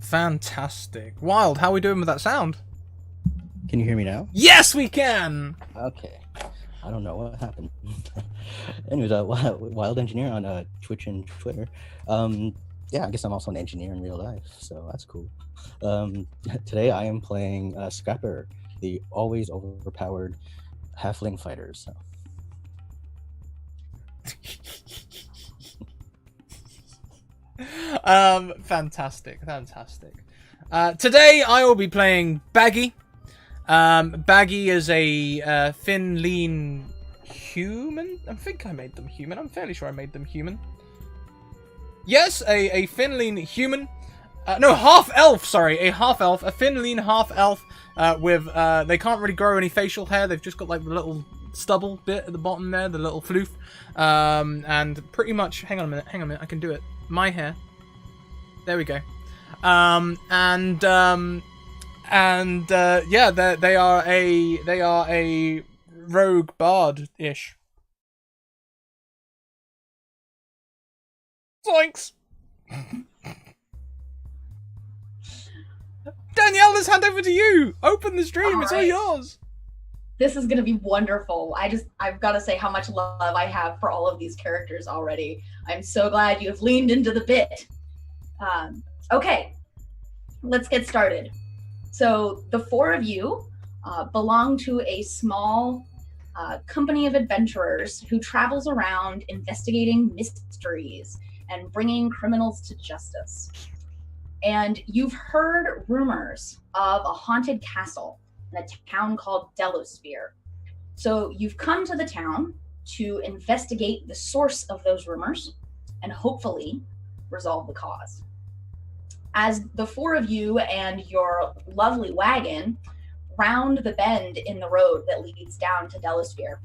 Fantastic. Wild, how are we doing with that sound? Can you hear me now? Yes, we can! Okay. I don't know what happened. Anyways, Wild Engineer on Twitch and Twitter. Yeah, I guess I'm also an engineer in real life, so that's cool. Today I am playing Scrapper, the always overpowered halfling fighter. So. Fantastic. Today I will be playing Baggy. Baggy is a thin, lean human. I think I made them human. I'm fairly sure I made them human. Yes, a thin, lean human. No, half-elf, sorry. A half-elf. A thin, lean half-elf with... they can't really grow any facial hair. They've just got, like, the little stubble bit at the bottom there, the little floof. And pretty much... Hang on a minute. I can do it. My hair. There we go. Yeah, they are a rogue bard-ish. Zoinks! Danielle, let's hand over to you. Open the stream. It's all yours. This is gonna be wonderful. I've got to say how much love I have for all of these characters already. I'm so glad you have leaned into the bit. Okay, let's get started. So the four of you belong to a small company of adventurers who travels around investigating mysteries and bringing criminals to justice. And you've heard rumors of a haunted castle in a town called Delosphere. So you've come to the town to investigate the source of those rumors and hopefully resolve the cause. As the four of you and your lovely wagon round the bend in the road that leads down to Delosphere,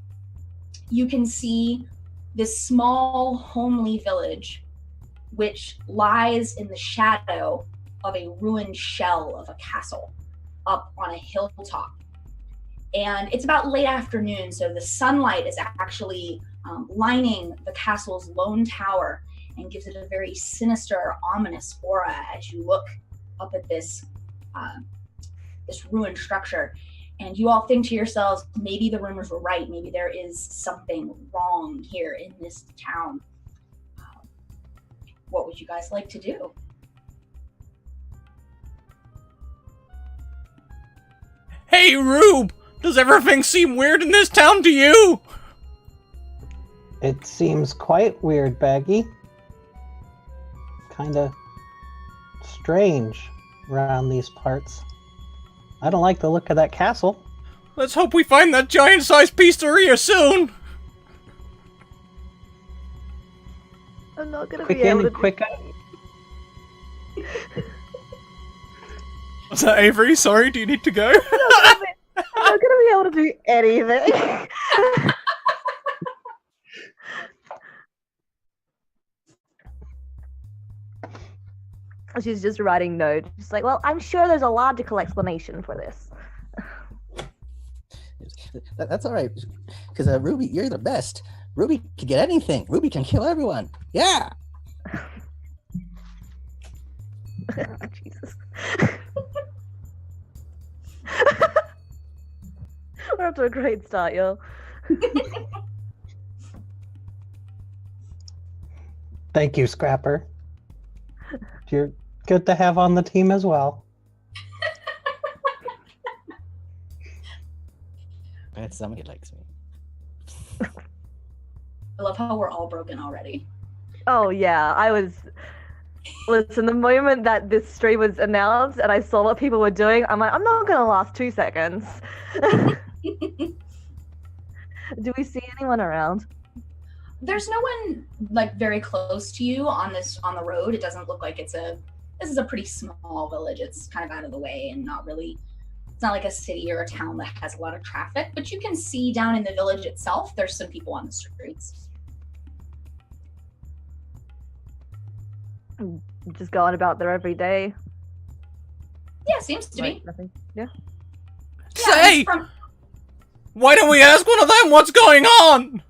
you can see this small homely village which lies in the shadow of a ruined shell of a castle up on a hilltop. And it's about late afternoon, so the sunlight is actually lining the castle's lone tower and gives it a very sinister, ominous aura as you look up at this ruined structure. And you all think to yourselves, maybe the rumors were right. Maybe there is something wrong here in this town. What would you guys like to do? Hey, Rube! Does everything seem weird in this town to you? It seems quite weird, Baggy. Kinda strange around these parts. I don't like the look of that castle. Let's hope we find that giant-sized pizzeria soon! I'm not gonna Quick be able in, to quick out. Was that Avery? Sorry, do you need to go? I'm not gonna be able to do anything. She's just writing notes. She's like, well, I'm sure there's a logical explanation for this. That's all right, because Ruby, you're the best. Ruby can get anything. Ruby can kill everyone. Yeah. Jesus. We're up to a great start, yo. Thank you, Scrapper. You're good to have on the team as well. Glad somebody likes me. I love how we're all broken already. Oh yeah, I was. Listen, the moment that this stream was announced and I saw what people were doing, I'm like, I'm not gonna last 2 seconds. Do we see anyone around? There's no one like very close to you on the road. It doesn't look like this is a pretty small village. It's kind of out of the way and it's not like a city or a town that has a lot of traffic, but you can see down in the village itself, there's some people on the streets. Just going about their everyday. Yeah, seems to be. Nothing. Yeah. Say! Why don't we ask one of them what's going on?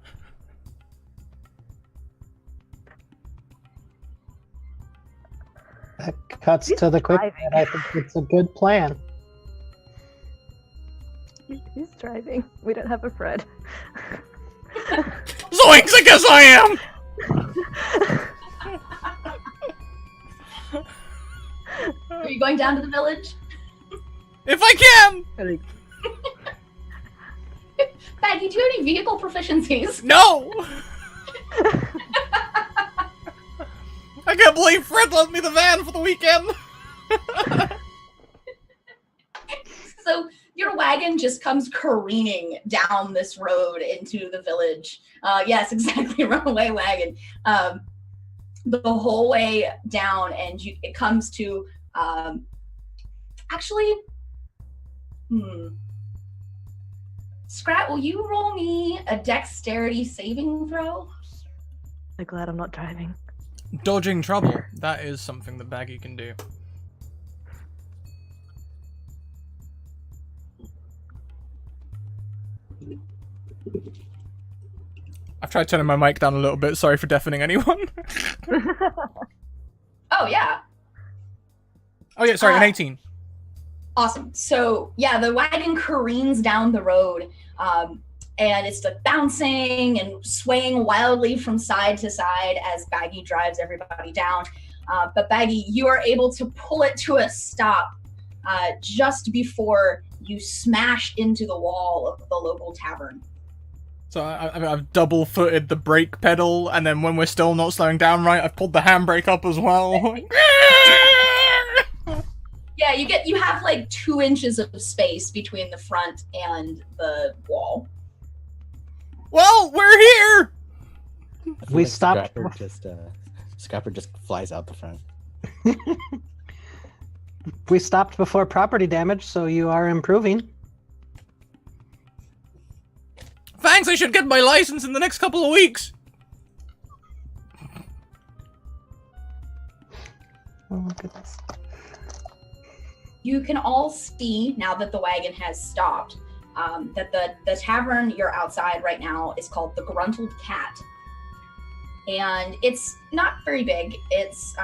That cuts He's to the quick. driving. And I think it's a good plan. Who's driving? We don't have a Fred. Zoinks! I guess I am. Are you going down to the village? If I can. Maggie, do you have any vehicle proficiencies? No. I can't believe Fred lent me the van for the weekend. So your wagon just comes careening down this road into the village. Yes, exactly, runaway wagon. The whole way down, and it comes to actually. Scrat, will you roll me a dexterity saving throw? I'm glad I'm not driving. Dodging trouble. That is something that Baggy can do. I've tried turning my mic down a little bit. Sorry for deafening anyone. Oh, yeah. Oh yeah, sorry, an 18. Awesome. So, yeah, the wagon careens down the road, and it's like bouncing and swaying wildly from side to side as Baggy drives everybody down. But Baggy, you are able to pull it to a stop just before you smash into the wall of the local tavern. So I've double-footed the brake pedal, and then when we're still not slowing down right, I've pulled the handbrake up as well. Yeah, you have like 2 inches of space between the front and the wall. Well, we're here! I feel We like stopped. Scrapper just flies out the front. We stopped before property damage, so you are improving. Thanks, I should get my license in the next couple of weeks! Oh my goodness. You can all see, now that the wagon has stopped, that the tavern you're outside right now is called the Gruntled Cat. And it's not very big. It's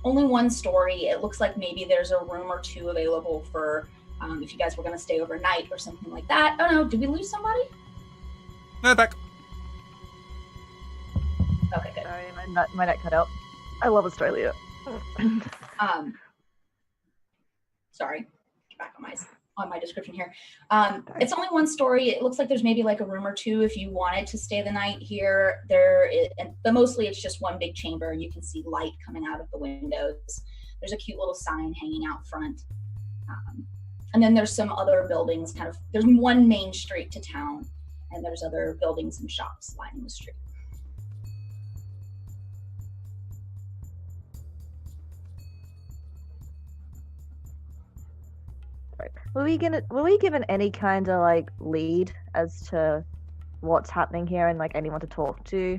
only 1 story. It looks like maybe there's a room or 2 available for if you guys were going to stay overnight or something like that. Oh no, did we lose somebody? No, back. Okay, good. Sorry, my neck cut out. I love Australia. Sorry, back on my description here. It's only 1 story. It looks like there's maybe like a room or 2 if you wanted to stay the night here. But mostly it's just 1 big chamber. You can see light coming out of the windows. There's a cute little sign hanging out front. And then there's some other buildings there's 1 main street to town, and there's other buildings and shops lining the street. Right. Were we given any kind of like lead as to what's happening here and like anyone to talk to?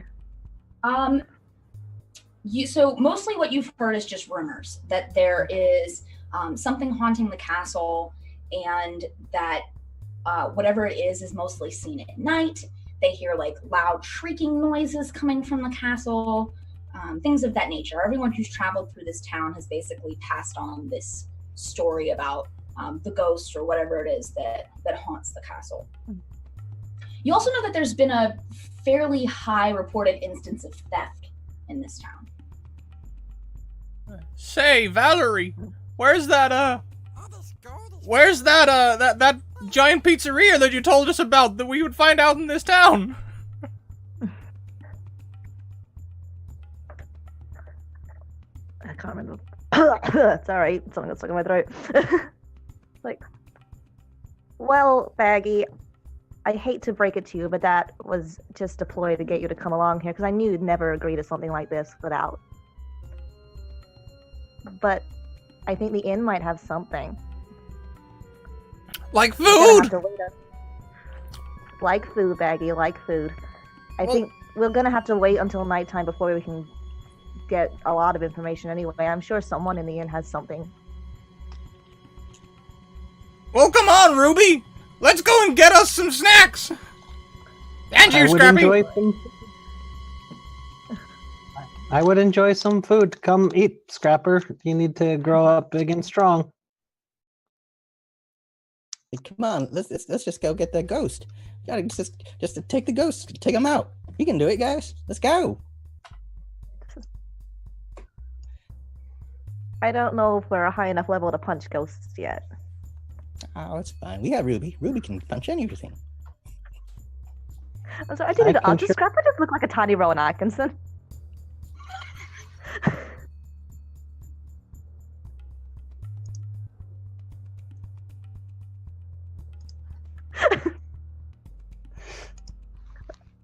So mostly what you've heard is just rumors that there is something haunting the castle, and that whatever it is mostly seen at night. They hear like loud shrieking noises coming from the castle, things of that nature. Everyone who's traveled through this town has basically passed on this story about the ghost or whatever it is that haunts the castle. You also know that there's been a fairly high reported instance of theft in this town. Say, Valerie, where's that giant pizzeria that you told us about that we would find out in this town? I can't remember. It's alright, something got stuck in my throat. Well, Baggy, I hate to break it to you, but that was just a ploy to get you to come along here, because I knew you'd never agree to something like this without. But I think the inn might have something. Like We're gonna food! have to wait like food, Baggy, like food. I think we're gonna have to wait until nighttime before we can get a lot of information anyway. I'm sure someone in the inn has something. Well, come on, Ruby! Let's go and get us some snacks! And you, I would Scrappy! enjoy some... I would enjoy some food. Come eat, Scrapper. You need to grow up big and strong. Hey, come on, let's just go get that ghost. You gotta just to take the ghost, take him out. You can do it, guys. Let's go. I don't know if we're a high enough level to punch ghosts yet. Oh, it's fine. We have Ruby. Ruby can punch anything. I'm sorry, I didn't know. can Does sure- Scrapper just look like a tiny Rowan Atkinson?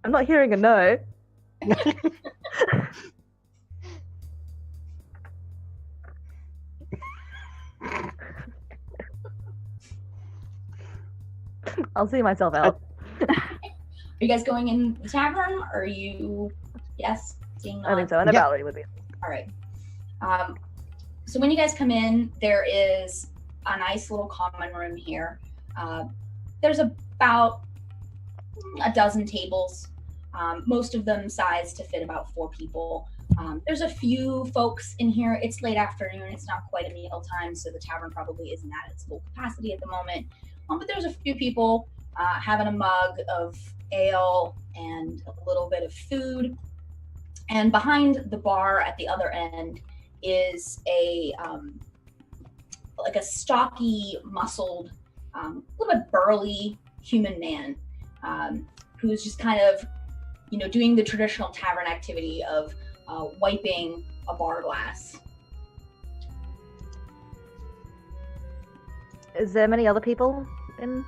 I'm not hearing a no. I'll see myself out. Are you guys going in the tavern? Or are you? Yes, seeing I think nod? so. And a Yeah. Valerie would be. All right. So when you guys come in, there is a nice little common room here. There's about a dozen tables, most of them sized to fit about 4 people. There's a few folks in here. It's late afternoon. It's not quite a meal time, so the tavern probably isn't at its full capacity at the moment. But there's a few people having a mug of ale and a little bit of food. And behind the bar at the other end is a like a stocky, muscled, a little bit burly human man who's just kind of, doing the traditional tavern activity of wiping a bar glass. Is there many other people in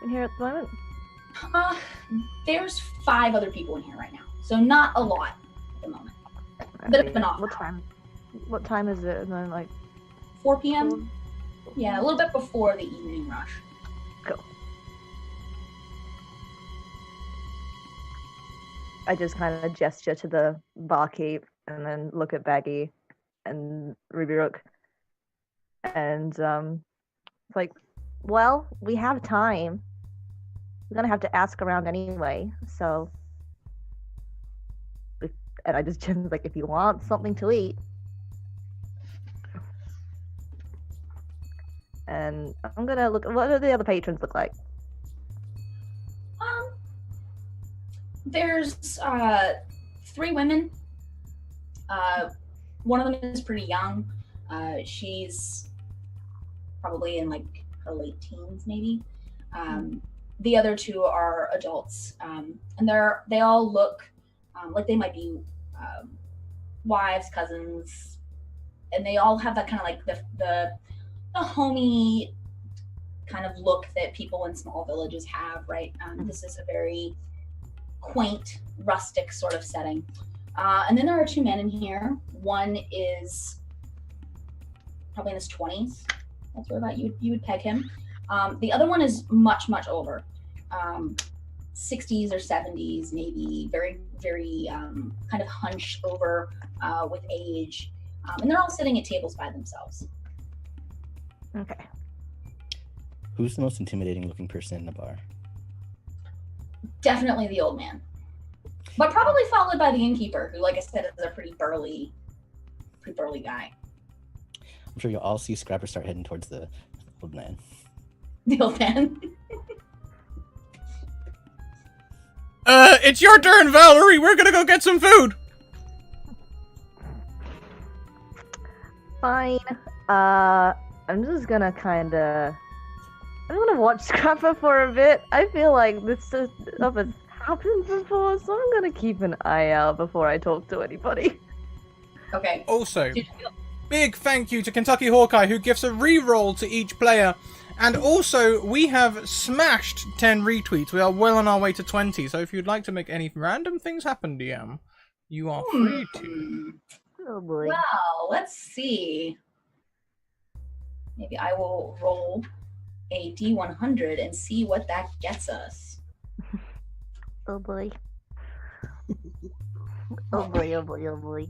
here at the moment? There's 5 other people in here right now, so not a lot at the moment. Bit of an off. What time? What time is it? And then, like 4 p.m. Yeah, a little bit before the evening rush. Cool. I just kind of gesture to the barkeep and then look at Baggy and Ruby Rook. And it's like, well, we have time. We're gonna have to ask around anyway, so. And I just like, if you want something to eat. And I'm gonna look. What do the other patrons look like? There's 3 women. One of them is pretty young. She's probably in like her late teens, maybe. The other 2 are adults, and they all look like they might be wives, cousins, and they all have that kind of like the homey kind of look that people in small villages have, right? This is a very quaint, rustic sort of setting. And then there are 2 men in here. One is probably in his 20s. That's where about you would peg him. The other one is much, much older. 60s or 70s, maybe, very, very kind of hunched over with age. And they're all sitting at tables by themselves. Okay. Who's the most intimidating looking person in the bar? Definitely the old man. But probably followed by the innkeeper, who, like I said, is a pretty burly guy. I'm sure you'll all see Scrapper start heading towards the old man. The old man. It's your turn, Valerie. We're gonna go get some food. Fine. I'm just gonna I'm gonna watch Scrapper for a bit. I feel like this stuff has happened before, so I'm gonna keep an eye out before I talk to anybody. Okay. Also, big thank you to Kentucky Hawkeye, who gives a reroll to each player. And also, we have smashed 10 retweets. We are well on our way to 20. So if you'd like to make any random things happen, DM, you are free to. Oh boy. Well, let's see. Maybe I will roll a D100 and see what that gets us. Oh boy. Oh boy, oh boy, oh boy.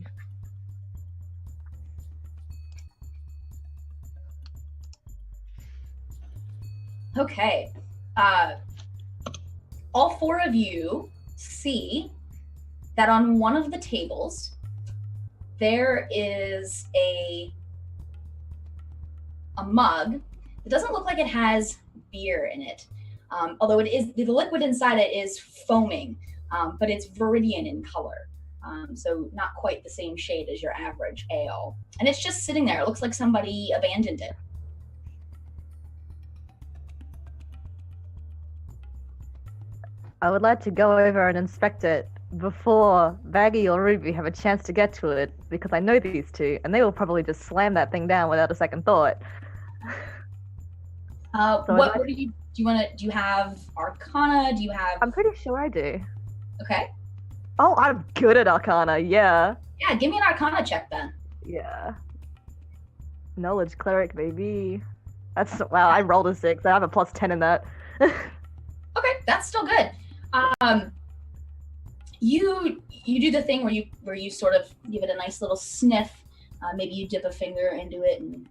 Okay. All 4 of you see that on one of the tables there is a mug. It doesn't look like it has beer in it, although it is, the liquid inside it is foaming, but it's viridian in color, so not quite the same shade as your average ale. And it's just sitting there. It looks like somebody abandoned it. I would like to go over and inspect it before Baggy or Ruby have a chance to get to it, because I know these two, and they will probably just slam that thing down without a second thought. What do you have Arcana? Do you have? I'm pretty sure I do. Okay. Oh, I'm good at Arcana, yeah. Yeah, give me an Arcana check then. Yeah. Knowledge cleric, baby. That's, wow, I rolled a 6. I have a +10 in that. Okay, that's still good. You do the thing where you sort of give it a nice little sniff. Maybe you dip a finger into it and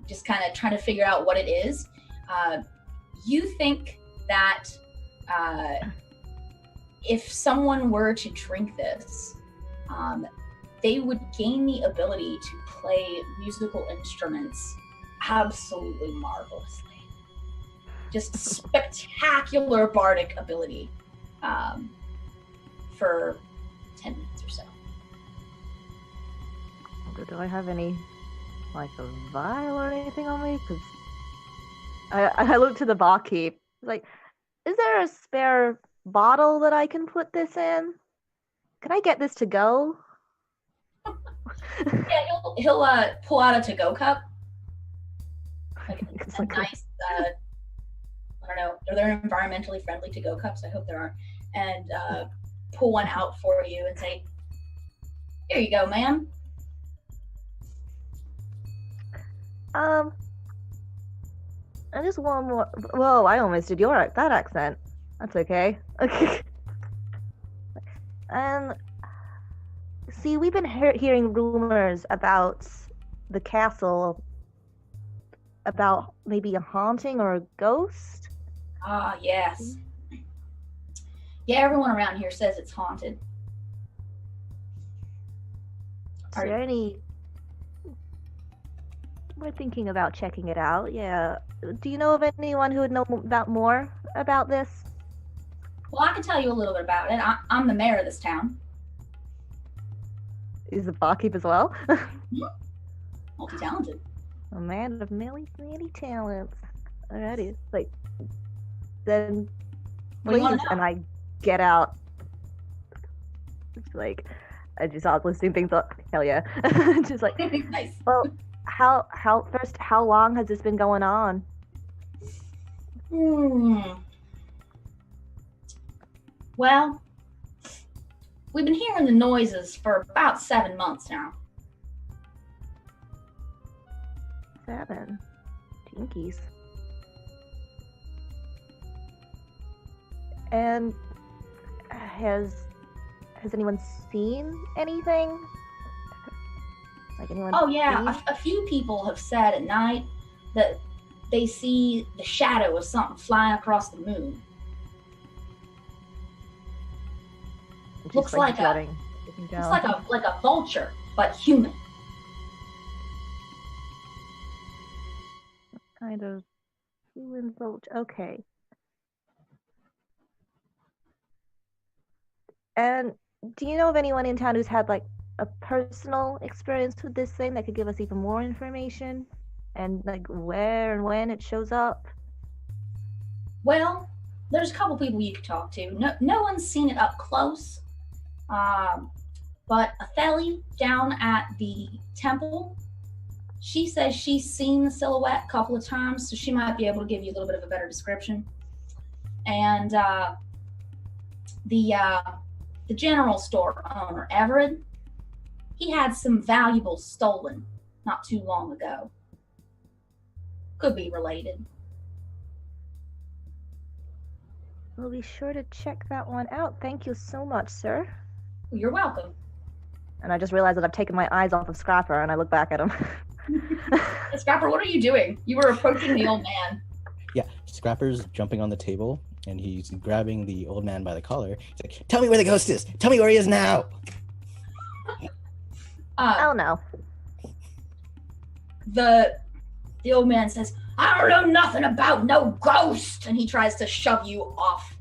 just kind of trying to figure out what it is. You think that if someone were to drink this, they would gain the ability to play musical instruments absolutely marvelously. Just spectacular bardic ability for 10 minutes or so. Do I have any, like, a vial or anything on me? Because I looked to the barkeep. Like, is there a spare bottle that I can put this in? Can I get this to go? Yeah, he'll pull out a to-go cup. Like a nice, I don't know, are there environmentally friendly to-go cups? I hope there are. And pull one out for you and say, here you go, ma'am. I just one more. Whoa, I almost did that accent. That's okay. Okay. And see, we've been hearing rumors about the castle, about maybe a haunting or a ghost. Ah, yes. Yeah, everyone around here says it's haunted. Is there any? We're thinking about checking it out. Yeah. Do you know of anyone who would know about more about this? Well, I can tell you a little bit about it. I'm the mayor of this town. Is the barkeep as well? Multi-talented. A man of many talents. Alrighty. Like, then What do you please, want to know? and I get out. It's like, I just start listing things up. Hell yeah. Just like, Nice. well, how long has this been going on? Well, we've been hearing the noises for about 7 months now. 7. Jinkies. And has anyone seen anything? Like anyone? Oh yeah, seen? a few people have said at night that they see the shadow of something flying across the moon. Just, looks like jutting, It's down. like a vulture, but human. Kind of human vulture. Okay. And do you know of anyone in town who's had like a personal experience with this thing that could give us even more information? And like where and when it shows up? Well, there's a couple people you could talk to. No one's seen it up close. But Atheli down at the temple, she says she's seen the silhouette a couple of times, so she might be able to give you a little bit of a better description. And the general store owner, Everett, he had some valuables stolen not too long ago. Could be related. We'll be sure to check that one out. Thank you so much, sir. You're welcome. And I just realized that I've taken my eyes off of Scrapper, and I look back at him. Scrapper, what are you doing? You were approaching the old man. Yeah, Scrapper's jumping on the table and he's grabbing the old man by the collar. He's like, "Tell me where the ghost is! Tell me where he is now!" Oh no. The old man says, I don't know nothing about no ghost, and he tries to shove you off.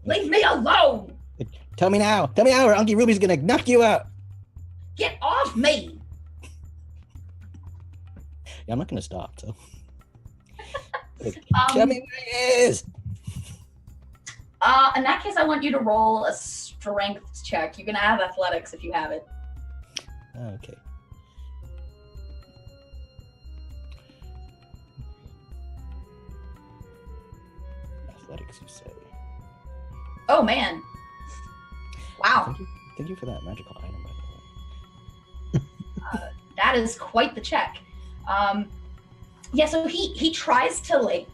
Leave me alone! Tell me now, or Uncle Ruby's gonna knock you out. Get off me! Yeah, I'm not gonna stop, so. Tell me where he is! In that case, I want you to roll a strength check. You can add athletics if you have it. Okay. Athletics, you say? Oh, man. Wow. Thank you for that magical item, by the way. That is quite the check. Yeah, so he tries to, like,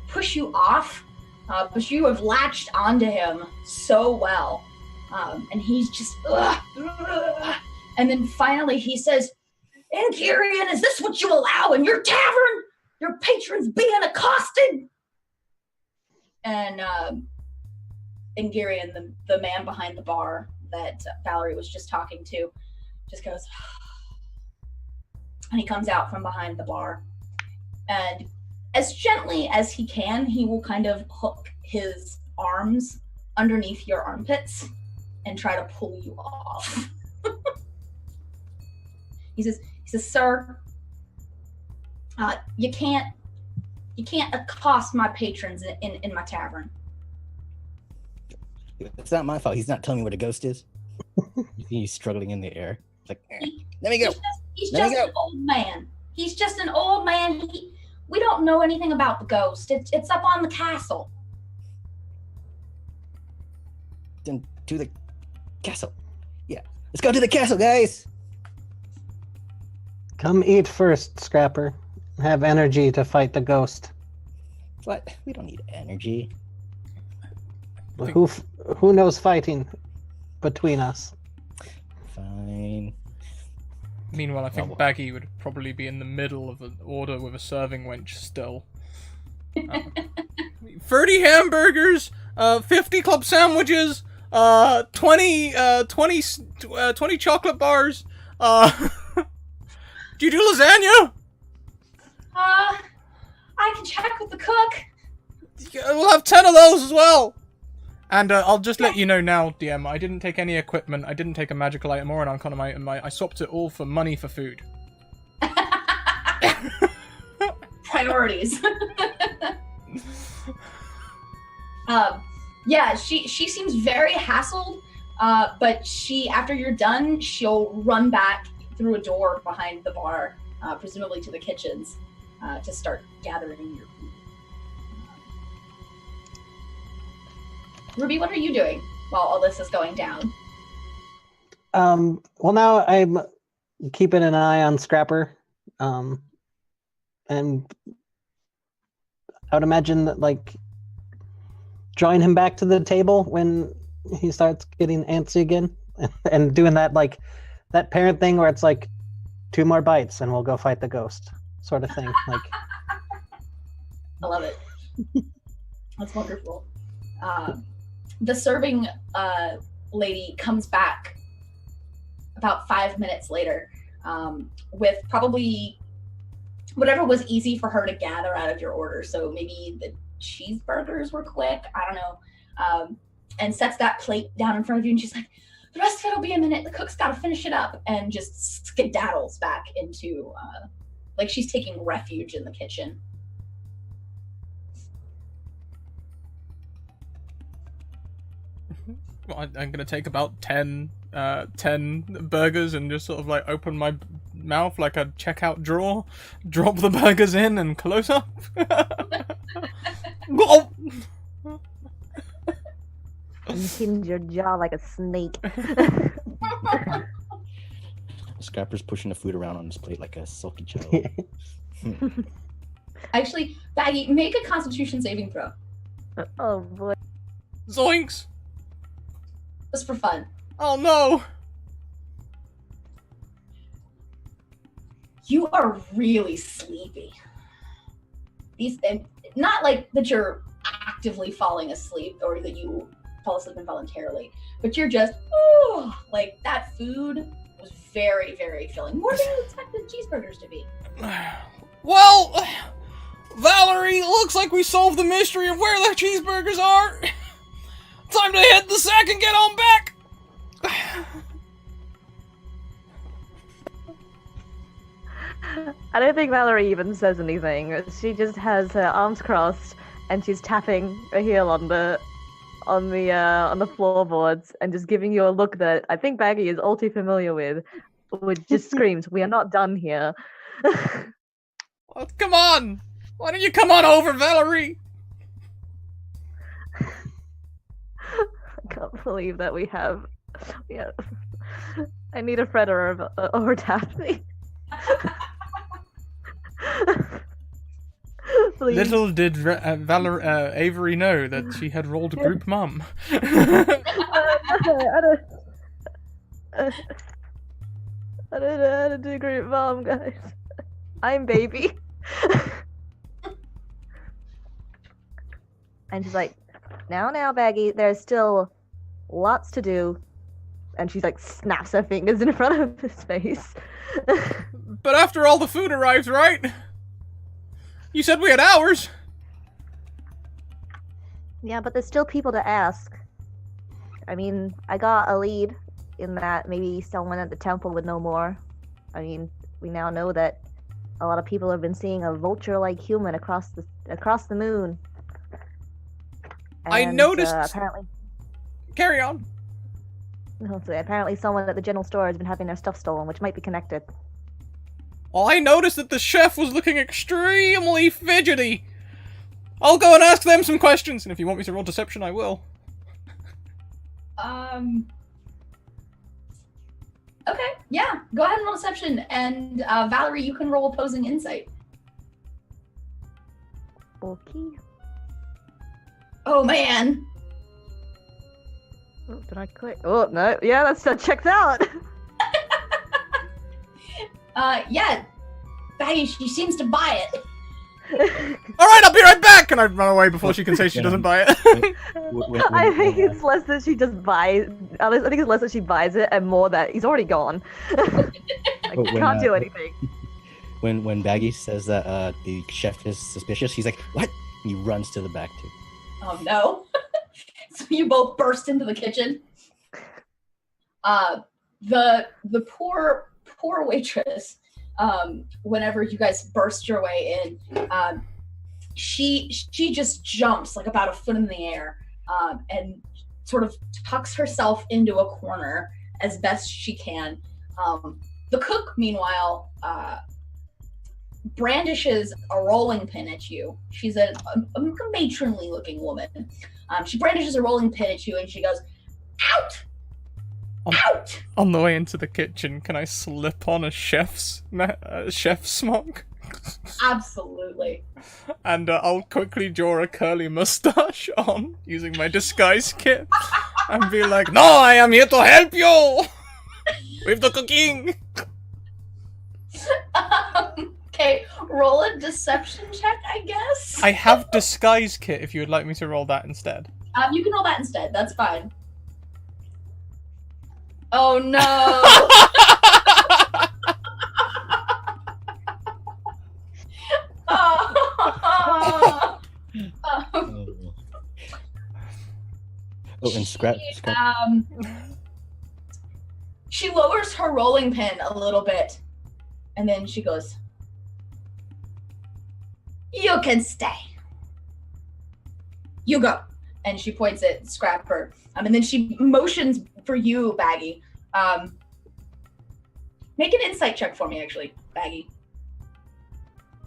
push you off, but you have latched onto him so well. And he's just, and then finally he says, Angarian, is this what you allow in your tavern? Your patrons being accosted? And Angarian, the man behind the bar that Valerie was just talking to, just goes, and he comes out from behind the bar. And as gently as he can, he will kind of hook his arms underneath your armpits and try to pull you off. He says, sir, you can't accost my patrons in my tavern. It's not my fault. He's not telling me where the ghost is. He's struggling in the air. It's like, let me go. He's just an old man. He's just an old man. We don't know anything about the ghost. It's up on the castle. Then to the castle. Yeah, let's go to the castle, guys. Come eat first, Scrapper. Have energy to fight the ghost. What? We don't need energy. Who knows fighting between us? Fine. Meanwhile, I think Baggy would probably be in the middle of an order with a serving wench still. 30 hamburgers, 50 club sandwiches, 20 chocolate bars. Do you do lasagna? I can check with the cook. We'll have 10 of those as well. And I'll just let you know now, DM, I didn't take any equipment, I didn't take a magical item or an arcana item, I swapped it all for money for food. Priorities. Yeah, she seems very hassled, but after you're done, she'll run back through a door behind the bar, presumably to the kitchens, to start gathering your food. Ruby, what are you doing while all this is going down? Well, now I'm keeping an eye on Scrapper, and I would imagine that, like, drawing him back to the table when he starts getting antsy again, and doing that, like, that parent thing where it's like 2 more bites and we'll go fight the ghost, sort of thing. Like, I love it. That's wonderful. The serving lady comes back about 5 minutes later, with probably whatever was easy for her to gather out of your order. So maybe the cheeseburgers were quick, I don't know, and sets that plate down in front of you, and she's like, the rest of it will be a minute, the cook's got to finish it up, and just skedaddles back into, like she's taking refuge in the kitchen. Well, I'm going to take about 10 burgers and just sort of like open my mouth like a checkout drawer, drop the burgers in and close up. Impinge your jaw like a snake. Scrapper's pushing the food around on his plate like a sulky child. Actually, Baggy, make a Constitution saving throw. Oh boy. Zoinks! Just for fun. Oh no! You are really sleepy. Not like that you're actively falling asleep or that you fall asleep involuntarily. But you're just, ooh, like that food was very, very filling. More than you expected cheeseburgers to be. Well, Valerie, looks like we solved the mystery of where the cheeseburgers are. Time to hit the sack and get on back. I don't think Valerie even says anything. She just has her arms crossed and she's tapping her heel on the floorboards and just giving you a look that I think Baggy is all too familiar with, which just screams, "We are not done here." Well, come on! Why don't you come on over, Valerie? I can't believe that we have. Yeah, I need a Fred or a Daphne. Please. Little did Avery know that she had rolled group mum. I don't know how to do group mom, guys. I'm baby. And she's like, now, Baggy, there's still lots to do. And she's like, snaps her fingers in front of his face. But after all the food arrives, right? You said we had hours. Yeah, but there's still people to ask. I mean, I got a lead in that maybe someone at the temple would know more. I mean, we now know that a lot of people have been seeing a vulture-like human across the moon. I noticed. Apparently, carry on. Apparently, someone at the general store has been having their stuff stolen, which might be connected. Well, I noticed that the chef was looking extremely fidgety. I'll go and ask them some questions, and if you want me to roll deception, I will. Okay, yeah, go ahead and roll deception, and Valerie, you can roll opposing insight. Okay. Oh man. Oh, did I click? Oh no, yeah, that checks out. Yeah, Baggy, she seems to buy it. Alright, I'll be right back! And I run away before she can say she doesn't buy it. I think it's less that she just buys. I think it's less that she buys it, and more that he's already gone. Can't do anything. When Baggy says that the chef is suspicious, he's like, "What?" He runs to the back too. Oh no! So you both burst into the kitchen. The poor waitress. Whenever you guys burst your way in, she just jumps like about a foot in the air, and sort of tucks herself into a corner as best she can. The cook, meanwhile, brandishes a rolling pin at you. She's a matronly looking woman. She brandishes a rolling pin at you and she goes, "Out! Out!" On the way into the kitchen, can I slip on a chef's smock? Absolutely. And I'll quickly draw a curly mustache on, using my disguise kit, and be like, "No, I am here to help you with the cooking." Okay, roll a deception check, I guess. I have disguise kit if you would like me to roll that instead. You can roll that instead, that's fine. Oh no! And Scrap. She lowers her rolling pin a little bit, and then she goes, "You can stay. You go." And she points at Scrapper. And then she motions for you, Baggy. Make an insight check for me, actually, Baggy.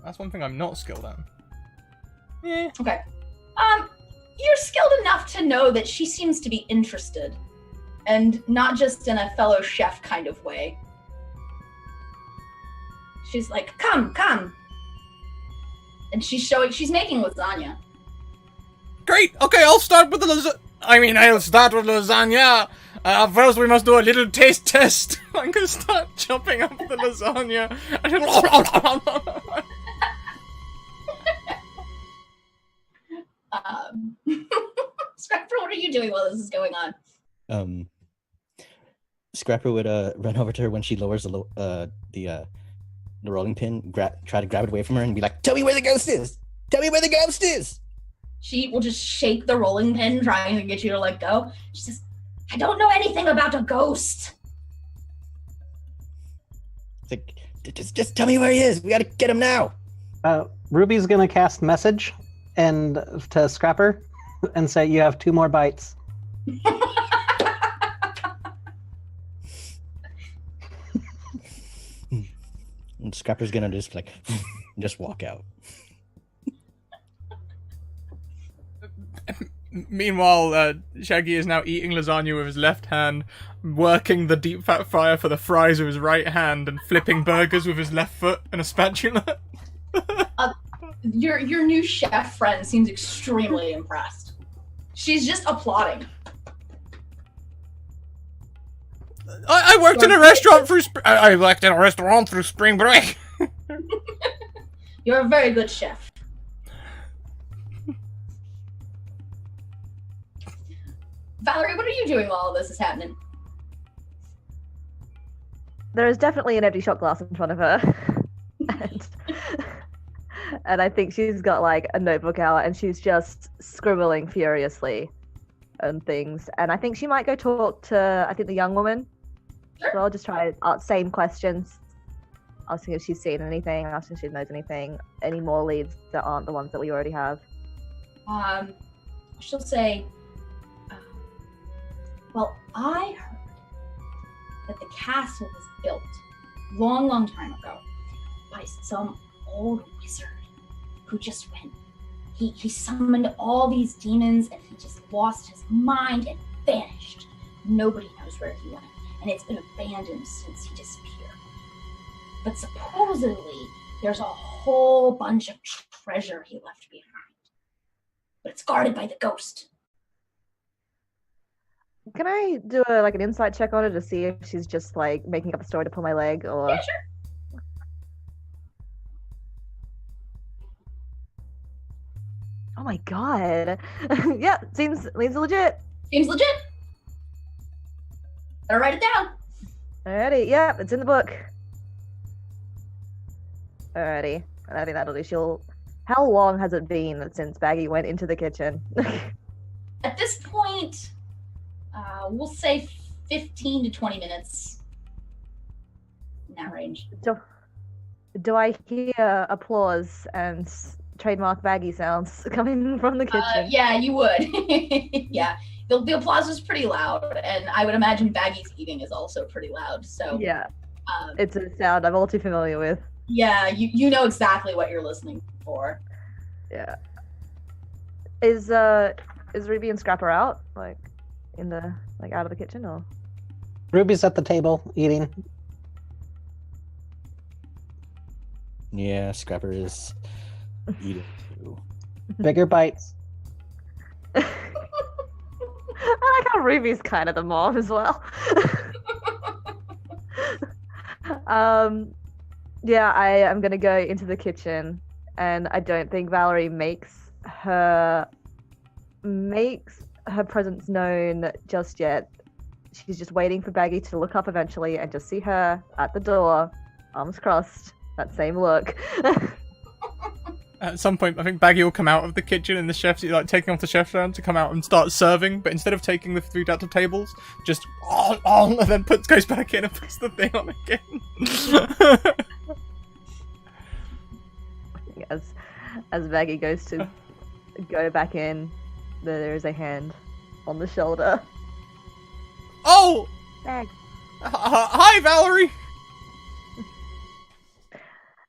That's one thing I'm not skilled at. Yeah. Okay. You're skilled enough to know that she seems to be interested. And not just in a fellow chef kind of way. She's like, "Come, come." And she's making lasagna. Great! Okay, I'll start with the I'll start with lasagna. First we must do a little taste test. I'm gonna start chopping up the lasagna. Scrapper, what are you doing while this is going on? Scrapper would run over to her when she lowers the rolling pin, try to grab it away from her and be like, "Tell me where the ghost is! Tell me where the ghost is!" She will just shake the rolling pin, trying to get you to let go. She says, "I don't know anything about a ghost." It's like, just tell me where he is. We gotta get him now. Ruby's gonna cast message and to Scrapper and say, "You have 2 more bites." And Scrapper's gonna just like just walk out. Meanwhile, Shaggy is now eating lasagna with his left hand, working the deep fat fryer for the fries with his right hand, and flipping burgers with his left foot and a spatula. Your new chef friend seems extremely impressed. She's just applauding. I worked in a restaurant through. I worked in a restaurant through spring break. You're a very good chef. Valerie, what are you doing while all this is happening? There is definitely an empty shot glass in front of her. And I think she's got like a notebook out and she's just scribbling furiously and things. And I think she might go talk to, I think, the young woman. Sure. So I'll just try same questions. Asking if she's seen anything, asking if she knows anything, any more leads that aren't the ones that we already have. She'll say, well, I heard that the castle was built long time ago by some old wizard who just went. He summoned all these demons and he just lost his mind and vanished. Nobody knows where he went, and it's been abandoned since he disappeared. But supposedly, there's a whole bunch of treasure he left behind. But it's guarded by the ghost. Can I do an insight check on her to see if she's just like making up a story to pull my leg, or? Yeah, sure. Oh my god! Yeah, seems legit. Seems legit. Better write it down. Alrighty, yeah, it's in the book. Alrighty, and I think that'll do. How long has it been since Baggy went into the kitchen? At this point, we'll say 15 to 20 minutes. In that range. Do I hear applause and trademark Baggy sounds coming from the kitchen? Yeah, you would. Yeah. The applause is pretty loud, and I would imagine Baggy's eating is also pretty loud. So yeah, it's a sound I'm all too familiar with. Yeah, you know exactly what you're listening for. Yeah. Is Ruby and Scrapper out, like in the out of the kitchen, or? Ruby's at the table eating. Yeah, Scrapper is eating too. Bigger bites. I like how Ruby's kind of the mom as well. Yeah, I am gonna go into the kitchen, and I don't think Valerie makes her presence known just yet. She's just waiting for Baggy to look up eventually and just see her at the door, arms crossed, that same look. At some point, I think Baggy will come out of the kitchen and the chef's taking off the chef's gown to come out and start serving, but instead of taking the food out of tables, just and then goes back in and puts the thing on again. As Baggy goes to go back in, there is a hand on the shoulder. Oh! Bag. Hi, Valerie!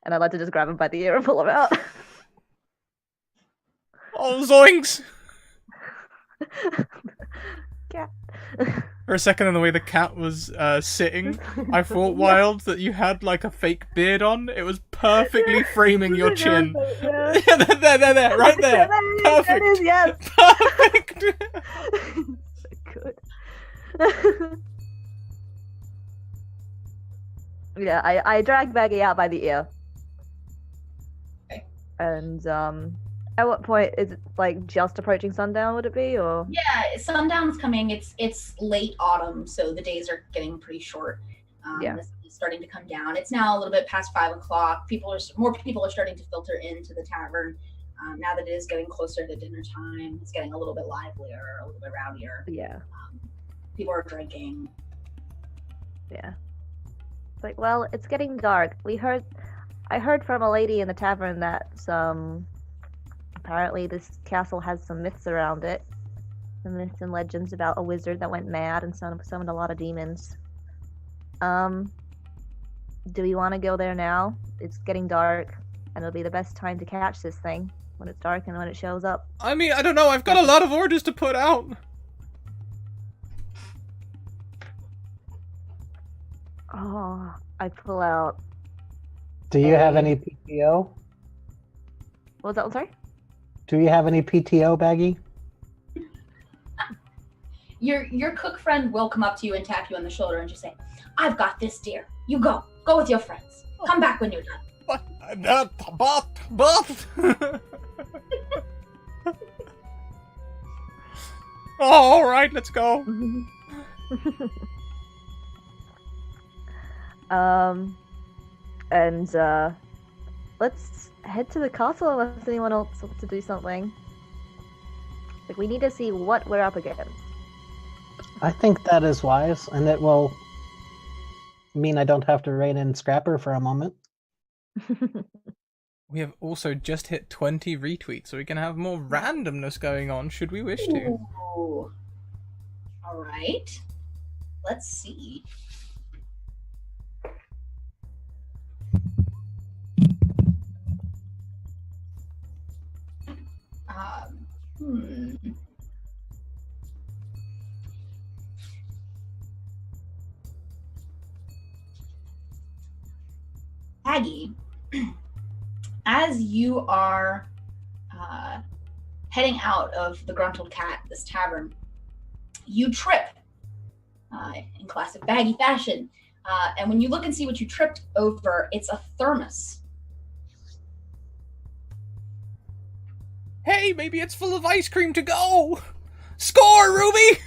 And I'd like to just grab him by the ear and pull him out. Oh, zoinks! Cat. For a second, in the way the cat was sitting, I thought wild that you had like a fake beard on. It was perfectly framing your chin. Yeah. there, right there. Perfect. That is, yes. Perfect. So good. Yeah, I drag Baggy out by the ear. Okay. And At what point is it like just approaching sundown? Would it be or? Yeah, sundown's coming. It's late autumn, so the days are getting pretty short. Yeah. The sun is starting to come down. It's now a little bit past 5 o'clock. More people are starting to filter into the tavern. Now that it is getting closer to dinner time, it's getting a little bit livelier, a little bit rowdier. Yeah. People are drinking. Yeah. It's like, well, it's getting dark. I heard from a lady in the tavern that apparently this castle has some myths around it. Some myths and legends about a wizard that went mad and summoned a lot of demons. Do we want to go there now? It's getting dark, and it'll be the best time to catch this thing when it's dark and when it shows up. I mean, I don't know. I've got a lot of orders to put out. Oh, I pull out. Do you have any PTO? What was that one, sorry? Do you have any PTO, Baggy? Your cook friend will come up to you and tap you on the shoulder and just say, "I've got this, dear. You go. Go with your friends. Come back when you're done." But. Oh, all right, let's go. Let's head to the castle unless anyone else wants to do something. Like, we need to see what we're up against. I think that is wise, and it will mean I don't have to rein in Scrapper for a moment. We have also just hit 20 retweets, so we can have more randomness going on, should we wish to. Ooh. All right. Let's see. Aggie, as you are heading out of the Gruntled Cat, this tavern, you trip in classic Baggy fashion. And when you look and see what you tripped over, it's a thermos. Hey, maybe it's full of ice cream to go! Score, Ruby!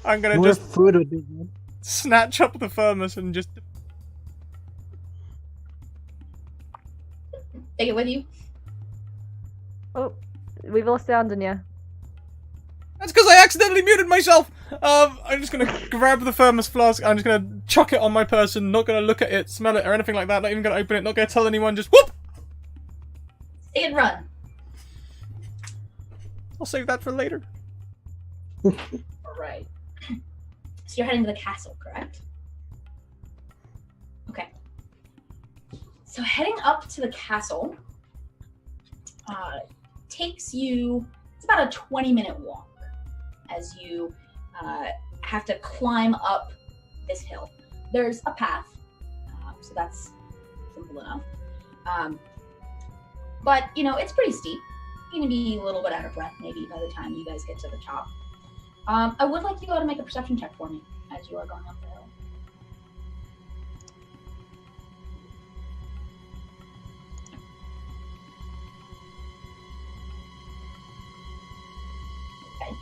I'm gonna More just food would be good. snatch up the thermos and just... Take it with you. Oh, we've lost sound in you. That's because I accidentally muted myself! I'm just gonna grab the thermos flask, I'm just gonna chuck it on my person, not gonna look at it, smell it, or anything like that, not even gonna open it, not gonna tell anyone, just whoop! Take it, run. I'll save that for later. All right. So you're heading to the castle, correct? Okay. So heading up to the castle takes you, it's about a 20-minute walk as you have to climb up this hill. There's a path, so that's simple enough. But, you know, it's pretty steep. You're going to be a little bit out of breath maybe by the time you guys get to the top. I would like you to make a perception check for me as you are going up the hill. Okay.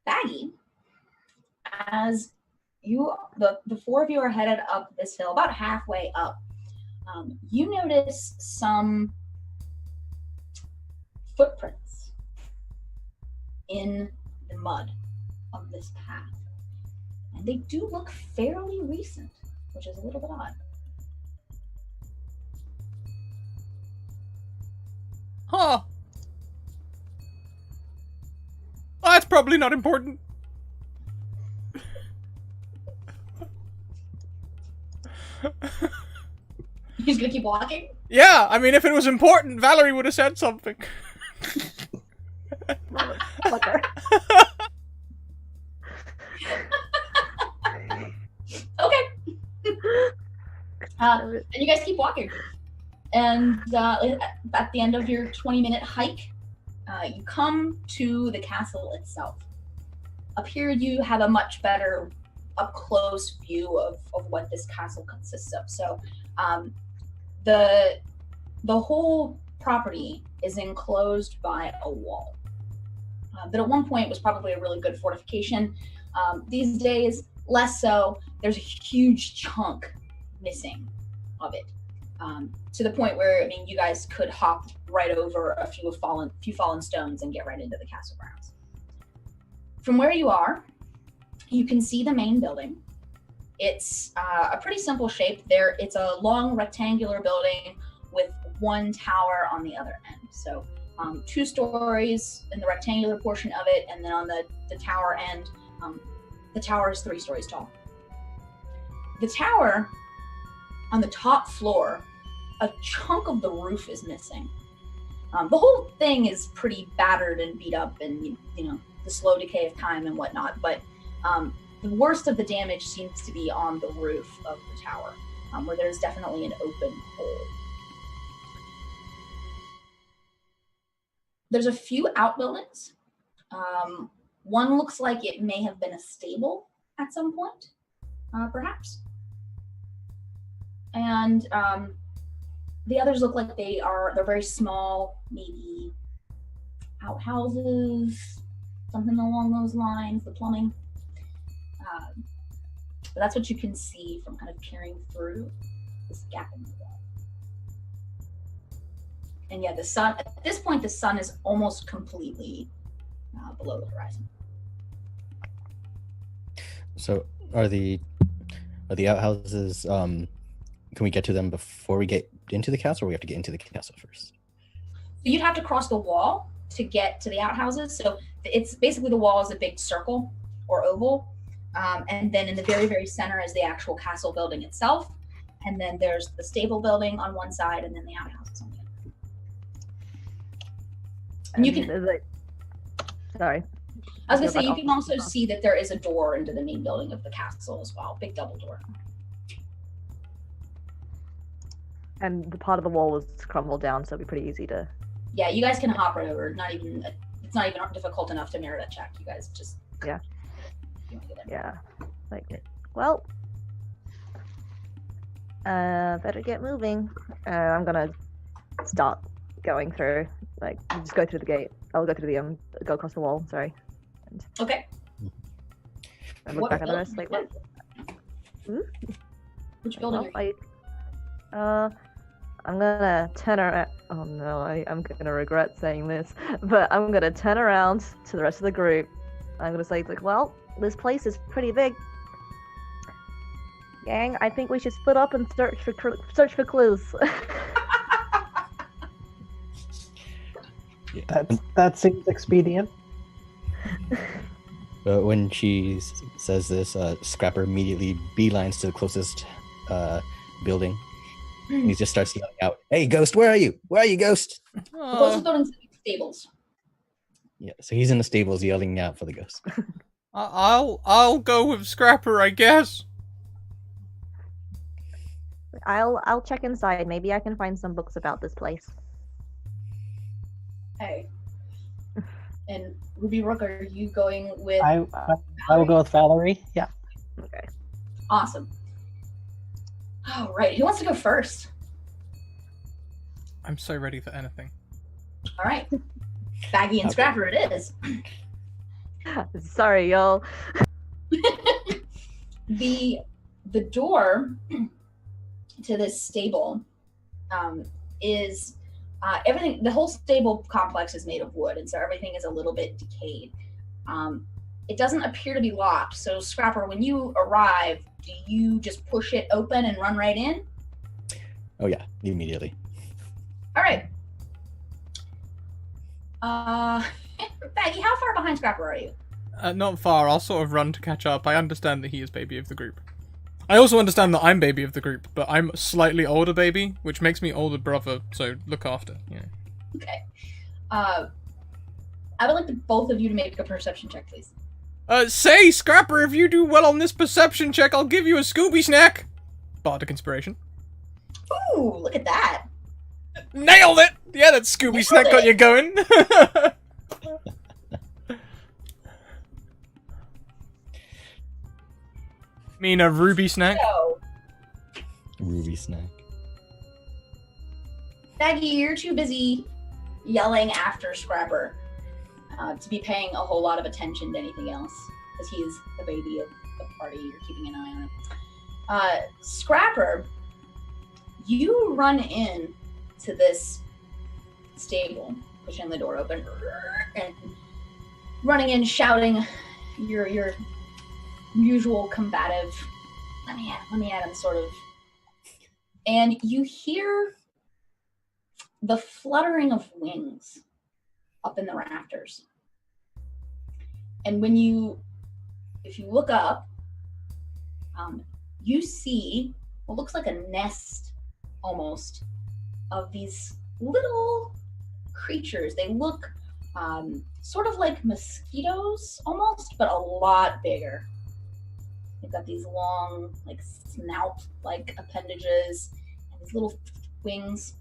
Baggy, as the four of you are headed up this hill, about halfway up, you notice some footprints in the mud of this path. And they do look fairly recent, which is a little bit odd. Huh. Well, that's probably not important. You're just gonna keep walking? Yeah, I mean, if it was important, Valerie would have said something. Fucker. Okay. And you guys keep walking. And at the end of your 20-minute hike, you come to the castle itself. Up here, you have a much better up-close view of what this castle consists of. So The whole property is enclosed by a wall. That at one point was probably a really good fortification. These days, less so. There's a huge chunk missing of it, to the point where, I mean, you guys could hop right over a few fallen stones and get right into the castle grounds. From where you are, you can see the main building. It's a pretty simple shape. It's a long rectangular building with one tower on the other end. So 2 stories in the rectangular portion of it, and then on the tower end, the tower is 3 stories tall. The tower, on the top floor, a chunk of the roof is missing. The whole thing is pretty battered and beat up, and you know, the slow decay of time and whatnot, but the worst of the damage seems to be on the roof of the tower, where there's definitely an open hole. There's a few outbuildings. One looks like it may have been a stable at some point, perhaps. And the others look like they're very small, maybe outhouses, something along those lines, the plumbing. But that's what you can see from kind of peering through this gap in the wall. And yeah, the sun, at this point, the sun is almost completely below the horizon. So are the outhouses, can we get to them before we get into the castle, or we have to get into the castle first? You'd have to cross the wall to get to the outhouses. So it's basically, the wall is a big circle or oval. And then in the very, very center is the actual castle building itself. And then there's the stable building on one side, and then the outhouses on the other. And you can... Sorry. I was going to say, you can also see that there is a door into the main building of the castle as well. Big double door. And the part of the wall was crumbled down, so it'd be pretty easy to... Yeah, you guys can hop right over. It's not even difficult enough to merit a check. You guys just... Yeah. Yeah. Like, well... better get moving. I'm gonna start going through. Like, just go through the gate. I'll go through the, go across the wall, sorry. And okay. And look back at the rest, like, what? Which building are you? I'm gonna turn around. Oh no, I'm gonna regret saying this, but I'm gonna turn around to the rest of the group. I'm gonna say, like, well, this place is pretty big. Gang, I think we should split up and search for clues. That seems expedient. When she says this, Scrapper immediately beelines to the closest building. And he just starts yelling out, "Hey, Ghost, where are you? Where are you, Ghost?" The closest building's the stables. Yeah, so he's in the stables yelling out for the ghost. I'll go with Scrapper, I guess. I'll check inside. Maybe I can find some books about this place. Hey. And Ruby Rook, are you going with... I will go with Valerie. Yeah. Okay. Awesome. All right. Who wants to go first? I'm so ready for anything. All right. Baggy and Scrapper it is. Sorry, y'all. The door to this stable is... everything, the whole stable complex is made of wood, and so everything is a little bit decayed. It doesn't appear to be locked. So, Scrapper, when you arrive, do you just push it open and run right in? Oh yeah, immediately. All right. Baggy, how far behind Scrapper are you? Not far. I'll sort of run to catch up. I understand that he is baby of the group. I also understand that I'm baby of the group, but I'm slightly older baby, which makes me older brother, so look after, yeah. Okay. I would like both of you to make a perception check, please. Say, Scrapper, if you do well on this perception check, I'll give you a Scooby snack! Bardic Inspiration. Ooh, look at that. Nailed it! Yeah, that Scooby snack got you going. Mean a ruby snack? So, Ruby snack. Baggy, you're too busy yelling after Scrapper to be paying a whole lot of attention to anything else, because he is the baby of the party. You're keeping an eye on him. Scrapper, you run in to this stable, pushing the door open, and running in, shouting your usual combative, let me at him sort of. And you hear the fluttering of wings up in the rafters. And if you look up, you see what looks like a nest almost of these little creatures. They look sort of like mosquitoes almost, but a lot bigger. They've got these long, like snout-like appendages and these little wings.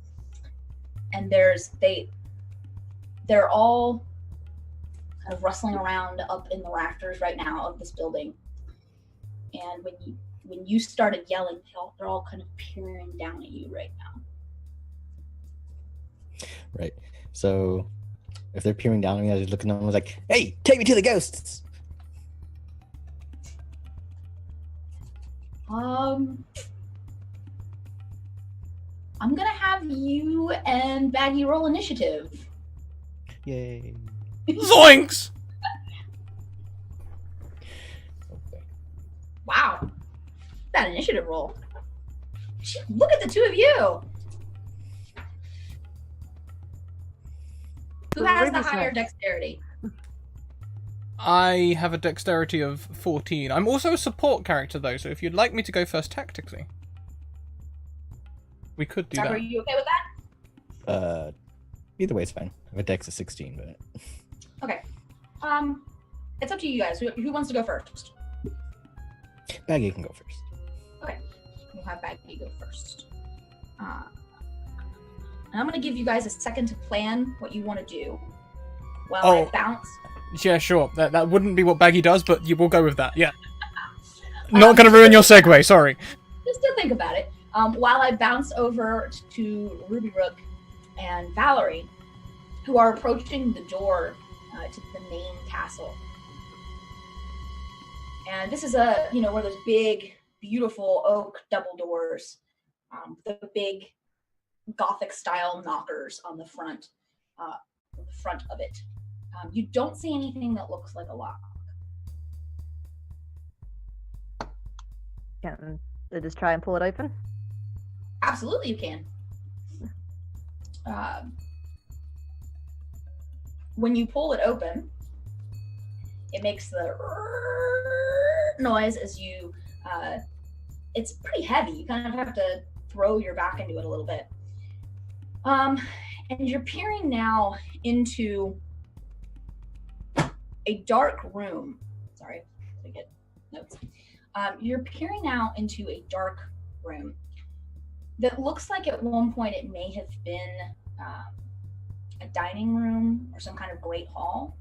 And they're all kind of rustling around up in the rafters right now of this building. And when you started yelling, they're all kind of peering down at you right now. Right. So if they're peering down at me, I just look at them and was like, "Hey, take me to the ghosts." I'm gonna have you and Baggy roll initiative. Yay. Zoinks! Okay. Wow. That initiative roll. Look at the two of you. Who has the higher dexterity? I have a dexterity of 14. I'm also a support character, though, so if you'd like me to go first tactically, we could do Are that. you okay with that? Either way, it's fine. I have a dex of 16, but Okay. It's up to you guys. Who wants to go first? Baggy can go first. Okay. We'll have Baggy go first. And I'm going to give you guys a second to plan what you want to do while I bounce. Yeah, sure. That wouldn't be what Baggy does, but you will go with that. Yeah. Not going to ruin your segue. Sorry. Just to think about it. While I bounce over to Ruby Rook and Valerie, who are approaching the door to the main castle. And this is one of those big, beautiful oak double doors, the big Gothic-style knockers on the front of it. You don't see anything that looks like a lock. Can they just try and pull it open? Absolutely, you can. When you pull it open, it makes the noise as you. It's pretty heavy. You kind of have to throw your back into it a little bit. And you're peering now into a dark room. Sorry, to get notes. You're peering now into a dark room that looks like at one point it may have been a dining room or some kind of great hall.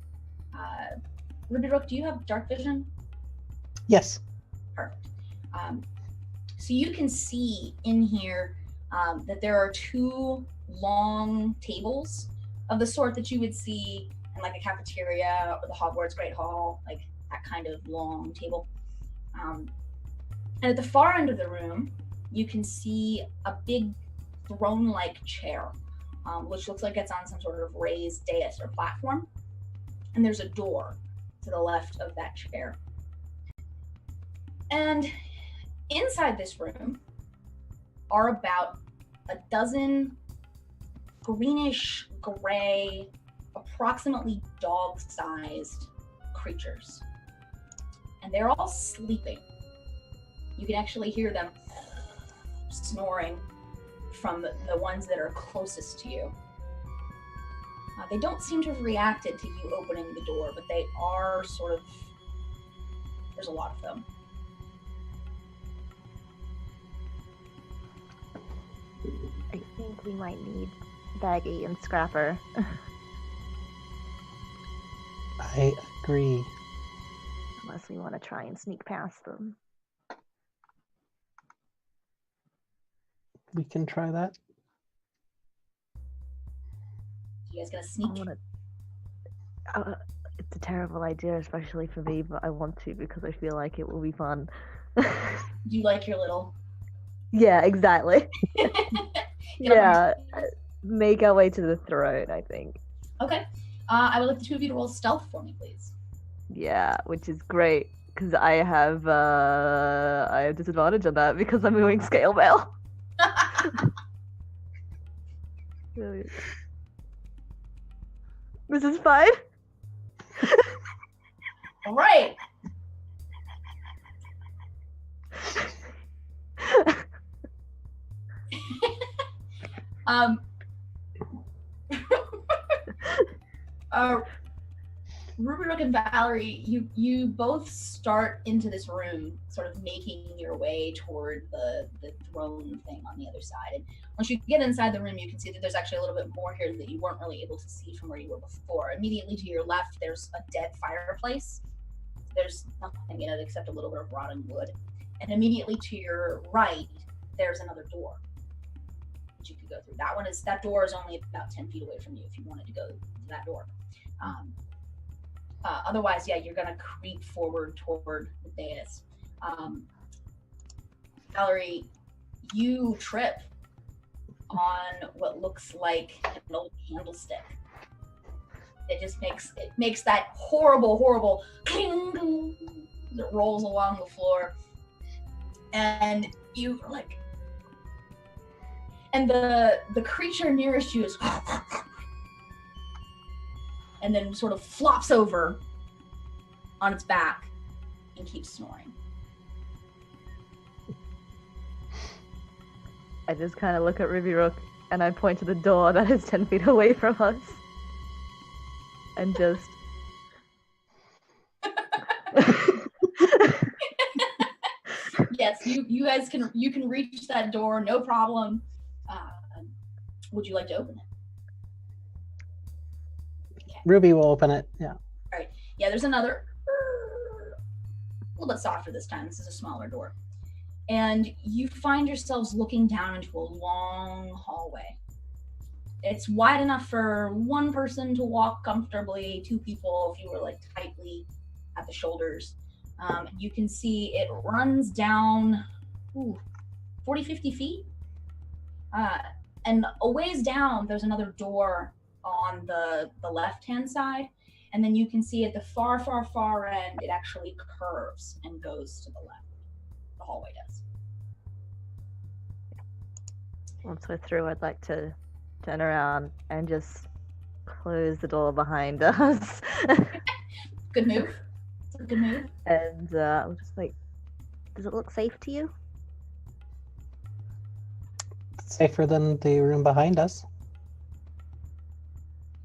Ruby Rook, do you have dark vision? Yes. Perfect. So you can see in here that there are two long tables of the sort that you would see in like a cafeteria or the Hogwarts Great Hall, like that kind of long table. And at the far end of the room, you can see a big throne-like chair, which looks like it's on some sort of raised dais or platform. And there's a door to the left of that chair. And inside this room are about a dozen greenish gray, approximately dog-sized creatures. And they're all sleeping. You can actually hear them snoring from the ones that are closest to you. They don't seem to have reacted to you opening the door, but they are sort of... There's a lot of them. I think we might need Baggy and Scrapper. I agree. Unless we want to try and sneak past them. We can try that. You guys gonna sneak? I wanna... it's a terrible idea, especially for me, but I want to because I feel like it will be fun. Do you like your little? Yeah, exactly. Get up Yeah, make our way to the throne, I think. Okay. I would like the two of you to roll stealth for me, please. Yeah, which is great because I have disadvantage on that because I'm doing scale mail. Brilliant. This is fine. All right. Ruby Rook and Valerie, you both start into this room, sort of making your way toward the throne thing on the other side. And once you get inside the room, you can see that there's actually a little bit more here that you weren't really able to see from where you were before. Immediately to your left, there's a dead fireplace. There's nothing in it except a little bit of rotting wood. And immediately to your right, there's another door that you could go through. That door is only about 10 feet away from you if you wanted to go to that door. Otherwise, yeah, you're gonna creep forward toward the dais. Valerie, you trip on what looks like an old candlestick. It just makes that horrible cling as it rolls along the floor, and you like, and the creature nearest you is. And then sort of flops over on its back and keeps snoring. I just kind of look at Ruby Rook and I point to the door that is 10 feet away from us. And just... Yes, you guys can reach that door, no problem. Would you like to open it? Ruby will open it. Yeah. All right. Yeah, there's another. A little bit softer this time. This is a smaller door. And you find yourselves looking down into a long hallway. It's wide enough for one person to walk comfortably, two people if you were like tightly at the shoulders. You can see it runs down 40, 50 feet. And a ways down, there's another door on the left-hand side, and then you can see at the far end, it actually curves and goes to the left. The hallway does. Once we're through, I'd like to turn around and just close the door behind us. Good move. It's a good move. And I'm just like, does it look safe to you? Safer than the room behind us.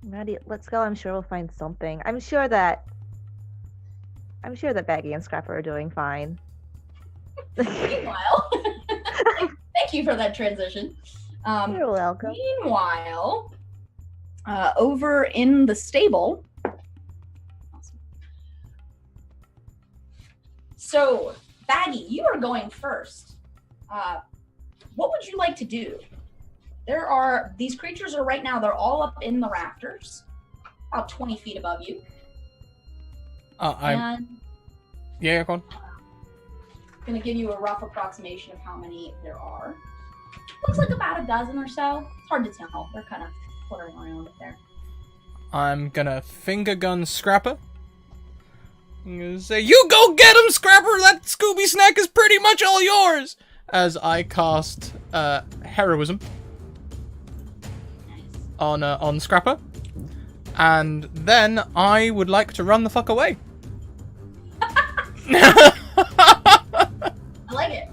Ready, let's go. I'm sure we'll find something. I'm sure that Baggy and Scrapper are doing fine. Meanwhile, thank you for that transition. You're welcome. Meanwhile, over in the stable. Awesome. So, Baggy, you are going first. What would you like to do? These creatures are right now, they're all up in the rafters, about 20 feet above you. Yeah, go on. I'm going to give you a rough approximation of how many there are. Looks like about a dozen or so. It's hard to tell. They're kind of fluttering around up there. I'm gonna finger gun Scrapper. I'm gonna say, you go get him, Scrapper! That Scooby snack is pretty much all yours! As I cast Heroism on Scrapper, and then I would like to run the fuck away. I like it.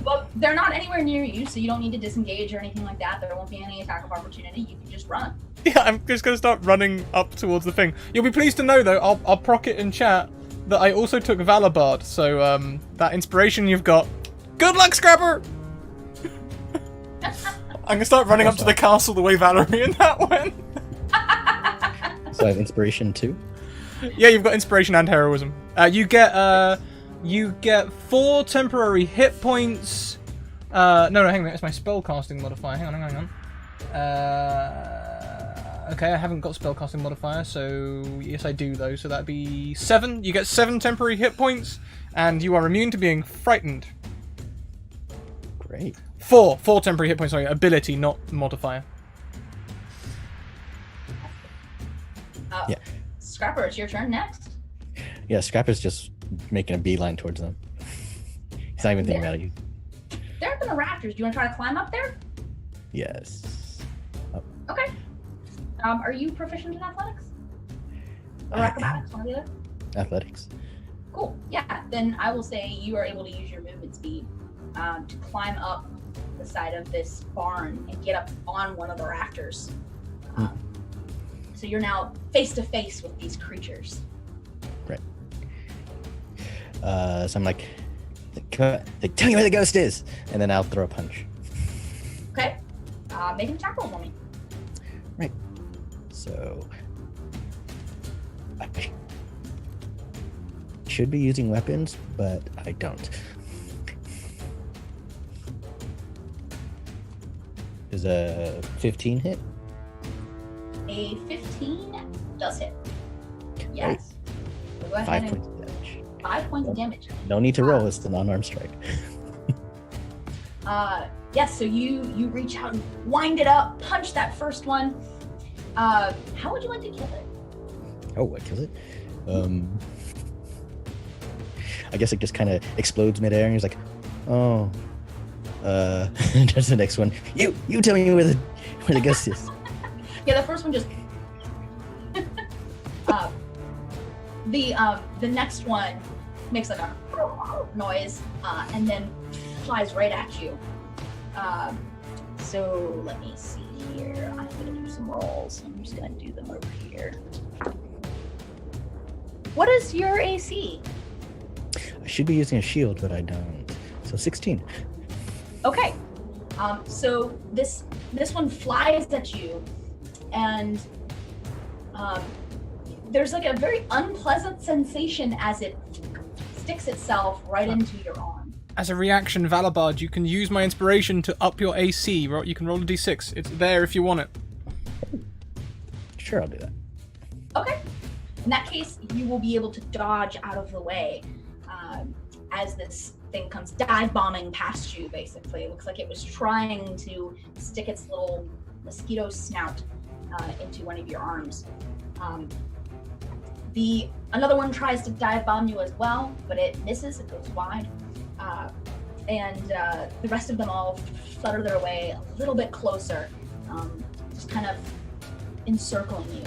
But they're not anywhere near you, so you don't need to disengage or anything like that. There won't be any attack of opportunity. You can just run. Yeah, I'm just gonna start running up towards the thing. You'll be pleased to know, though, I'll proc it in chat that I also took Valabard, so that inspiration you've got. Good luck, Scrapper! I'm gonna start running up to the castle the way Valerie and that went. So I have inspiration too? Yeah, you've got inspiration and heroism. You get 4 temporary hit points. No, hang on, it's my spell casting modifier. Hang on. Okay, I haven't got spellcasting modifier, so yes I do though, so that'd be 7. You get 7 temporary hit points, and you are immune to being frightened. Great. 4 temporary hit points, sorry, ability, not modifier. Yeah. Scrapper, it's your turn next. Yeah, Scrapper's just making a beeline towards them. He's not even thinking about it. They're up in the rafters. Do you want to try to climb up there? Yes. Oh. Okay. Are you proficient in athletics? Or acrobatics, one or the other? Athletics. Cool. Yeah, then I will say you are able to use your movement speed to climb up the side of this barn and get up on one of the rafters. So you're now face to face with these creatures. Right. So I'm like, tell me where the ghost is, and then I'll throw a punch. Okay. Make an attack roll for me. Right. So I should be using weapons, but I don't. Is a 15 hit? A 15 does hit. Yes. So go ahead 5 and points of damage. 5 points of damage. No need to roll. It's the non-armed strike. Yes, so you reach out and wind it up, punch that first one. How would you like to kill it? Oh, I kill it. I guess it just kind of explodes midair, and he's like, "Oh." There's the next one. You tell me where the ghost is. Yeah, the first one just. The next one makes like a noise and then flies right at you. So let me see here. I'm gonna do some rolls. I'm just gonna do them over here. What is your AC? I should be using a shield, but I don't. So 16. Okay. So this one flies at you, and there's like a very unpleasant sensation as it sticks itself right into your arm. As a reaction, Valabard, you can use my inspiration to up your AC. You can roll a d6. It's there if you want it. Sure, I'll do that. Okay. In that case, you will be able to dodge out of the way as this thing comes dive bombing past you, basically. It looks like it was trying to stick its little mosquito snout into one of your arms. Another one tries to dive bomb you as well, but it misses, it goes wide. And the rest of them all flutter their way a little bit closer, just kind of encircling you,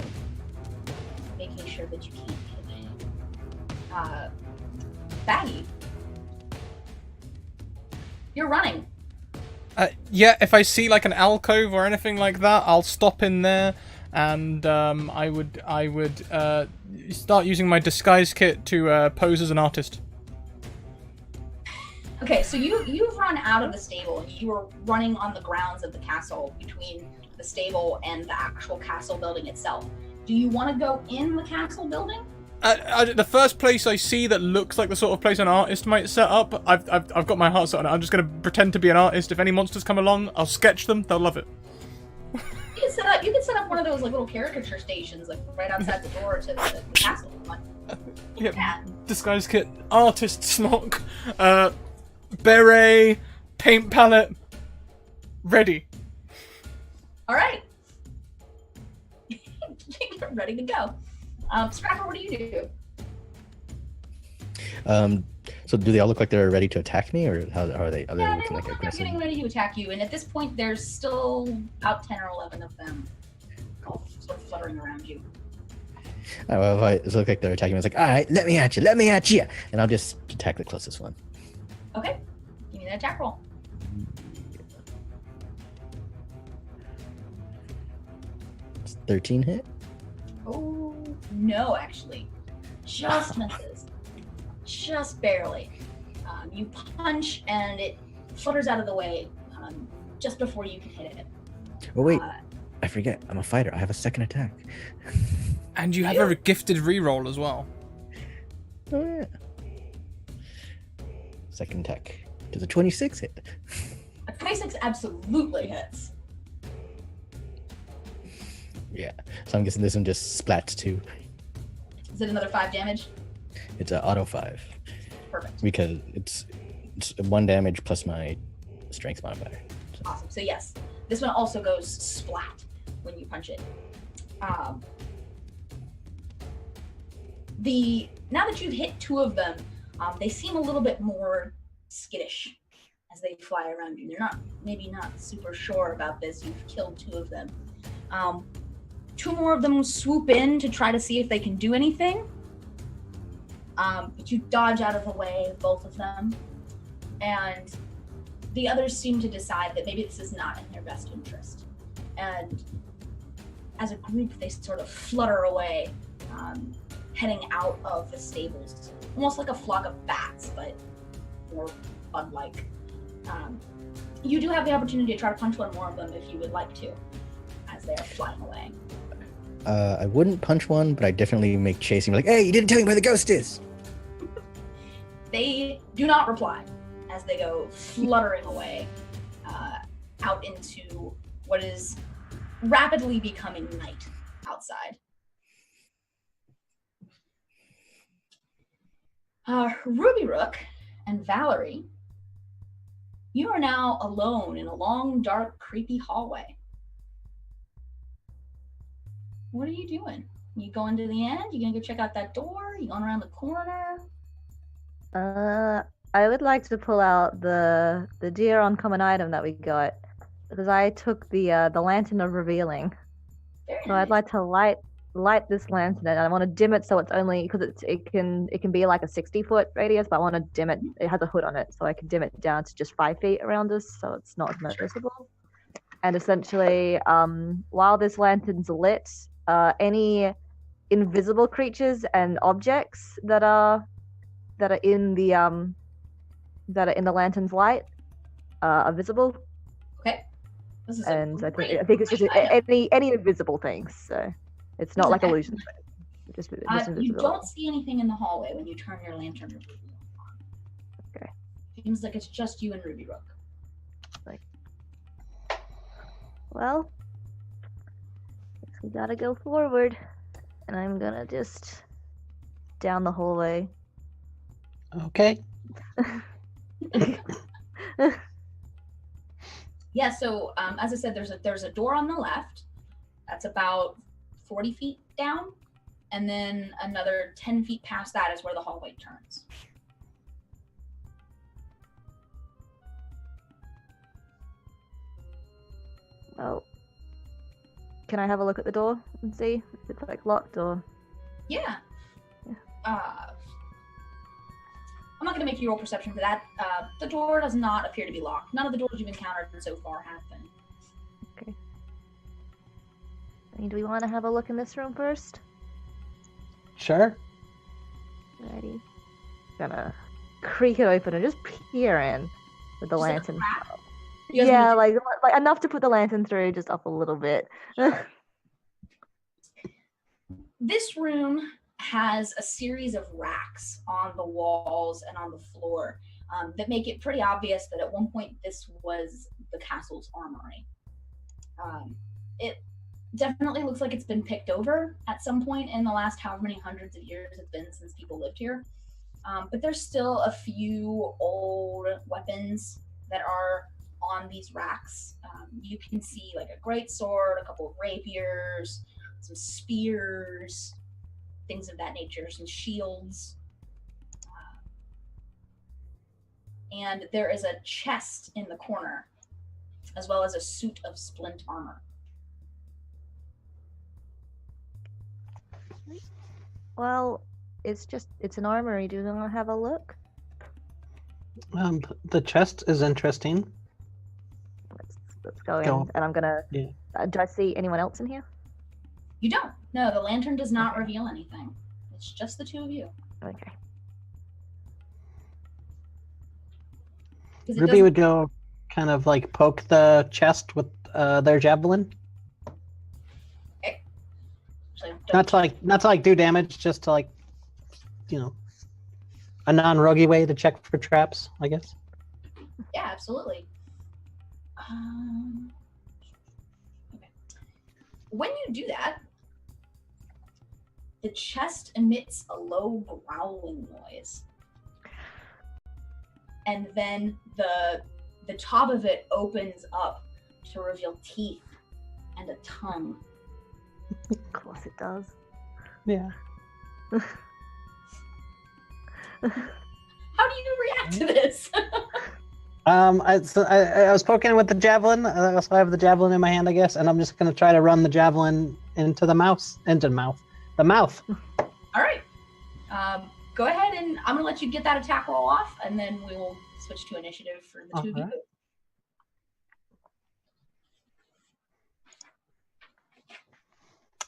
making sure that you can't get away. Baggy, you're running. Yeah, if I see like an alcove or anything like that, I'll stop in there, and I would start using my disguise kit to pose as an artist. Okay, so you've run out of the stable and you are running on the grounds of the castle between the stable and the actual castle building itself. Do you want to go in the castle building? The first place I see that looks like the sort of place an artist might set up, I've got my heart set on it. I'm just going to pretend to be an artist. If any monsters come along, I'll sketch them. They'll love it. You can set up one of those like little caricature stations, like right outside the door to the castle. Yeah. Disguise kit, artist smock, beret, paint palette, ready. All right. You're ready to go. Scrapper, what do you do? So do they all look like they're ready to attack me, or how are they? Are they Yeah, looking they like look like they're aggressive? getting ready to attack you, and at this point, there's still about 10 or 11 of them sort of fluttering around you. Oh, well, if it look like they're attacking me, it's like, all right, let me at you, and I'll just attack the closest one. Okay, give me an attack roll. It's 13 hit. Oh, no, actually. Just misses. Just barely. You punch, and it flutters out of the way just before you can hit it. Oh, wait. I forget. I'm a fighter. I have a second attack. And you have a gifted reroll as well. Oh, yeah. Second attack. Does a 26 hit? A 26 absolutely hits. Yeah. So I'm guessing this one just splats 2. Is it another 5 damage? It's an auto 5 Perfect. because it's 1 damage plus my strength modifier. Awesome. So yes, this one also goes splat when you punch it. Now that you've hit 2 of them, they seem a little bit more skittish as they fly around you. They're maybe not super sure about this. You've killed 2 of them. 2 more of them swoop in to try to see if they can do anything. But you dodge out of the way of both of them. And the others seem to decide that maybe this is not in their best interest. And as a group, they sort of flutter away, heading out of the stables. Almost like a flock of bats, but more bug-like. You do have the opportunity to try to punch one more of them if you would like to, as they are flying away. I wouldn't punch one, but I definitely make chasing like, hey, you didn't tell me where the ghost is. They do not reply as they go fluttering away out into what is rapidly becoming night outside. Ruby Rook and Valerie, you are now alone in a long, dark, creepy hallway. What are you doing? You going to the end? You gonna go check out that door? You going around the corner? I would like to pull out the dear uncommon item that we got, because I took the lantern of revealing. Very So I'd nice. like to light this lantern, and I want to dim it so it's only because it can be like a 60-foot radius, but I want to dim it. It has a hood on it, so I can dim it down to just 5 feet around us, so it's not noticeable. And essentially, while this lantern's lit, any invisible creatures and objects that are in the lantern's light are visible. Okay. This is And a I great, think it's just great item. any invisible things. So it's not It's like an illusion. excellent- Just You invisibility. don't see anything in the hallway when you turn your lantern to Ruby on. Okay. Seems like it's just you and Ruby Rook. Well, guess we gotta go forward, and I'm gonna just down the hallway. Okay. Yeah, so as I said, there's a door on the left that's about 40 feet down, and then another 10 feet past that is where the hallway turns. Well, can I have a look at the door and see if it's like locked or? Yeah. Yeah. I'm not going to make you roll perception for that. The door does not appear to be locked. None of the doors you've encountered so far have been. Okay. I mean, do we want to have a look in this room first? Sure. Alrighty. Gonna creak it open and just peer in with the Just like a lantern. crack? You guys Yeah, wanna like enough to put the lantern through, just up a little bit. This room has a series of racks on the walls and on the floor that make it pretty obvious that at one point this was the castle's armory. It definitely looks like it's been picked over at some point in the last however many hundreds of years it's been since people lived here. But there's still a few old weapons that are on these racks. You can see like a great sword, a couple of rapiers, some spears, things of that nature, some shields. And there is a chest in the corner, as well as a suit of splint armor. Well, it's an armory. Do you want to have a look? The chest is interesting. Let's go in, Go. and I'm gonna. Yeah. Do I see anyone else in here? You don't. No, the lantern does not reveal anything. It's just the two of you. Okay. 'Cause it Ruby doesn't- would go kind of like poke the chest with their javelin. Actually, Not to do damage, just to a non-roguey way to check for traps, I guess. Yeah, absolutely. Okay. when you do that, the chest emits a low growling noise. And then the top of it opens up to reveal teeth and a tongue. Of course it does. Yeah. How do you react to this? I was poking with the javelin. I also have the javelin in my hand, I guess, and I'm just gonna try to run the javelin into the mouth. All right. Go ahead, and I'm gonna let you get that attack roll off, and then we will switch to initiative for the two of you.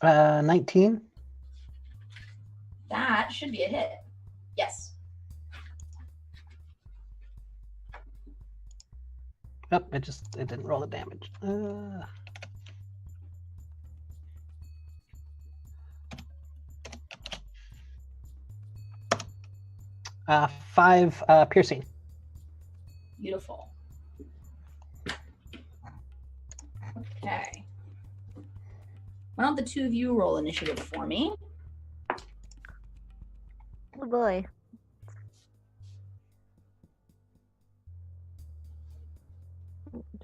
Right. 19. That should be a hit. Yes. Oh, it didn't roll the damage. 5 piercing. Beautiful. Okay. Why don't the two of you roll initiative for me? Oh boy.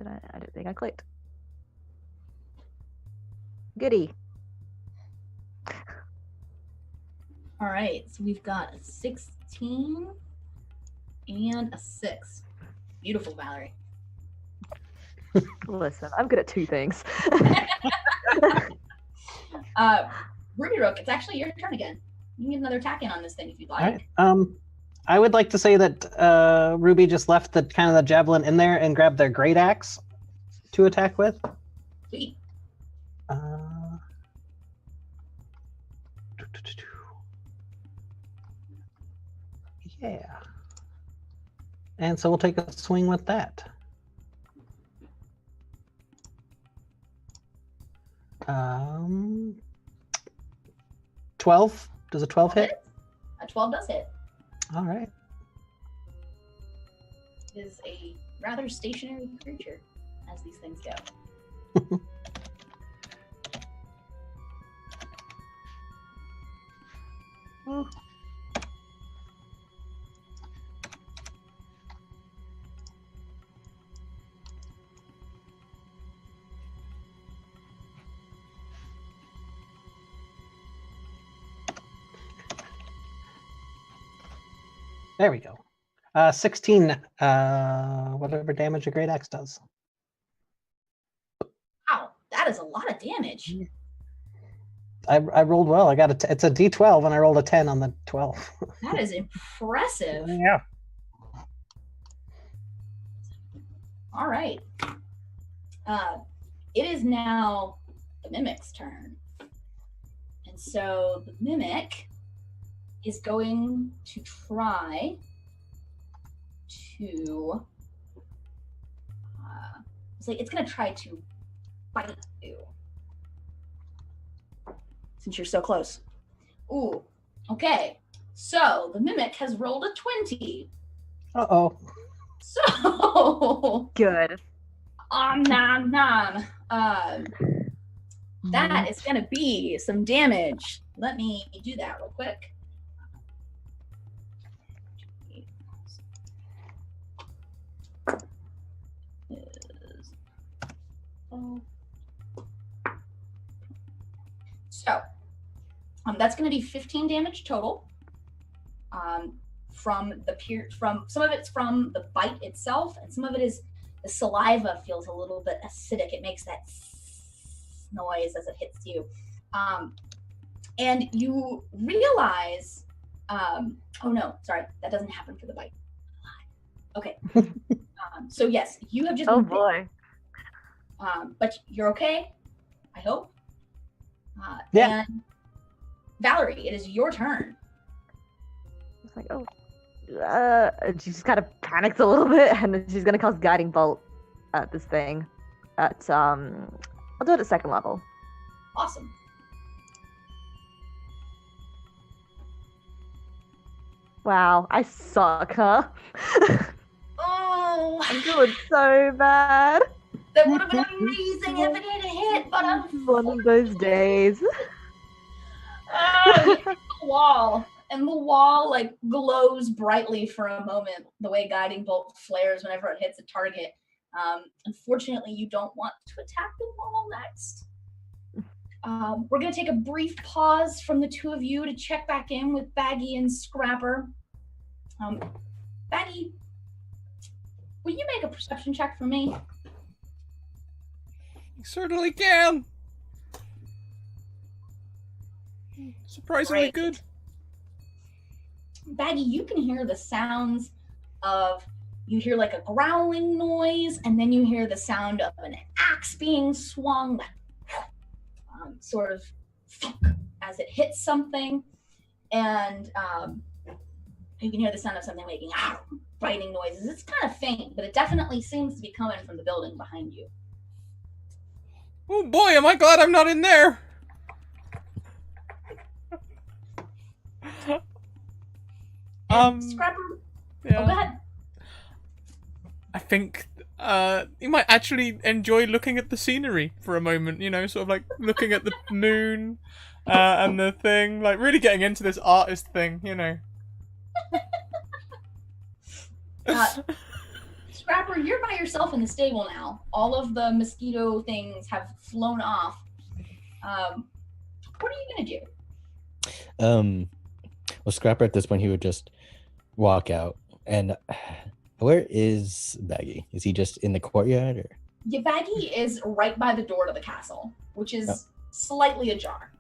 I don't think I clicked. Goody. All right, so we've got a 16 and a 6. Beautiful, Valerie. Listen, I'm good at 2 things. Ruby Rook, it's actually your turn again. You can get another attack in on this thing if you'd like. All right. I would like to say that Ruby just left the javelin in there and grabbed their great axe to attack with. Sweet. Yeah. And so we'll take a swing with that. 12. Does a 12 hit? A 12 does hit. All right. It is a rather stationary creature, as these things go. There we go. 16, whatever damage a great axe does. Wow, that is a lot of damage. I rolled well. I got it's a D12 and I rolled a 10 on the 12. That is impressive. Yeah. All right. It is now the Mimic's turn. And so the Mimic is going to try to it's going to try to bite you since you're so close. Ooh, okay. So the Mimic has rolled a 20. Uh-oh. So Good. nom nom. That is going to be some damage. Let me do that real quick. So that's going to be 15 damage total. From some of it's from the bite itself, and some of it is the saliva feels a little bit acidic. It makes that noise as it hits you, and you realize. Oh no, sorry, that doesn't happen for the bite. Okay. So yes, you have just. Oh been bitten. boy. But you're okay, I hope. Yeah. And Valerie, it is your turn. It's like, oh. She just kind of panics a little bit, and then she's gonna cast Guiding Bolt at this thing. I'll do it at 2nd level. Awesome. Wow, I suck, huh? Oh, I'm doing so bad. That would have been amazing if it had hit, but One of those days. you hit the wall, and the wall like glows brightly for a moment, the way guiding bolt flares whenever it hits a target. Unfortunately, you don't want to attack the wall next. We're going to take a brief pause from the two of you to check back in with Baggy and Scrapper. Baggy, will you make a perception check for me? You certainly can. Surprisingly Great. good. Baggy, you can hear the sounds of, you hear like a growling noise, and then you hear the sound of an axe being swung, sort of as it hits something, and you can hear the sound of something making biting noises. It's kind of faint, but it definitely seems to be coming from the building behind you. Oh boy, am I glad I'm not in there. Scrapper, Yeah. go ahead. I think you might actually enjoy looking at the scenery for a moment, you know, sort of like looking at the moon and the thing, like really getting into this artist thing, you know. Scrapper, you're by yourself in the stable now. All of the mosquito things have flown off. What are you gonna do? Well, Scrapper at this point, he would just walk out. And where is Baggy? Is he just in the courtyard? Or? Yeah, Baggy is right by the door to the castle, which is slightly ajar.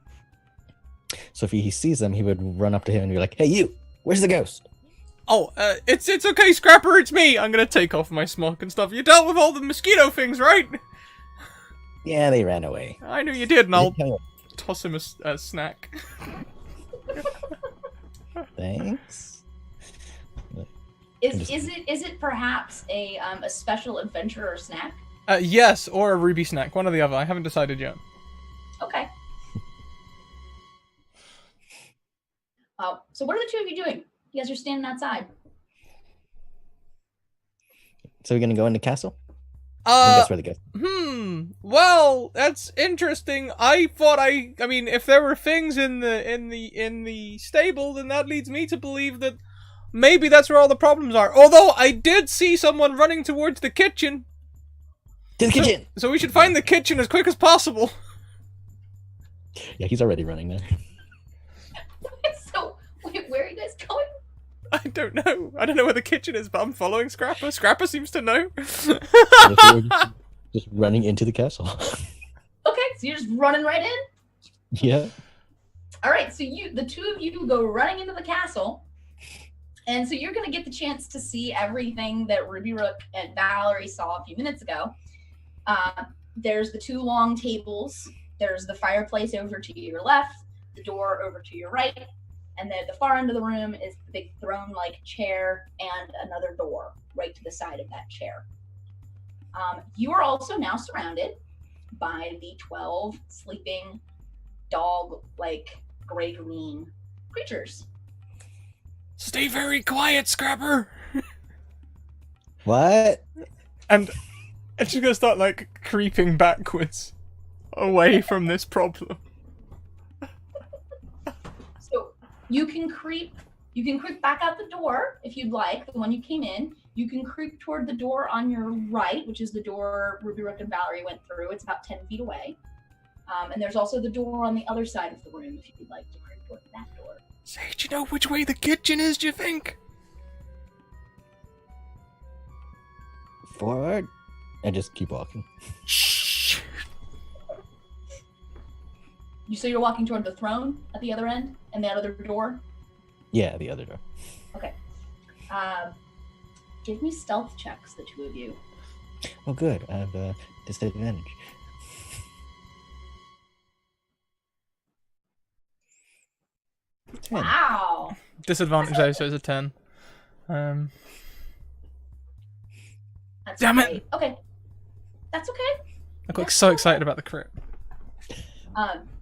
So if he sees them, he would run up to him and be like, "Hey, you! Where's the ghost?" Oh, it's okay, Scrapper, it's me. I'm gonna take off my smock and stuff. You dealt with all the mosquito things, right? Yeah, they ran away. I knew you did, and I'll toss him a snack. Thanks. Is it perhaps a special adventure or snack? Yes, or a ruby snack, one or the other. I haven't decided yet. Okay. So what are the two of you doing? You guys are standing outside. So we're gonna go in the castle? I think that's where the ghost. Well, that's interesting. I thought I mean, if there were things in the stable, then that leads me to believe that maybe that's where all the problems are. Although I did see someone running towards the kitchen. To the kitchen! So we should find the kitchen as quick as possible. Yeah, he's already running there. So, wait, where are you guys going? I don't know. I don't know where the kitchen is, but I'm following Scrapper. Scrapper seems to know. Just running into the castle. Okay, so you're just running right in? Yeah. All right, so the two of you go running into the castle, and so you're going to get the chance to see everything that Ruby Rook and Valerie saw a few minutes ago. There's the two long tables. There's the fireplace over to your left, the door over to your right, and then at the far end of the room is the big throne-like chair and another door right to the side of that chair. You are also now surrounded by the 12 sleeping dog-like gray-green creatures. Stay very quiet, Scrapper. What? And she's gonna start like creeping backwards away from this problem. So you can creep back out the door if you'd like, the one you came in. You can creep toward the door on your right, which is the door Ruby Rook and Valerie went through. It's about 10 feet away. And there's also the door on the other side of the room if you'd like to creep toward that door. Say, do you know which way the kitchen is, do you think? Forward. And just keep walking. Shh. So you're walking toward the throne at the other end and that other door? Yeah, the other door. Okay. Give me stealth checks, the two of you. Oh, good. I have a disadvantage. Wow. Disadvantage though, so it's a 10. That's Damn it. great. Okay. That's okay. I got so excited about the crit.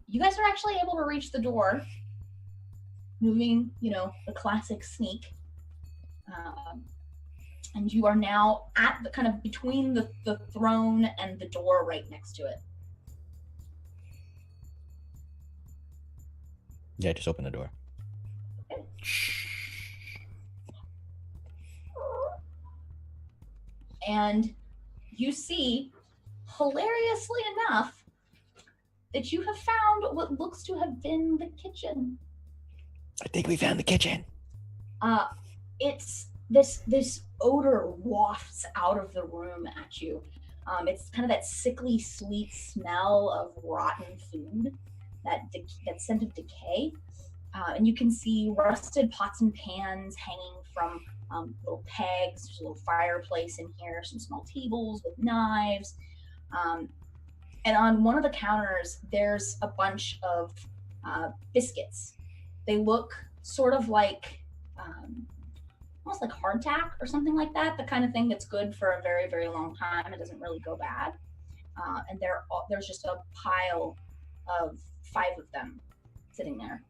You guys are actually able to reach the door, moving, the classic sneak. And you are now at the kind of between the throne and the door right next to it. Yeah, just open the door. And you see, hilariously enough, that you have found what looks to have been the kitchen. I think we found the kitchen. It's this odor wafts out of the room at you. It's kind of that sickly sweet smell of rotten food, that scent of decay. And you can see rusted pots and pans hanging from little pegs. There's a little fireplace in here, some small tables with knives. And on one of the counters, there's a bunch of biscuits. They look sort of like almost like hardtack or something like that, the kind of thing that's good for a very, very long time. It doesn't really go bad. And there's just a pile of 5 of them sitting there.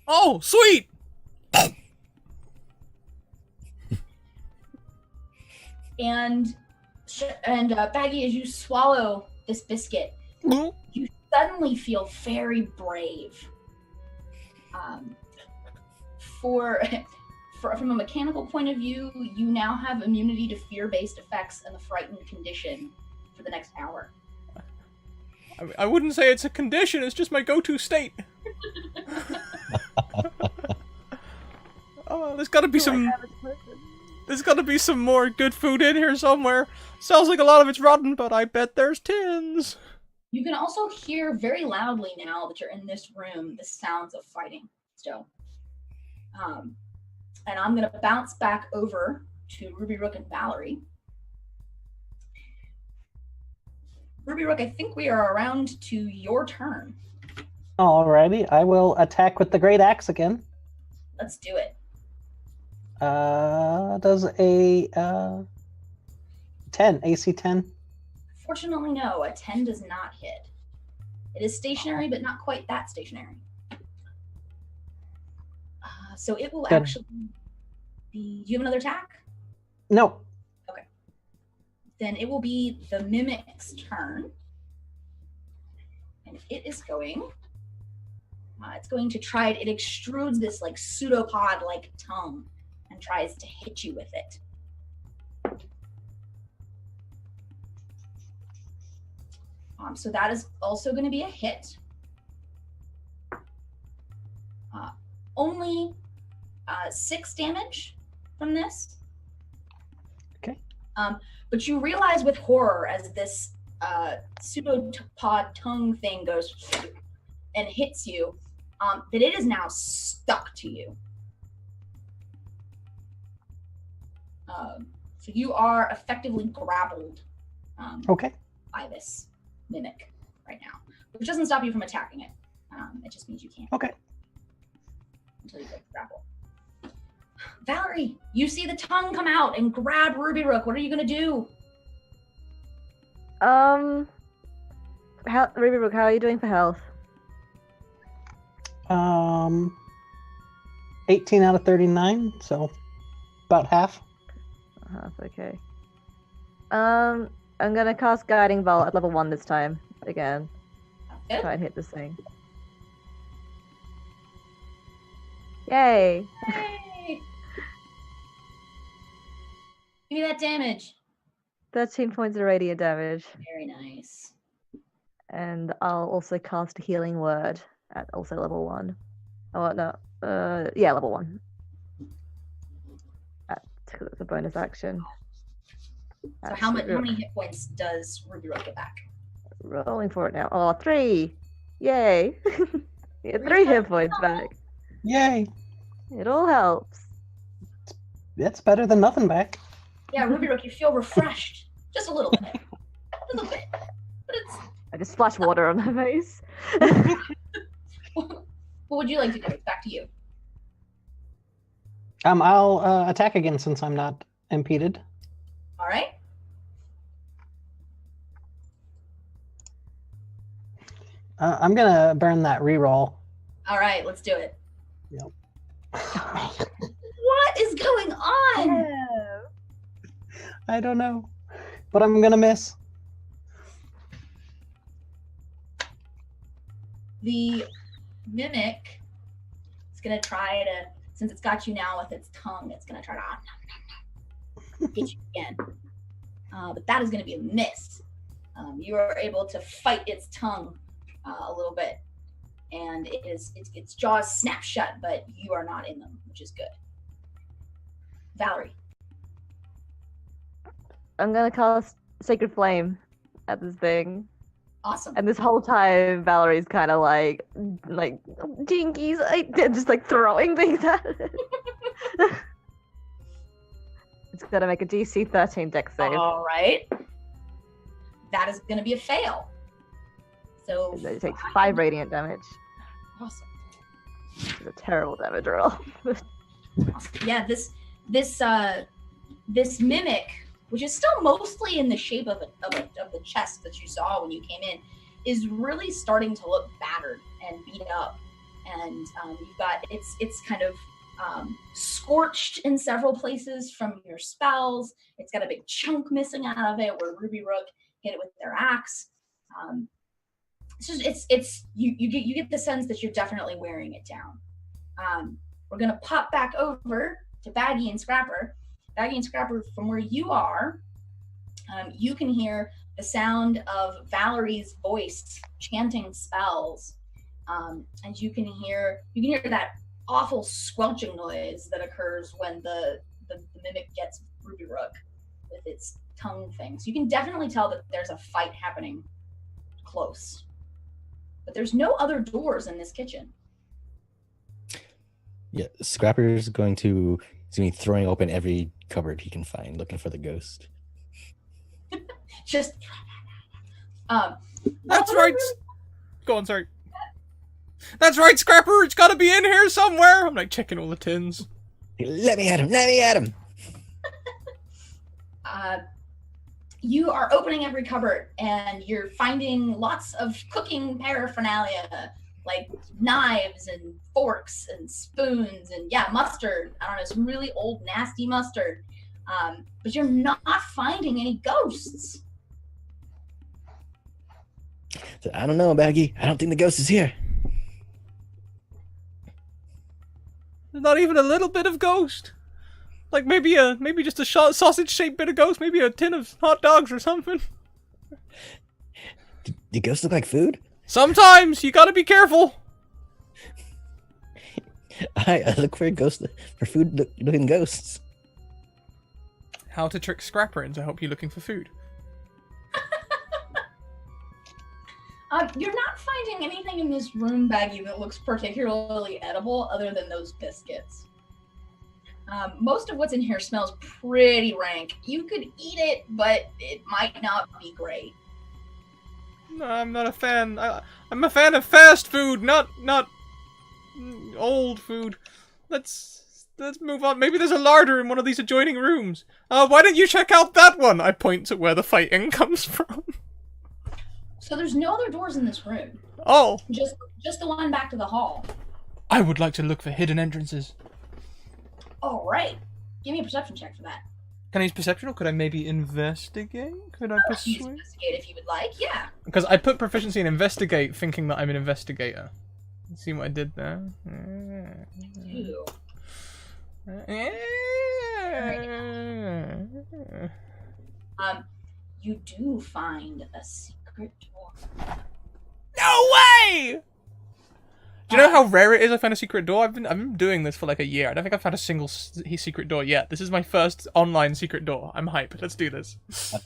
Oh, sweet! And Baggy, as you swallow this biscuit, you suddenly feel very brave. From a mechanical point of view, you now have immunity to fear-based effects and the frightened condition for the next hour. I wouldn't say it's a condition, it's just my go-to state. Oh, there's gotta be some more good food in here somewhere. Sounds like a lot of it's rotten, but I bet there's tins. You can also hear very loudly now that you're in this room the sounds of fighting still. And I'm going to bounce back over to Ruby Rook and Valerie. Ruby Rook, I think we are around to your turn. Alrighty, I will attack with the great axe again. Let's do it. Does a 10, AC 10? Fortunately, no. A 10 does not hit. It is stationary, but not quite that stationary. So it will actually be... Do you have another attack? No. Okay. Then it will be the Mimic's turn. And it is going... it's going to try... It extrudes this like pseudopod-like tongue and tries to hit you with it. So that is also going to be a hit. Only 6 damage from this. Okay. But you realize with horror as this pseudopod tongue thing goes and hits you, that it is now stuck to you. So you are effectively grappled by this mimic right now, which doesn't stop you from attacking it. It just means you can't. Okay. Until you get grapple. Valerie, you see the tongue come out and grab Ruby Rook. What are you gonna do? Ruby Rook, how are you doing for health? 18 out of 39, so about half. Half, okay. I'm gonna cast Guiding Bolt at level 1 this time, again. Good. Try and hit this thing. Yay! Yay! Give me that damage. 13 points of radiant damage. Very nice. And I'll also cast Healing Word at also level 1. Oh, no. Yeah, level 1. That's a bonus action. So how many hit points does Ruby Rook get back? Rolling for it now. Oh, 3! Yay! Yeah, 3 hit points back. Yay! It all helps. That's better than nothing back. Yeah, Ruby Rook, you feel refreshed. Just a little bit. A little bit. But it's... I just splash water on my face. What would you like to do? It's back to you. I'll attack again since I'm not impeded. All right. I'm gonna burn that reroll. All right, let's do it. Yep. What is going on? I don't know, but I'm gonna miss. The mimic is gonna try to, since it's got you now with its tongue, it's gonna try to get you again. But that is gonna be a miss. You are able to fight its tongue a little bit, and its jaws snap shut, but you are not in them, which is good. Valerie. I'm gonna cast Sacred Flame at this thing. Awesome. And this whole time, Valerie's kind of like jinkies, just like throwing things at it. It's gonna make a DC 13 dex save. All right. That is going to be a fail. So It takes 5 radiant damage. Awesome. It's a terrible damage roll. Awesome. Yeah, this mimic, which is still mostly in the shape of the chest that you saw when you came in, is really starting to look battered and beat up. And you've got it's kind of scorched in several places from your spells. It's got a big chunk missing out of it where Ruby Rook hit it with their axe. You get the sense that you're definitely wearing it down. We're gonna pop back over to Baggy and Scrapper. Baggy and Scrapper, from where you are, you can hear the sound of Valerie's voice chanting spells, and you can hear that awful squelching noise that occurs when the mimic gets Ruby Rook with its tongue thing. So you can definitely tell that there's a fight happening close. But there's no other doors in this kitchen. Yeah, Scrapper's going to be throwing open every cupboard he can find, looking for the ghost. Just That's right. Go on, sorry. That's right, Scrapper. It's got to be in here somewhere. I'm like checking all the tins. Let me at him. Let me at him. You are opening every cupboard and you're finding lots of cooking paraphernalia, like knives and forks and spoons and mustard. I don't know, some really old nasty mustard. But you're not finding any ghosts. I don't know, Baggy. I don't think the ghost is here. There's not even a little bit of ghost. Like maybe just a sausage-shaped bit of ghost. Maybe a tin of hot dogs or something. Do ghosts look like food? Sometimes you gotta be careful. I look for food-looking ghosts. How to trick Scrapper into help you looking for food. You're not finding anything in this room, Baggy, that looks particularly edible other than those biscuits. Most of what's in here smells pretty rank. You could eat it, but it might not be great. No, I'm not a fan. I'm a fan of fast food, not old food. Let's move on. Maybe there's a larder in one of these adjoining rooms. Why don't you check out that one? I point to where the fighting comes from. So there's no other doors in this room. Oh. Just the one back to the hall. I would like to look for hidden entrances. All right. Give me a perception check for that. Can I use perception, or could I maybe investigate? Could I persuade? Investigate if you would like, yeah. Because I put proficiency in investigate, thinking that I'm an investigator. See what I did there? Ew. You do find a secret door. No way! Do you know how rare it is I found a secret door? I've been doing this for like a year. I don't think I've found a single secret door yet. This is my first online secret door. I'm hyped. Let's do this.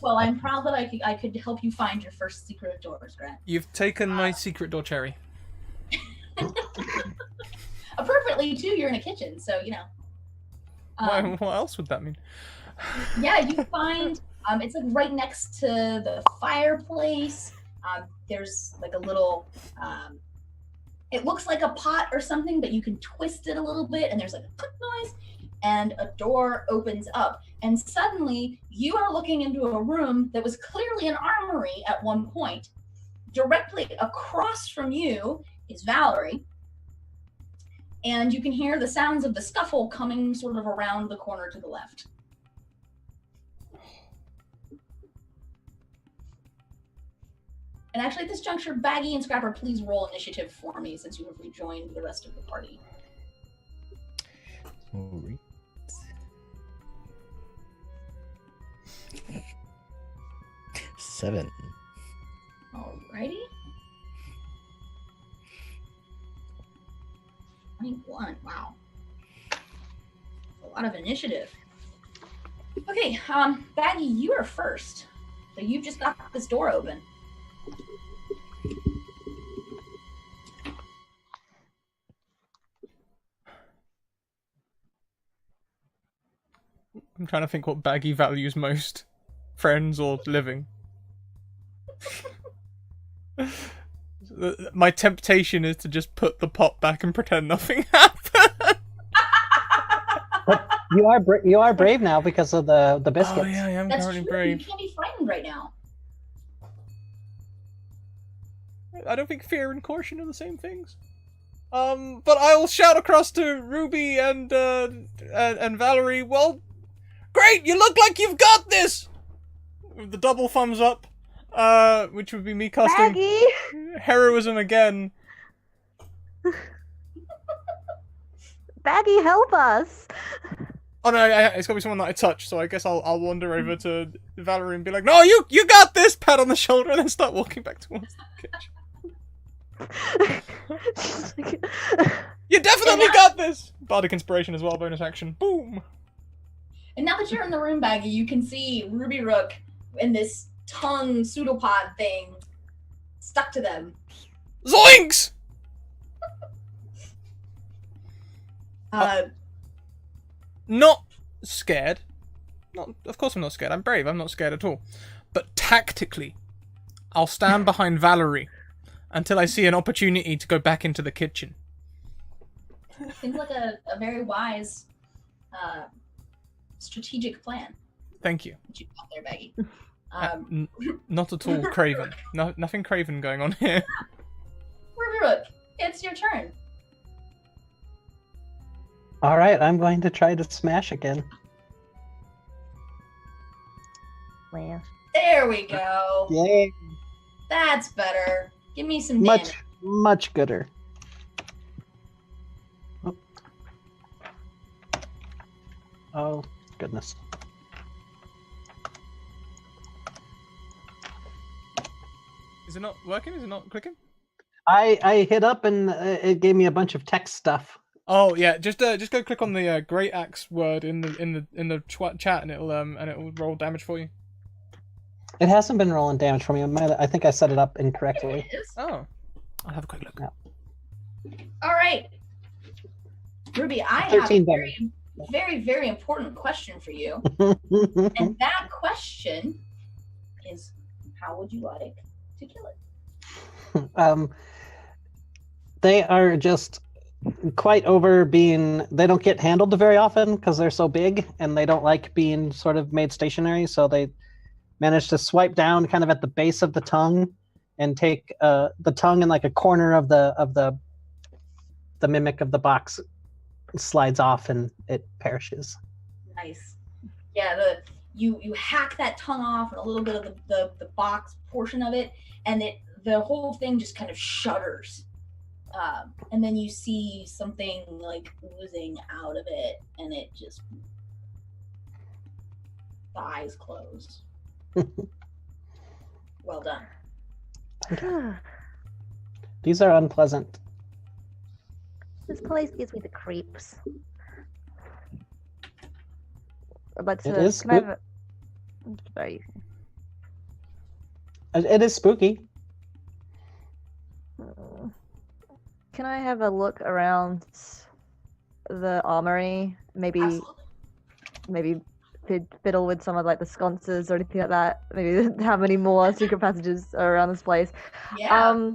Well, I'm proud that I could help you find your first secret doors, Grant. You've taken my secret door cherry. Appropriately, too, you're in a kitchen, so, you know. What else would that mean? Yeah, you find, it's like right next to the fireplace. There's like a little, it looks like a pot or something, but you can twist it a little bit, and there's like a click noise, and a door opens up. And suddenly, you are looking into a room that was clearly an armory at one point. Directly across from you is Valerie. and you can hear the sounds of the scuffle coming sort of around the corner to the left. And actually, at this juncture, Baggy and Scrapper, please roll initiative for me since you have rejoined the rest of the party. All right. 7. Alrighty. 21. Wow. A lot of initiative. Okay, Baggy, you are first. So you've just got this door open. I'm trying to think what Baggy values most. Friends or living. My temptation is to just put the pot back and pretend nothing happened. But you are brave now because of the biscuits. Oh yeah, I am That's currently true. brave. You can't be frightened right now. I don't think fear and caution are the same things. But I'll shout across to Ruby and Valerie. Well, great! You look like you've got this. With the double thumbs up, which would be me casting Baggy! heroism again. Baggy, help us! Oh no, it's gotta be someone that I touch. So I guess I'll wander over to Valerie and be like, "No, you got this!" Pat on the shoulder, and then start walking back towards the kitchen. You definitely got this! Bardic Inspiration as well, bonus action. Boom! And now that you're in the room, Baggy, you can see Ruby Rook in this tongue pseudopod thing stuck to them. Zoinks! Not scared. Of course I'm not scared. I'm brave. I'm not scared at all. But tactically, I'll stand behind Valerie until I see an opportunity to go back into the kitchen. Seems like a very wise strategic plan. Thank you. That you've got there, Baggy. Not at all craven. Nothing craven going on here. Ruby Rook, it's your turn. All right, I'm going to try to smash again. Well, There we go. Yay! That's better. Give me some damage. Much gooder. Oh, goodness. Is it not working? Is it not clicking? I hit up and it gave me a bunch of text stuff. Oh yeah, just go click on the great axe word in the chat and it'll roll damage for you. It hasn't been rolling damage for me. I think I set it up incorrectly. It is. Oh, I'll have a quick look. Yeah. All right. Ruby, I have a 13 very, very, very important question for you. And that question is, how would you like to kill it? They are just quite over being, they don't get handled very often because they're so big and they don't like being sort of made stationary, so they manage to swipe down kind of at the base of the tongue and take the tongue in like a corner of the mimic of the box slides off and it perishes. Nice. Yeah, you hack that tongue off and a little bit of the box portion of it, and the whole thing just kind of shudders. And then you see something like oozing out of it, and it just, the eyes close. Well done. These are unpleasant. this place gives me the creeps. But It is can I have a... Sorry. It is spooky. Can I have a look around the armory? Maybe fiddle with some of like the sconces or anything like that. Maybe how many more secret passages are around this place. Yeah.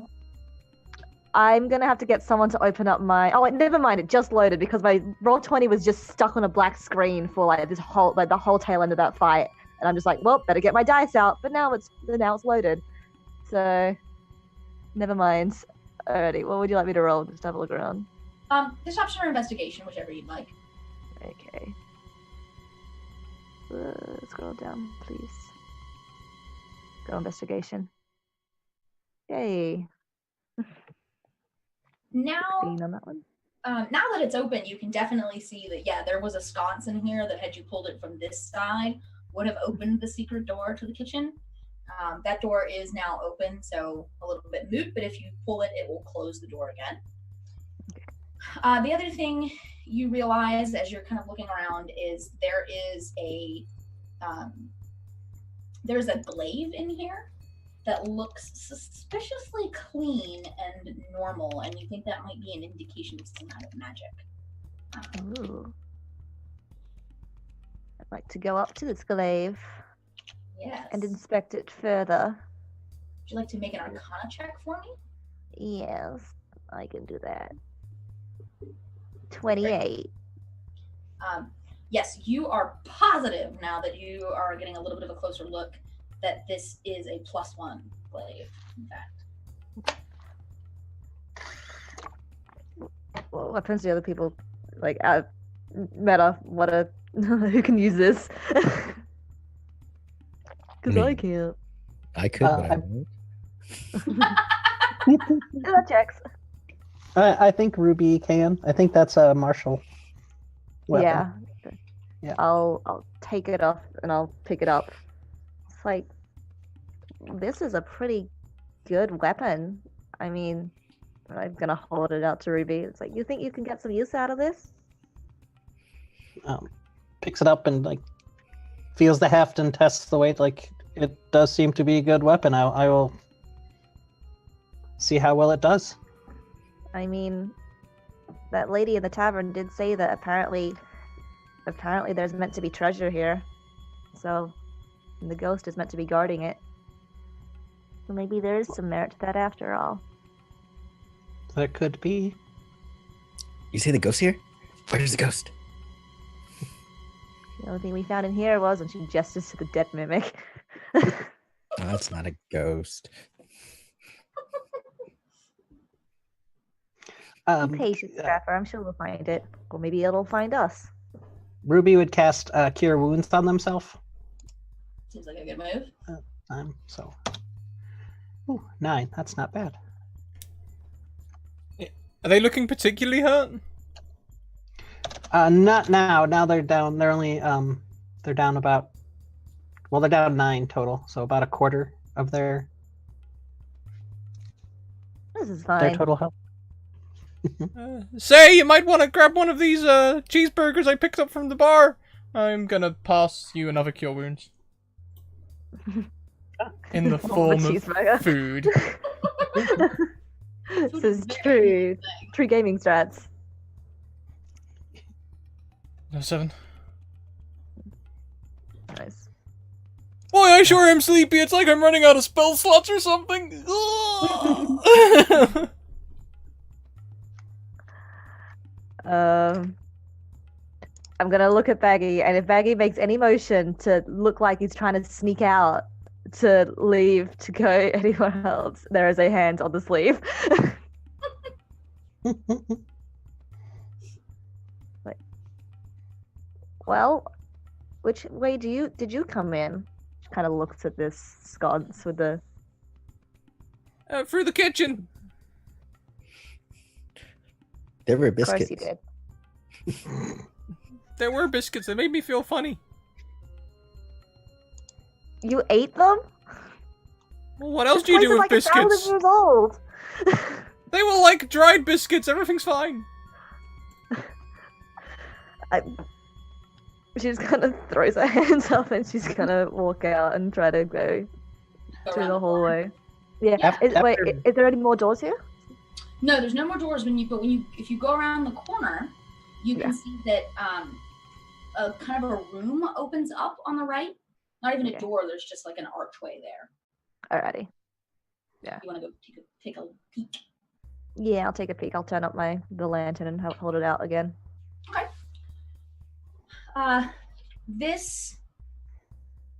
I'm gonna have to get someone to open up my. Oh, wait, never mind. It just loaded because my Roll20 was just stuck on a black screen for like the whole tail end of that fight, and I'm just like, well, better get my dice out. But now it's loaded, so never mind. Alrighty, what would you like me to roll? Just have a look around. Deception or investigation, whichever you'd like. Okay. Scroll down, please. Go investigation. Yay. Now, Being on that one. now that it's open, you can definitely see that, yeah, there was a sconce in here that had you pulled it from this side, would have opened the secret door to the kitchen. That door is now open, so a little bit moot, but if you pull it, it will close the door again. The other thing you realize as you're kind of looking around is there's a glaive in here that looks suspiciously clean and normal, and you think that might be an indication of some kind of magic. Ooh. I'd like to go up to this glaive Yes. and inspect it further. Would you like to make an Arcana check for me? Yes, I can do that. 28. Yes, you are positive now that you are getting a little bit of a closer look that this is a +1 glaive, in fact. What happens to the other people? Like, Meta, who can use this? Because I Me. can't. I could, but I won't. That checks. I think Ruby can. I think that's a martial weapon. Yeah. Yeah. I'll take it off and I'll pick it up. It's like, this is a pretty good weapon. I mean, I'm gonna hold it out to Ruby. It's like, you think you can get some use out of this? Picks it up and like feels the heft and tests the weight. Like, it does seem to be a good weapon. I will see how well it does. I mean, that lady in the tavern did say that apparently there's meant to be treasure here. So the ghost is meant to be guarding it. So maybe there is some merit to that after all. There could be. You say the ghost here? Where's the ghost? The only thing we found in here was when she gestures to the dead mimic. Oh, that's not a ghost. Patience, Scrapper. I'm sure we'll find it. Or maybe it'll find us. Ruby would cast Cure Wounds on themselves. Seems like a good move. So, ooh, 9. That's not bad. Are they looking particularly hurt? Not now. Now they're down. They're only they're down about. Well, they're down 9 total. So about a quarter of their This is fine. total health. Say, you might want to grab one of these cheeseburgers I picked up from the bar. I'm gonna pass you another Cure Wounds. In the form of cheeseburger. food. This is true. True gaming strats. No 7. Nice. Boy, I sure am sleepy. It's like I'm running out of spell slots or something. I'm gonna look at Baggy, and if Baggy makes any motion to look like he's trying to sneak out to leave to go anywhere else, there is a hand on the sleeve. Like, well, which way did you come in? She kind of looks at this sconce with the. Through the kitchen. There were Of course biscuits. you did. There were biscuits. They made me feel funny. You ate them? Well, what else This do you place do is with like 1,000 biscuits? years old. They were like dried biscuits. Everything's fine. She just kind of throws her hands up and she's gonna walk out and try to go through the hallway. Yeah. Wait, is there any more doors here? No, there's no more doors if you go around the corner, you can see that a kind of a room opens up on the right. Not even a door, there's just like an archway there. Alrighty. You want to go take a peek? Yeah, I'll take a peek. I'll turn up the lantern and hold it out again. Okay. This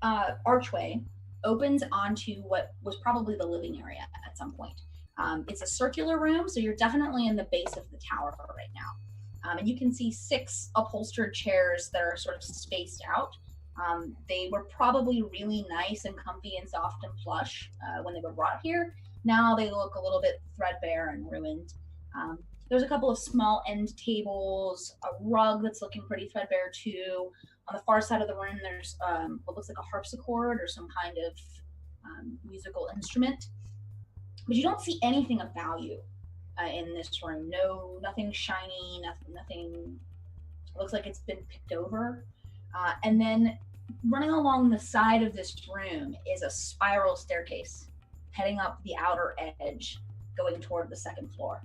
archway opens onto what was probably the living area at some point. It's a circular room, so you're definitely in the base of the tower right now. And you can see 6 upholstered chairs that are sort of spaced out. They were probably really nice and comfy and soft and plush when they were brought here. Now they look a little bit threadbare and ruined. There's a couple of small end tables, a rug that's looking pretty threadbare too. On the far side of the room, there's what looks like a harpsichord or some kind of musical instrument. But you don't see anything of value in this room. Nothing shiny, nothing looks like it's been picked over. And then running along the side of this room is a spiral staircase heading up the outer edge, going toward the 2nd floor.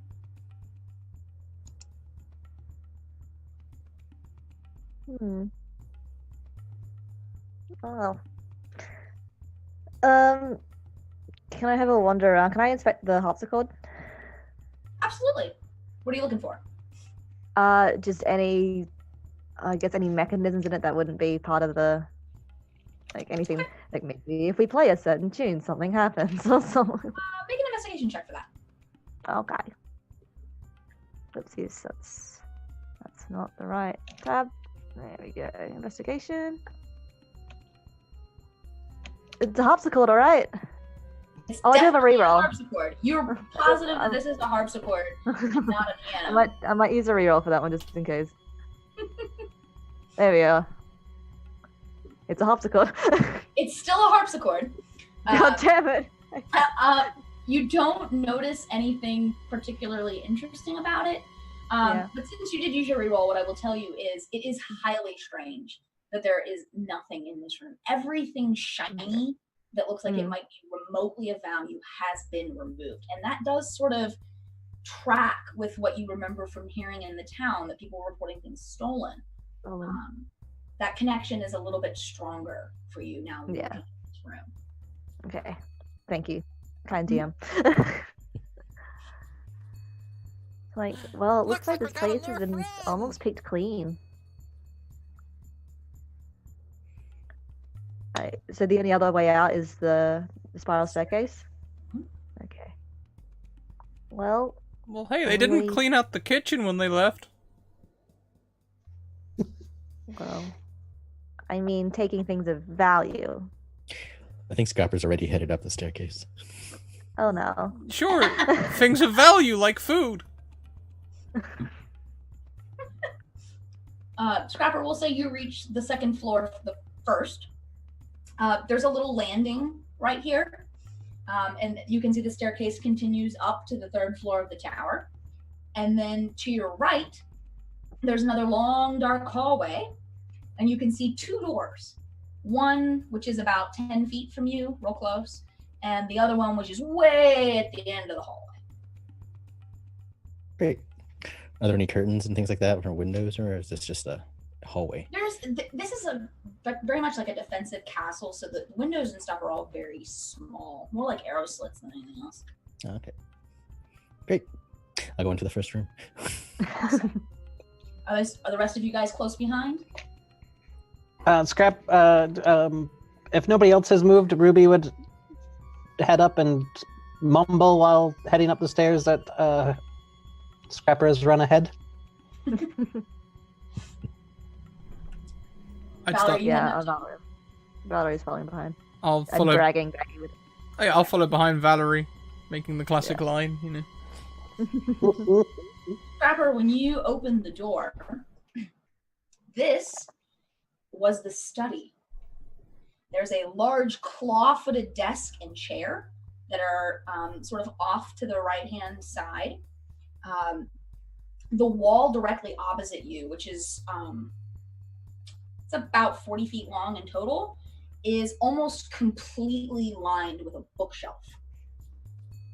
Oh. Can I have a wander around? Can I inspect the harpsichord? Absolutely. What are you looking for? Just any, I guess, any mechanisms in it that wouldn't be part of the, like, anything, like maybe if we play a certain tune, something happens or something. Make an investigation check for that. Okay. Oopsies, that's not the right tab. There we go. Investigation. It's a harpsichord, all right? It's I do have a definitely reroll. Harpsichord. You're positive that this is a harpsichord, not a piano. I might use a reroll for that one just in case. There we are. It's a harpsichord. It's still a harpsichord. God damn it! You don't notice anything particularly interesting about it. But since you did use your reroll, what I will tell you is it is highly strange that there is nothing in this room. Everything shiny that looks like it might be remotely of value has been removed. And that does sort of track with what you remember from hearing in the town, that people were reporting things stolen. That connection is a little bit stronger for you now looking at this room. Okay. Thank you. Kind DM. Like, well, it looks like this place has been almost picked clean. So the only other way out is the spiral staircase? Okay. Well, hey, they didn't clean out the kitchen when they left. Well, I mean, taking things of value. I think Scrapper's already headed up the staircase. Oh no. Sure, things of value like food. Scrapper, we'll say you reach the 2nd floor first. There's a little landing right here. And you can see the staircase continues up to the 3rd floor of the tower. And then to your right, there's another long, dark hallway. And you can see 2 doors. One, which is about 10 feet from you, real close. And the other one, which is way at the end of the hallway. Great. Are there any curtains and things like that or windows, or is this just a hallway? This is very much like a defensive castle, so the windows and stuff are all very small, more like arrow slits than anything else. Okay. Great. I'll go into the first room. Awesome. Are the rest of you guys close behind? Scrap, if nobody else has moved, Ruby would head up and mumble while heading up the stairs that Scrapper has run ahead. Valerie's following behind. I'll follow. I'm dragging with. I'll follow behind Valerie, making the classic line, you know. Scrapper, when you opened the door, this was the study. There's a large claw-footed desk and chair that are sort of off to the right-hand side. The wall directly opposite you, which is it's about 40 feet long in total, is almost completely lined with a bookshelf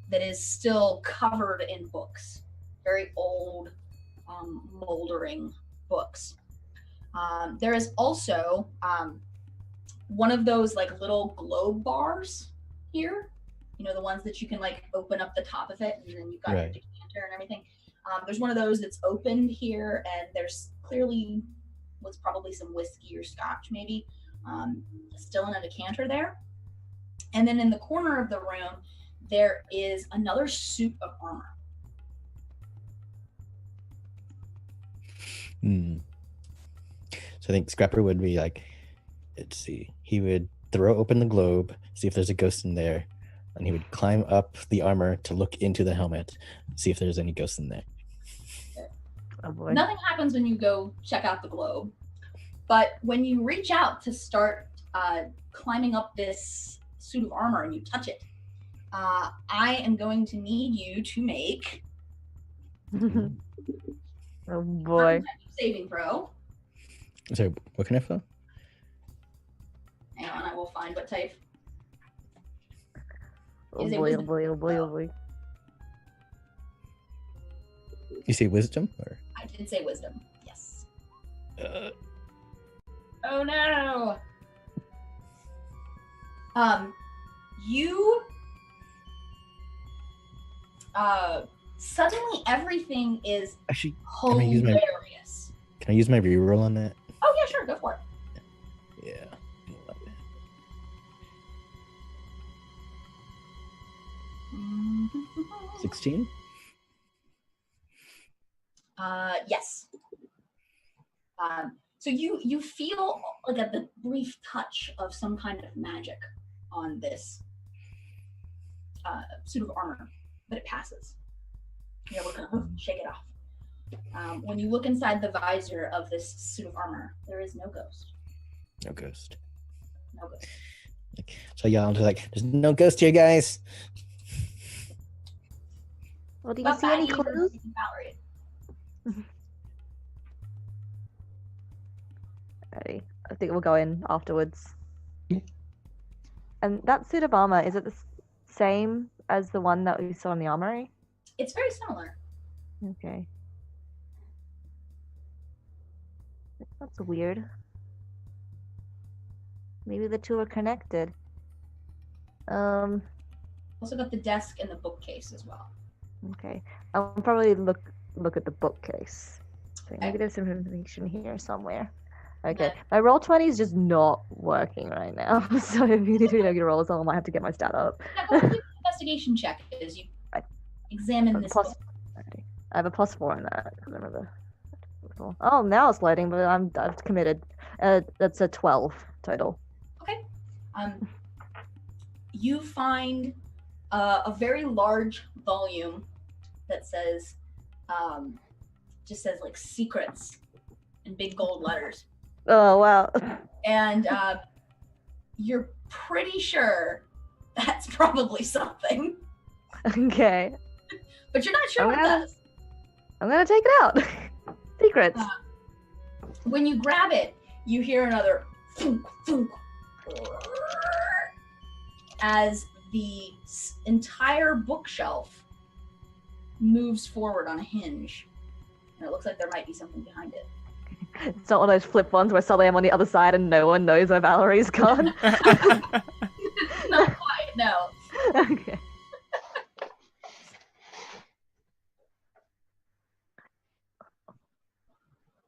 that is still covered in books. Very old, moldering books. There is also one of those like little globe bars here. You know, the ones that you can like open up the top of it and then you've got your decanter and everything. There's one of those that's opened here, and there's clearly what's probably some whiskey or scotch maybe still in a decanter there. And then in the corner of the room, there is another suit of armor. So I think Scrapper would be like, let's see, he would throw open the globe, see if there's a ghost in there, and he would climb up the armor to look into the helmet, see if there's any ghosts in there. Oh boy. Nothing happens when you go check out the globe, but when you reach out to start climbing up this suit of armor and you touch it, I am going to need you to make Oh boy. saving throw. So what can I fill? Hang on, I will find what type. Oh Is it boy, oh wisdom? boy, oh boy, oh boy. You say wisdom or? I did say wisdom. Yes. Uh, Oh no. You suddenly everything is actually, can I use my hilarious. reroll on that? Oh yeah, sure, go for it. Yeah. 16? Yes. So you feel like the brief touch of some kind of magic on this suit of armor, but it passes. You're able to shake it off. When you look inside the visor of this suit of armor, there is no ghost. No ghost. No ghost. So y'all just like, there's no ghost here, guys. Well, do you But see any Maggie clues? and Valerie. Alrighty. I think we'll go in afterwards. Yeah. And that suit of armor, is it the same as the one that we saw in the armory? It's very similar. Okay. That's weird. Maybe the two are connected. Also got the desk and the bookcase as well. Okay. I'll probably look at the bookcase. So maybe Okay. there's some information here somewhere. Okay. My roll 20 is just not working right now. So if you need to know your rolls, I might have to get my stat up. Now go ahead and do an investigation check as you Right. examine this book. Alrighty. I have a +4 in that. I remember. Oh, now it's loading, but I've committed. That's a 12 total. You find a very large volume that says, just says like secrets in big gold letters. Oh wow. And you're pretty sure that's probably something, Okay. but you're not sure I'm what it gonna- does. I'm gonna take it out. Secrets. When you grab it, you hear another thunk, thunk, as the entire bookshelf moves forward on a hinge. And it looks like there might be something behind it. It's not one of those flip ones where suddenly I'm on the other side and no one knows where Valerie's gone. Not quite, no. Okay.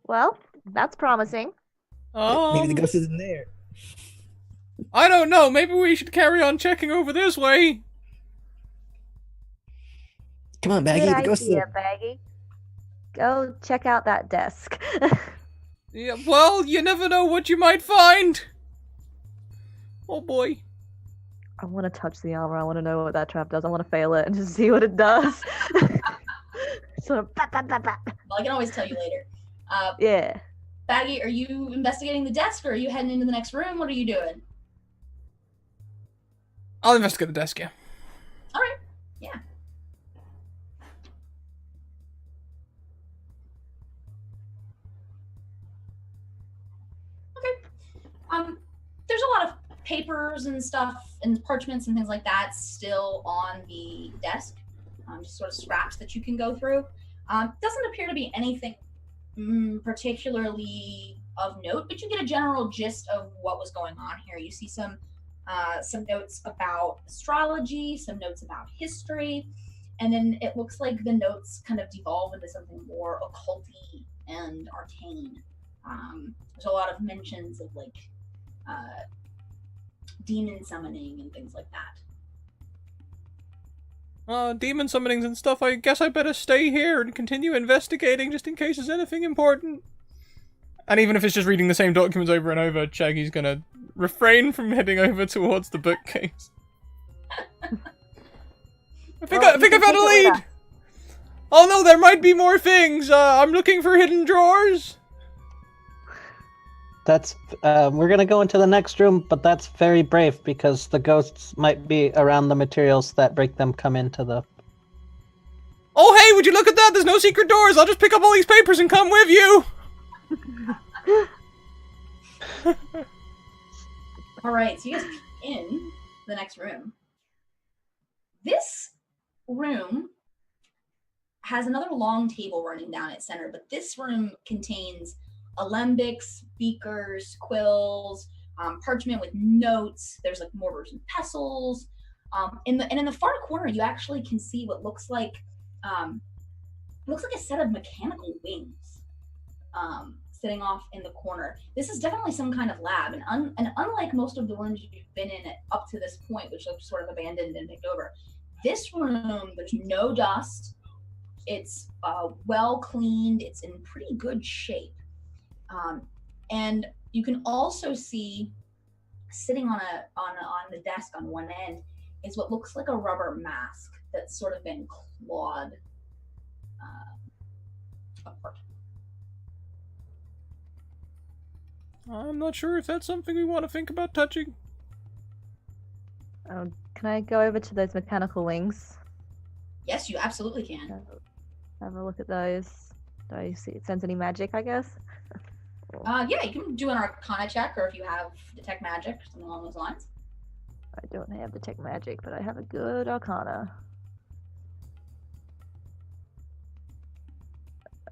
Well, that's promising. Maybe the ghost isn't there. I don't know. Maybe we should carry on checking over this way. Come on, Baggy. Good The ghost is idea, there. Baggy. Go check out that desk. Yeah, well, you never know what you might find. Oh boy. I want to touch the armor. I want to know what that trap does. I want to fail it and just see what it does. Sort of. Bap, bap, bap, bap. Well, I can always tell you later. Yeah. Baggy, are you investigating the desk or are you heading into the next room? What are you doing? I'll investigate the desk, yeah. All right. Yeah. Okay. There's a lot of papers and stuff and parchments and things like that still on the desk. Just sort of scraps that you can go through. Doesn't appear to be anything particularly of note, but you get a general gist of what was going on here. You see some notes about astrology, some notes about history, and then it looks like the notes kind of devolve into something more occulty and arcane. There's a lot of mentions of like demon summoning and things like that. demon summonings and stuff, I guess I better stay here and continue investigating just in case there's anything important. And even if it's just reading the same documents over and over, Shaggy's gonna refrain from heading over towards the bookcase. I think I found a lead! Oh no, there might be more things! I'm looking for hidden drawers! That's we're gonna go into the next room, but that's very brave because the ghosts might be around the materials that break them come into the... Oh hey, would you look at that? There's no secret doors! I'll just pick up all these papers and come with you! Alright, so you guys peek in the next room. This room has another long table running down its center, but this room contains alembics, beakers, quills, parchment with notes. There's like mortars and pestles. In the far corner, you actually can see what looks like a set of mechanical wings sitting off in the corner. This is definitely some kind of lab, and unlike most of the rooms you've been in up to this point, which look sort of abandoned and picked over, this room, there's no dust. It's well cleaned. It's in pretty good shape. And you can also see sitting on the desk on one end is what looks like a rubber mask that's sort of been clawed apart. I'm not sure if that's something we want to think about touching. Can I go over to those mechanical wings? Yes, you absolutely can. Have a look at those. Do I sense any magic, I guess? Yeah, you can do an Arcana check, or if you have Detect Magic, something along those lines. I don't have Detect Magic, but I have a good Arcana.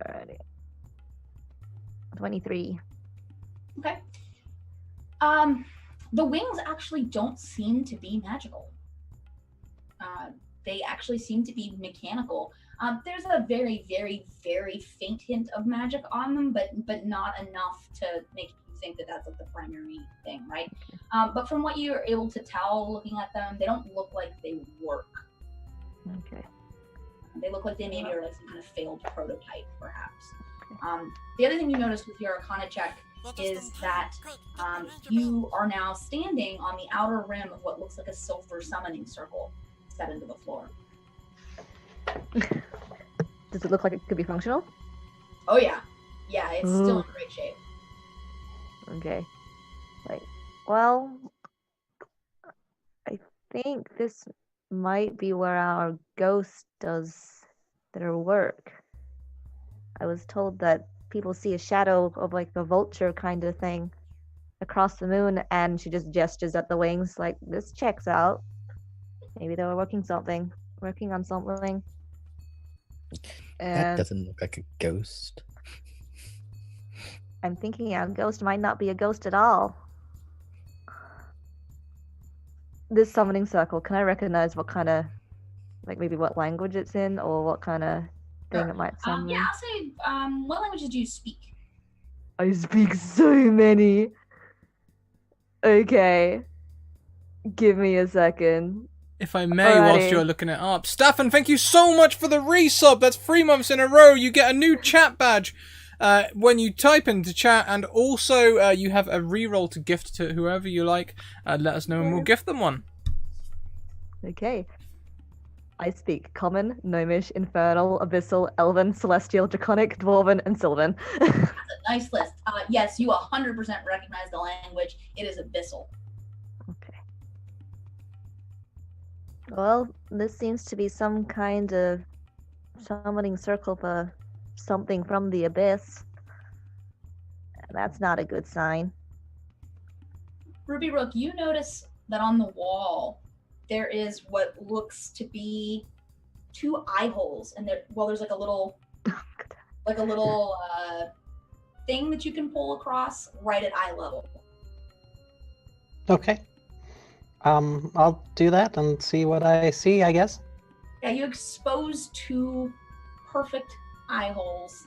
Alrighty. 23. Okay. The wings actually don't seem to be magical. They actually seem to be mechanical. There's a very, very, very faint hint of magic on them, but not enough to make you think that that's like the primary thing, right? But from what you're able to tell looking at them, they don't look like they work. Okay. They look like they maybe are like some kind of failed prototype, perhaps. The other thing you notice with your Arcana check is that you are now standing on the outer rim of what looks like a silver summoning circle set into the floor. Does it look like it could be functional? Oh yeah. Yeah, it's still in great shape. Okay. Well, I think this might be where our ghost does their work. I was told that people see a shadow of like a vulture kind of thing across the moon, and she just gestures at the wings like, this checks out. Maybe they were working on something. That doesn't look like a ghost. I'm thinking our ghost might not be a ghost at all. This summoning circle, can I recognize what kind of, like maybe what language it's in, or what kind of thing it might summon? Yeah, I'll say, what languages do you speak? I speak so many. Okay. Give me a second. If I may, whilst you're looking it up. Staffan, thank you so much for the resub. That's 3 months in a row. You get a new chat badge when you type into chat, and also you have a reroll to gift to whoever you like. Let us know and we'll gift them one. Okay. I speak Common, Gnomish, Infernal, Abyssal, Elven, Celestial, Draconic, Dwarven, and Sylvan. That's a nice list. Yes, you 100% recognize the language. It is Abyssal. Okay. Well, this seems to be some kind of summoning circle for something from the abyss. That's not a good sign. Ruby Rook, you notice that on the wall there is what looks to be 2 eye holes, and there's like a little thing that you can pull across right at eye level. Okay. I'll do that and see what I see, I guess. Yeah, you expose 2 perfect eye holes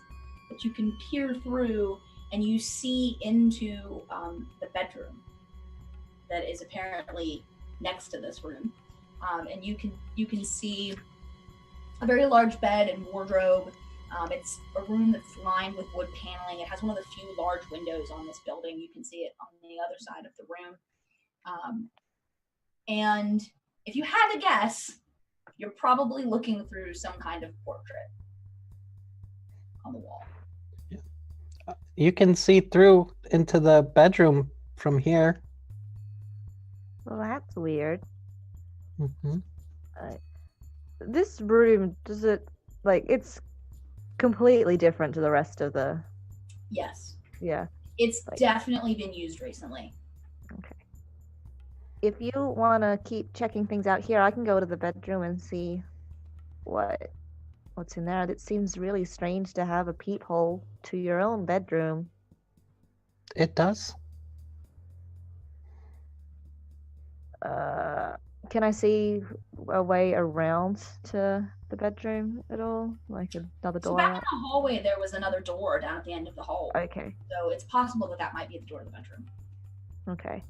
that you can peer through, and you see into the bedroom that is apparently next to this room, and you can see a very large bed and wardrobe. It's a room that's lined with wood paneling. It has one of the few large windows on this building. You can see it on the other side of the room. And if you had to guess, you're probably looking through some kind of portrait on the wall. You can see through into the bedroom from here. Well, that's weird. Mm-hmm. This room, does it, like, it's completely different to the rest of the... Yes. Yeah. It's definitely been used recently. Okay. If you want to keep checking things out here, I can go to the bedroom and see what's in there. It seems really strange to have a peephole to your own bedroom. It does. Can I see a way around to the bedroom at all? Like another So door? back in the hallway, there was another door down at the end of the hall. Okay. So it's possible that might be at the door of the bedroom. Okay.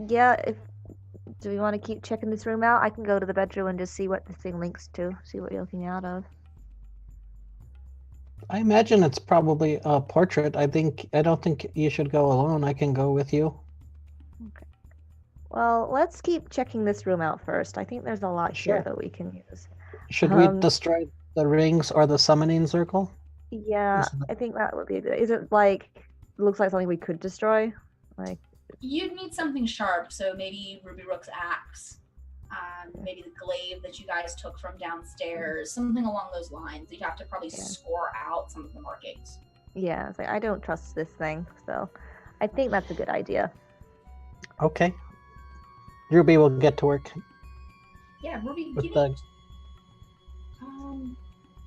Yeah, do we want to keep checking this room out? I can go to the bedroom and just see what this thing links to, see what you're looking out of. I imagine it's probably a portrait. I don't think you should go alone. I can go with you. Okay. Well, let's keep checking this room out first. I think there's a lot here that we can use. Should we destroy the rings or the summoning circle? Yeah, I think that would be good. Is it like, looks like something we could destroy? Like, you'd need something sharp, so maybe Ruby Rook's axe, maybe the glaive that you guys took from downstairs, something along those lines. You'd have to probably score out some of the markings. Yeah, it's like, I don't trust this thing, so I think that's a good idea. Okay. Ruby will get to work. Yeah, Ruby, with give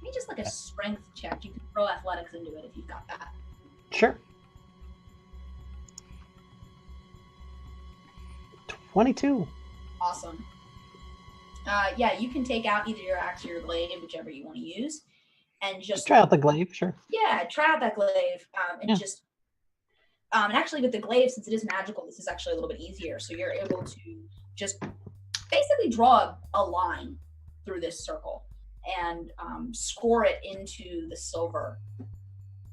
me just like a strength check. You can throw athletics into it if you've got that. Sure. 22. Awesome. Yeah, you can take out either your axe or your glaive, whichever you want to use, and just try out the glaive, sure. Yeah, try out that glaive, and actually with the glaive, since it is magical, this is actually a little bit easier. So you're able to just basically draw a line through this circle and score it into the silver,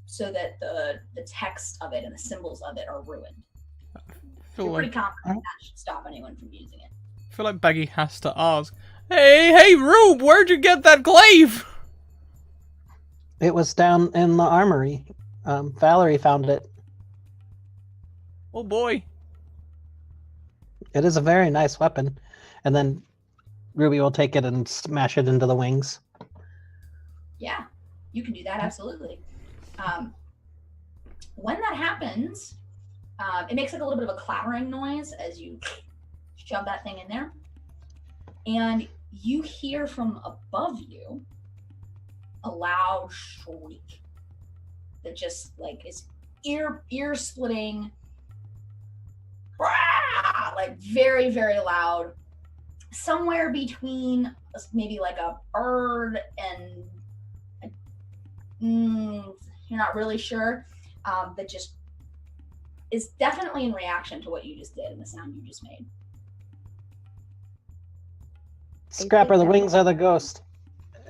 so that the text of it and the symbols of it are ruined. You're pretty confident that should stop anyone from using it. I feel like Baggy has to ask, Hey, Rube, where'd you get that glaive? It was down in the armory. Valerie found it. Oh boy. It is a very nice weapon. And then Ruby will take it and smash it into the wings. Yeah, you can do that, absolutely. When that happens, it makes like a little bit of a clattering noise as you shove that thing in there. And you hear from above you a loud shriek that just like is ear-splitting, like very, very loud. Somewhere between maybe like a bird and you're not really sure, that just is definitely in reaction to what you just did and the sound you just made. Scrapper, the wings are the ghost.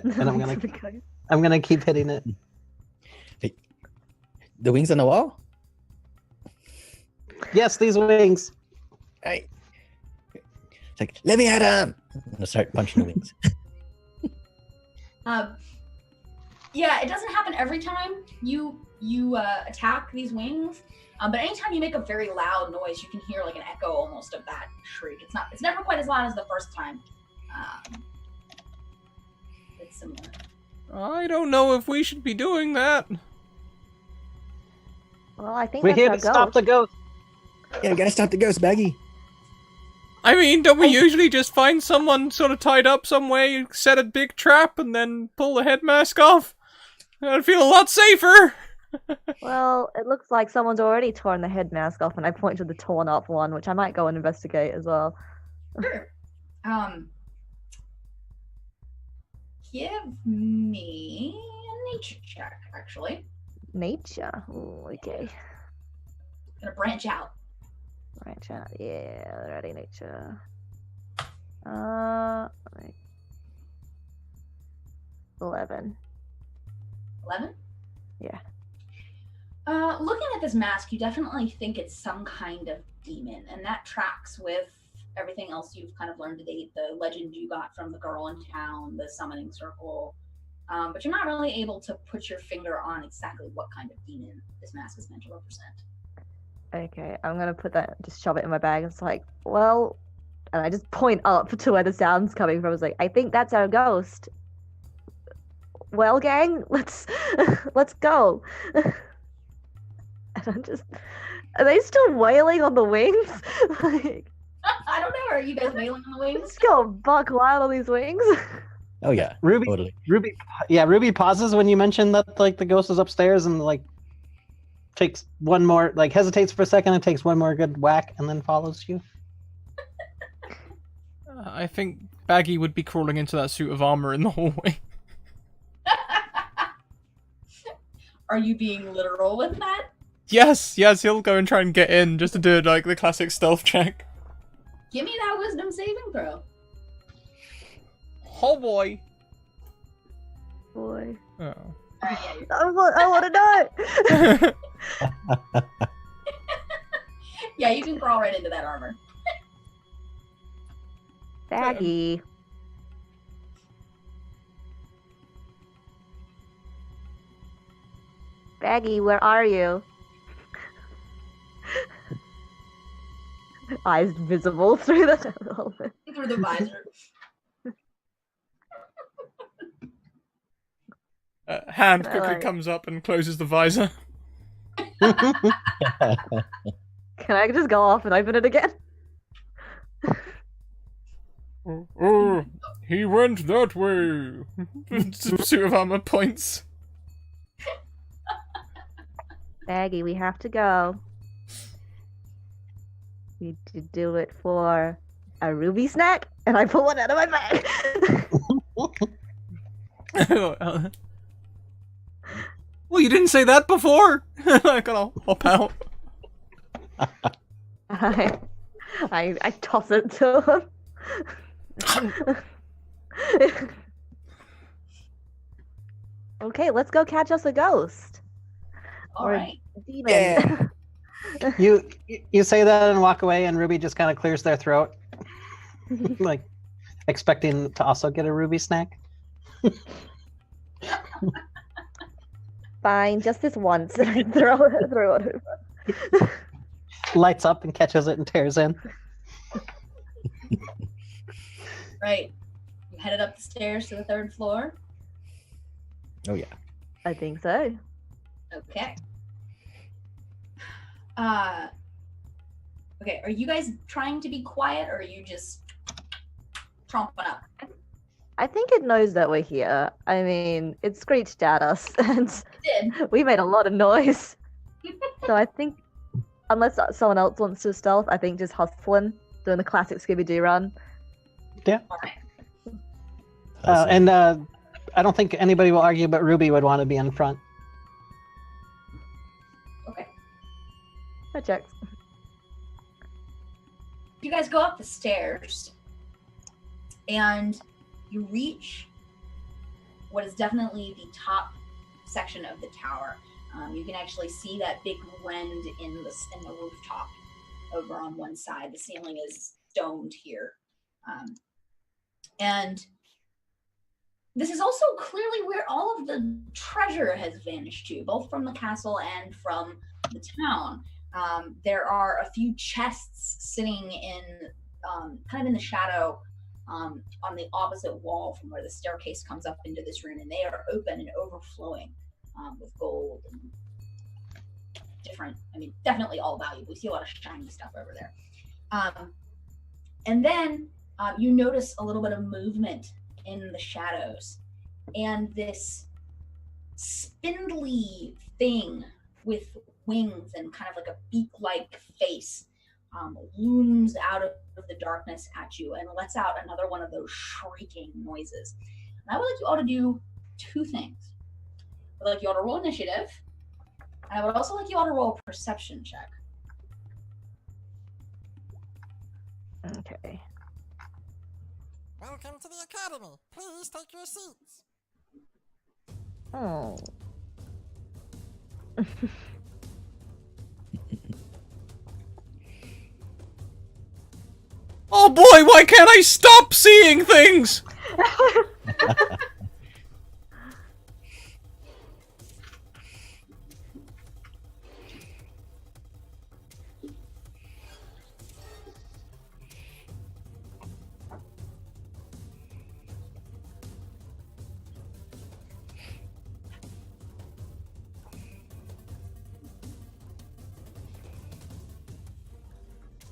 And I'm gonna keep hitting it. Hey, the wings on the wall? Yes, these wings. Hey. It's like, let me at him. I'm gonna start punching the wings. Yeah, it doesn't happen every time you attack these wings, but anytime you make a very loud noise, you can hear like an echo almost of that shriek. It's never quite as loud as the first time. It's similar. I don't know if we should be doing that. Well, I think we're that's here our to stop the ghost. Yeah, we gotta stop the ghost, Baggy. I mean, don't we usually just find someone sort of tied up some way, set a big trap, and then pull the head mask off? I'd feel a lot safer. Well, it looks like someone's already torn the head mask off, and I point to the torn up one, which I might go and investigate as well. Sure. Give me a nature check, actually. Nature? Ooh, okay. Gonna branch out. Branch out. Yeah, already nature. Right. 11. 11? Yeah. Looking at this mask, you definitely think it's some kind of demon, and that tracks with everything else you've kind of learned to date, the legend you got from the girl in town, the summoning circle, but you're not really able to put your finger on exactly what kind of demon this mask is meant to represent. Okay, I'm gonna put that, just shove it in my bag. It's like, well, and I just point up to where the sound's coming from. It's like, I think that's our ghost. Well, gang, let's go. And I'm just, are they still wailing on the wings? Like, I don't know. Are you guys wailing on the wings? let's go buck wild on these wings. Oh yeah, Ruby, totally. Ruby pauses when you mention that like the ghost is upstairs and like takes one more, like hesitates for a second and takes one more good whack and then follows you. I think Baggy would be crawling into that suit of armor in the hallway. Are you being literal with that? Yes, he'll go and try and get in just to do like the classic stealth check. Give me that wisdom saving throw. Oh boy. Boy. Oh. Alright, yeah, you're... I want to know. yeah, you can crawl right into that armor. Baggy. Baggy, where are you? Eyes visible through the helmet. Through the visor. Hand Can I, quickly like- comes up and closes the visor. Can I just go off and open it again? Oh, he went that way. Suit of armor points. Baggy, we have to go. We need to do it for a ruby snack, and I pull one out of my bag. Well, you didn't say that before. I gotta hop out. I toss it to him. Okay, let's go catch us a ghost. Or a Alright. demon. Yeah. You say that and walk away, and Ruby just kind of clears their throat, like expecting to also get a Ruby snack. Fine, just this once. And I throw it over. Lights up and catches it and tears in. Right. You headed up the stairs to the 3rd floor. Oh yeah. I think so. Okay. Okay, are you guys trying to be quiet or are you just tromping up? I think it knows that we're here. I mean, it screeched at us, and It did. we made a lot of noise. So I think, unless someone else wants to stealth, I think just hustling, doing the classic Scooby-Doo run. Alright. And I don't think anybody will argue, but Ruby would want to be in front. Okay. That checks. You guys go up the stairs and you reach what is definitely the top section of the tower. You can actually see that big rend in the rooftop over on one side. The ceiling is domed here. And this is also clearly where all of the treasure has vanished to, both from the castle and from the town. There are a few chests sitting in kind of in the shadow on the opposite wall from where the staircase comes up into this room, and they are open and overflowing with gold and different, I mean, definitely all valuable. We see a lot of shiny stuff over there. And then you notice a little bit of movement in the shadows, and this spindly thing with wings and kind of like a beak-like face looms out of the darkness at you and lets out another one of those shrieking noises. And I would like you all to do 2 things. I would like you all to roll initiative, and I would also like you all to roll a perception check. Okay. Welcome to the Academy. Please take your seats. Oh. Oh boy, why can't I stop seeing things?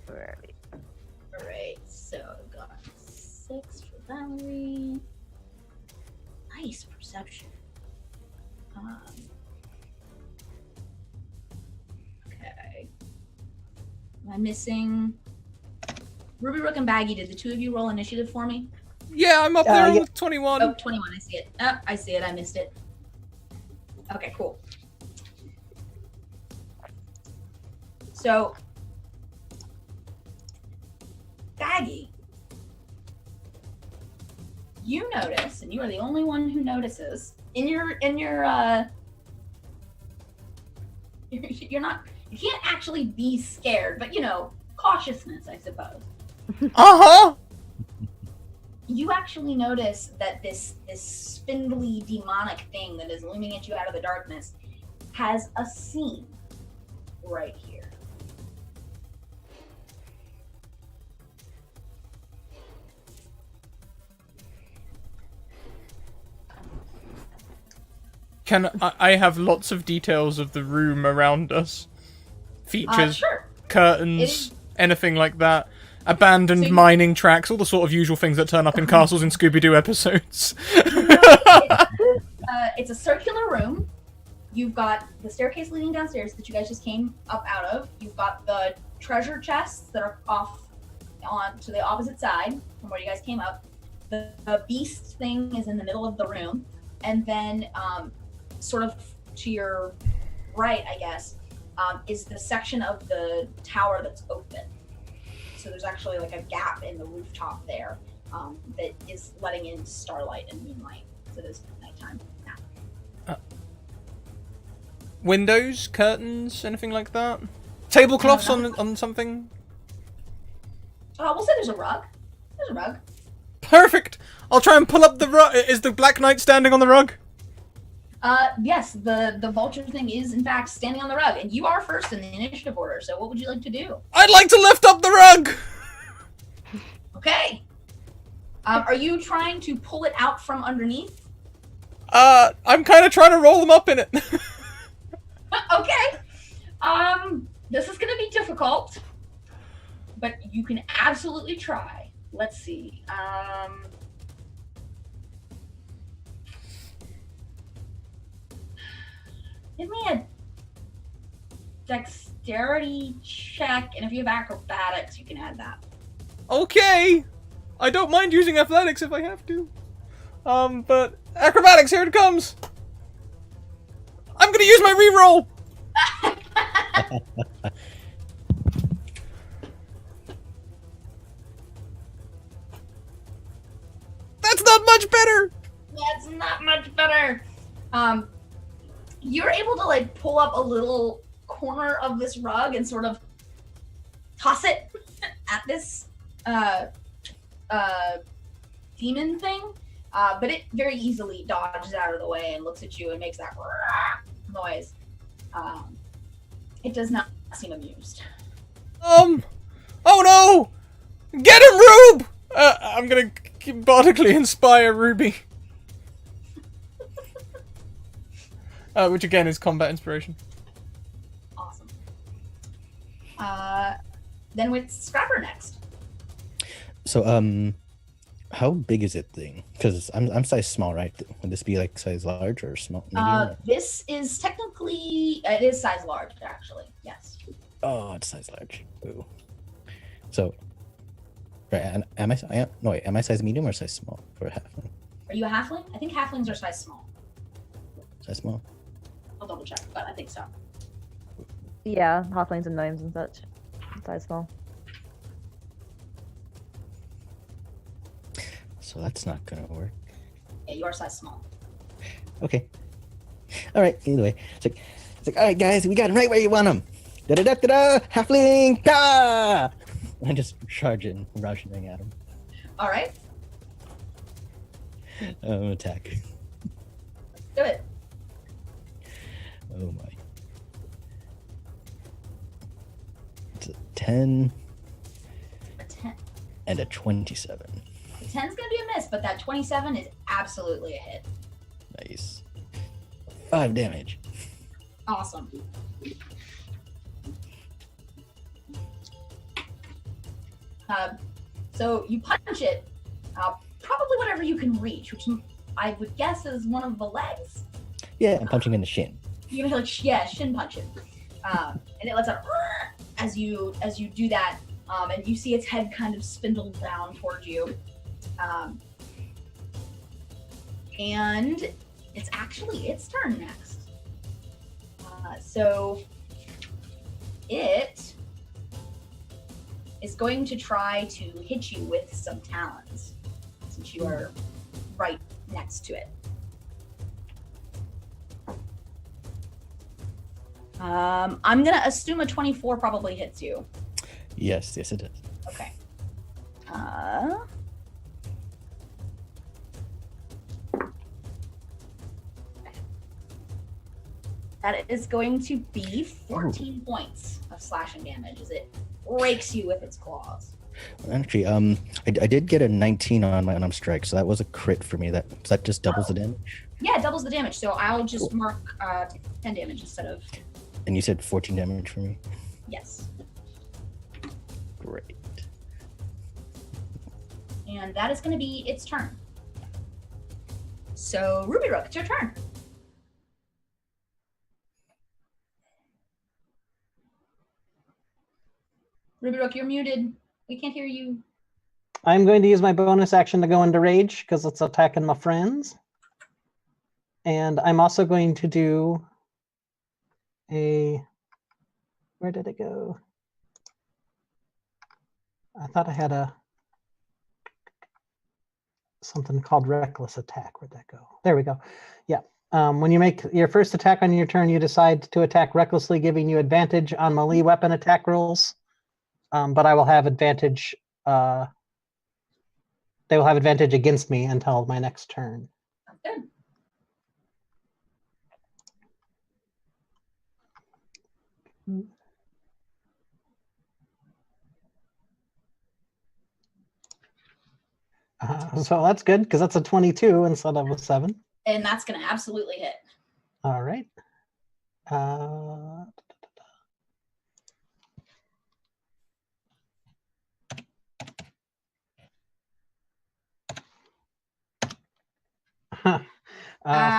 Where are we? Alright, so I've got 6 for Valerie. Nice perception. Okay. Am I missing? Ruby, Rook, and Baggy, did the two of you roll initiative for me? Yeah, I'm up there yeah. with 21. Oh, 21, I see it. Oh, I see it, I missed it. Okay, cool. So, Baggy, you notice, and you are the only one who notices, you're not, you can't actually be scared, but cautiousness, I suppose. Uh-huh! You actually notice that this spindly demonic thing that is looming at you out of the darkness has a seam right here. I have lots of details of the room around us? Features, Sure. curtains, anything like that. Abandoned So mining tracks, all the sort of usual things that turn up in Castles and Scooby-Doo episodes. It's a circular room. You've got the staircase leading downstairs that you guys just came up out of. You've got the treasure chests that are off on to the opposite side from where you guys came up. The beast thing is in the middle of the room. And then sort of to your right, I guess, is the section of the tower that's open. So there's actually like a gap in the rooftop there that is letting in starlight and moonlight. So it is nighttime now. Windows, curtains, anything like that? Tablecloths on something? We'll say there's a rug. There's a rug. Perfect! I'll try and pull up the rug. Is the Black Knight standing on the rug? Yes, the vulture thing is in fact standing on the rug, and you are first in the initiative order. So what would you like to do? I'd like to lift up the rug! Okay. Are you trying to pull it out from underneath? I'm kind of trying to roll them up in it. Okay. This is gonna be difficult, but you can absolutely try. Let's see. Give me a dexterity check, and if you have acrobatics, you can add that. Okay! I don't mind using athletics if I have to. But acrobatics, here it comes! I'm gonna use my reroll! That's not much better! That's not much better. You're able to like pull up a little corner of this rug and sort of toss it at this demon thing, but it very easily dodges out of the way and looks at you and makes that noise. It does not seem amused. Oh no! Get him, Rube! I'm gonna bodically inspire Ruby. Which again is combat inspiration. Awesome. Then with Scrapper next. So, how big is it thing? Because I'm size small, right? Would this be like size large or small? Medium? This is technically, it is size large, actually. Yes. Oh, it's size large. Ooh. So, right? And am I size medium or size small for a halfling? Are you a halfling? I think halflings are size small. Size small. I'll double check, but I think so. Yeah, halflings and gnomes and such. Size small. so that's not gonna work. Yeah, you are size small. Okay. All right. Either way, it's like, all right, guys, we got him right where you want him. Da da da da da. Halfling. Da! And I just charge in, rushing at him. All right, Attack. do it. Oh my. It's a 10 A 10. and a 27. The 10's gonna be a miss, but that 27 is absolutely a hit. Nice. 5 damage. Awesome. So you punch it, probably whatever you can reach, which I would guess is one of the legs. Yeah, I'm punching in the shin. You're gonna shin punch it, and it lets out as you do that, and you see its head kind of spindle down towards you, and it's actually its turn next. So it is going to try to hit you with some talons, since you are right next to it. I'm gonna assume a 24 probably hits you. Yes, it does. Okay. That is going to be 14 points of slashing damage as it rakes you with its claws. Actually, I did get a 19 on my unarmed strike, so that was a crit for me. That just doubles the damage. Yeah, it doubles the damage, so I'll just mark 10 damage instead of... And you said 14 damage for me? Yes. Great. And that is going to be its turn. So, Ruby Rook, it's your turn. Ruby Rook, you're muted. We can't hear you. I'm going to use my bonus action to go into rage because it's attacking my friends. And I'm also going to do a... Where did it go? I thought I had something called reckless attack. Where'd that go? There we go. Yeah. When you make your first attack on your turn, you decide to attack recklessly, giving you advantage on melee weapon attack rolls. But I will have advantage. They will have advantage against me until my next turn. Good. So that's good because that's a 22 instead of a 7. And that's going to absolutely hit. All right.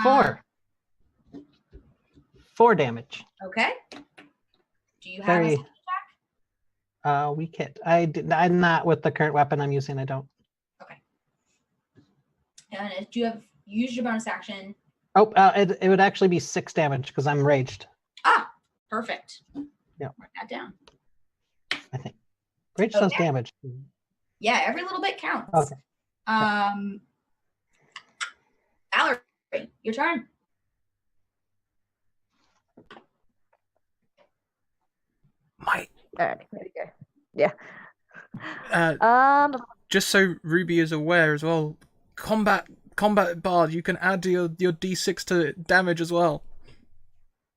Four. 4 damage. Okay. Do you have Very a second attack? weak hit. I'm not with the current weapon I'm using. I don't. Okay. And do you have used your bonus action? Oh, it would actually be 6 damage because I'm raged. Ah, perfect. Yeah. Mark that down. I think rage does Okay. damage. Yeah, every little bit counts. Okay. Valerie, your turn. My, Alright, there you go. just so Ruby is aware as well, combat bard, you can add your d6 to damage as well.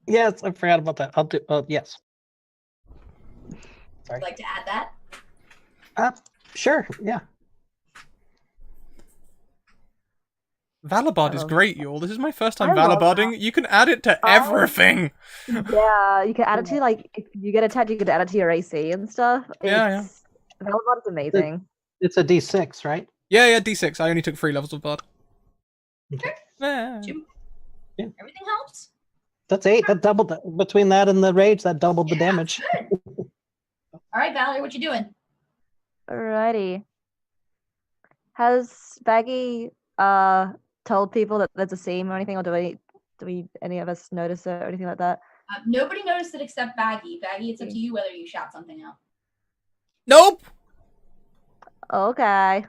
Yes, I forgot about that. I'll do. Yes. Sorry. Would like to add that? Sure. Yeah. Valabard is great, y'all. This is my first time I love Valabarding. You can add it to everything. Yeah, you can add it to, like, if you get attacked, you can add it to your AC and stuff. Yeah. Valabard is amazing. It's a D6, right? Yeah, d6. I only took 3 levels of bard. Okay. Yeah. Yeah. Everything helps? That's 8. That doubled between that and the rage. That doubled the damage. Good. All right, Valerie, what you doing? Alrighty. Has Baggy told people that there's a seam or anything, or do we any of us notice it or anything like that? Nobody noticed it except Baggy. Baggy, it's up to you whether you shout something out. Nope. Okay.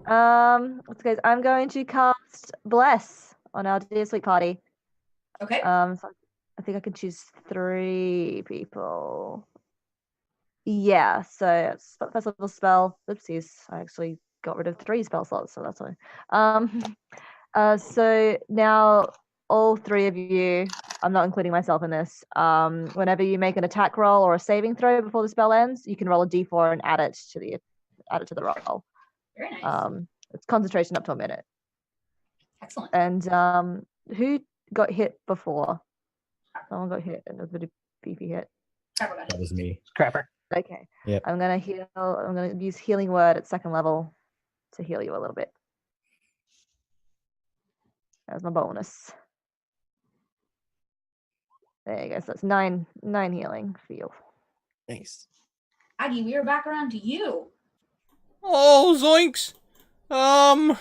Let's go. I'm going to cast Bless on our dear sweet party. Okay. So I think I can choose 3 people. Yeah, so it's first level spell. Oopsies, I actually got rid of 3 spell slots, so that's why. So now all 3 of you, I'm not including myself in this. Whenever you make an attack roll or a saving throw before the spell ends, you can roll a d4 and add it to the roll. Very nice. It's concentration up to a minute. Excellent. And who got hit before? Someone got hit, and it was a beefy hit. Trevor got That hit. was me. Scrapper. Okay. Yep. I'm gonna heal. I'm gonna use healing word at 2nd level to heal you a little bit. That's my bonus. There you go. So that's 9 healing for you. Nice. Aggie, we are back around to you. Oh, zoinks! I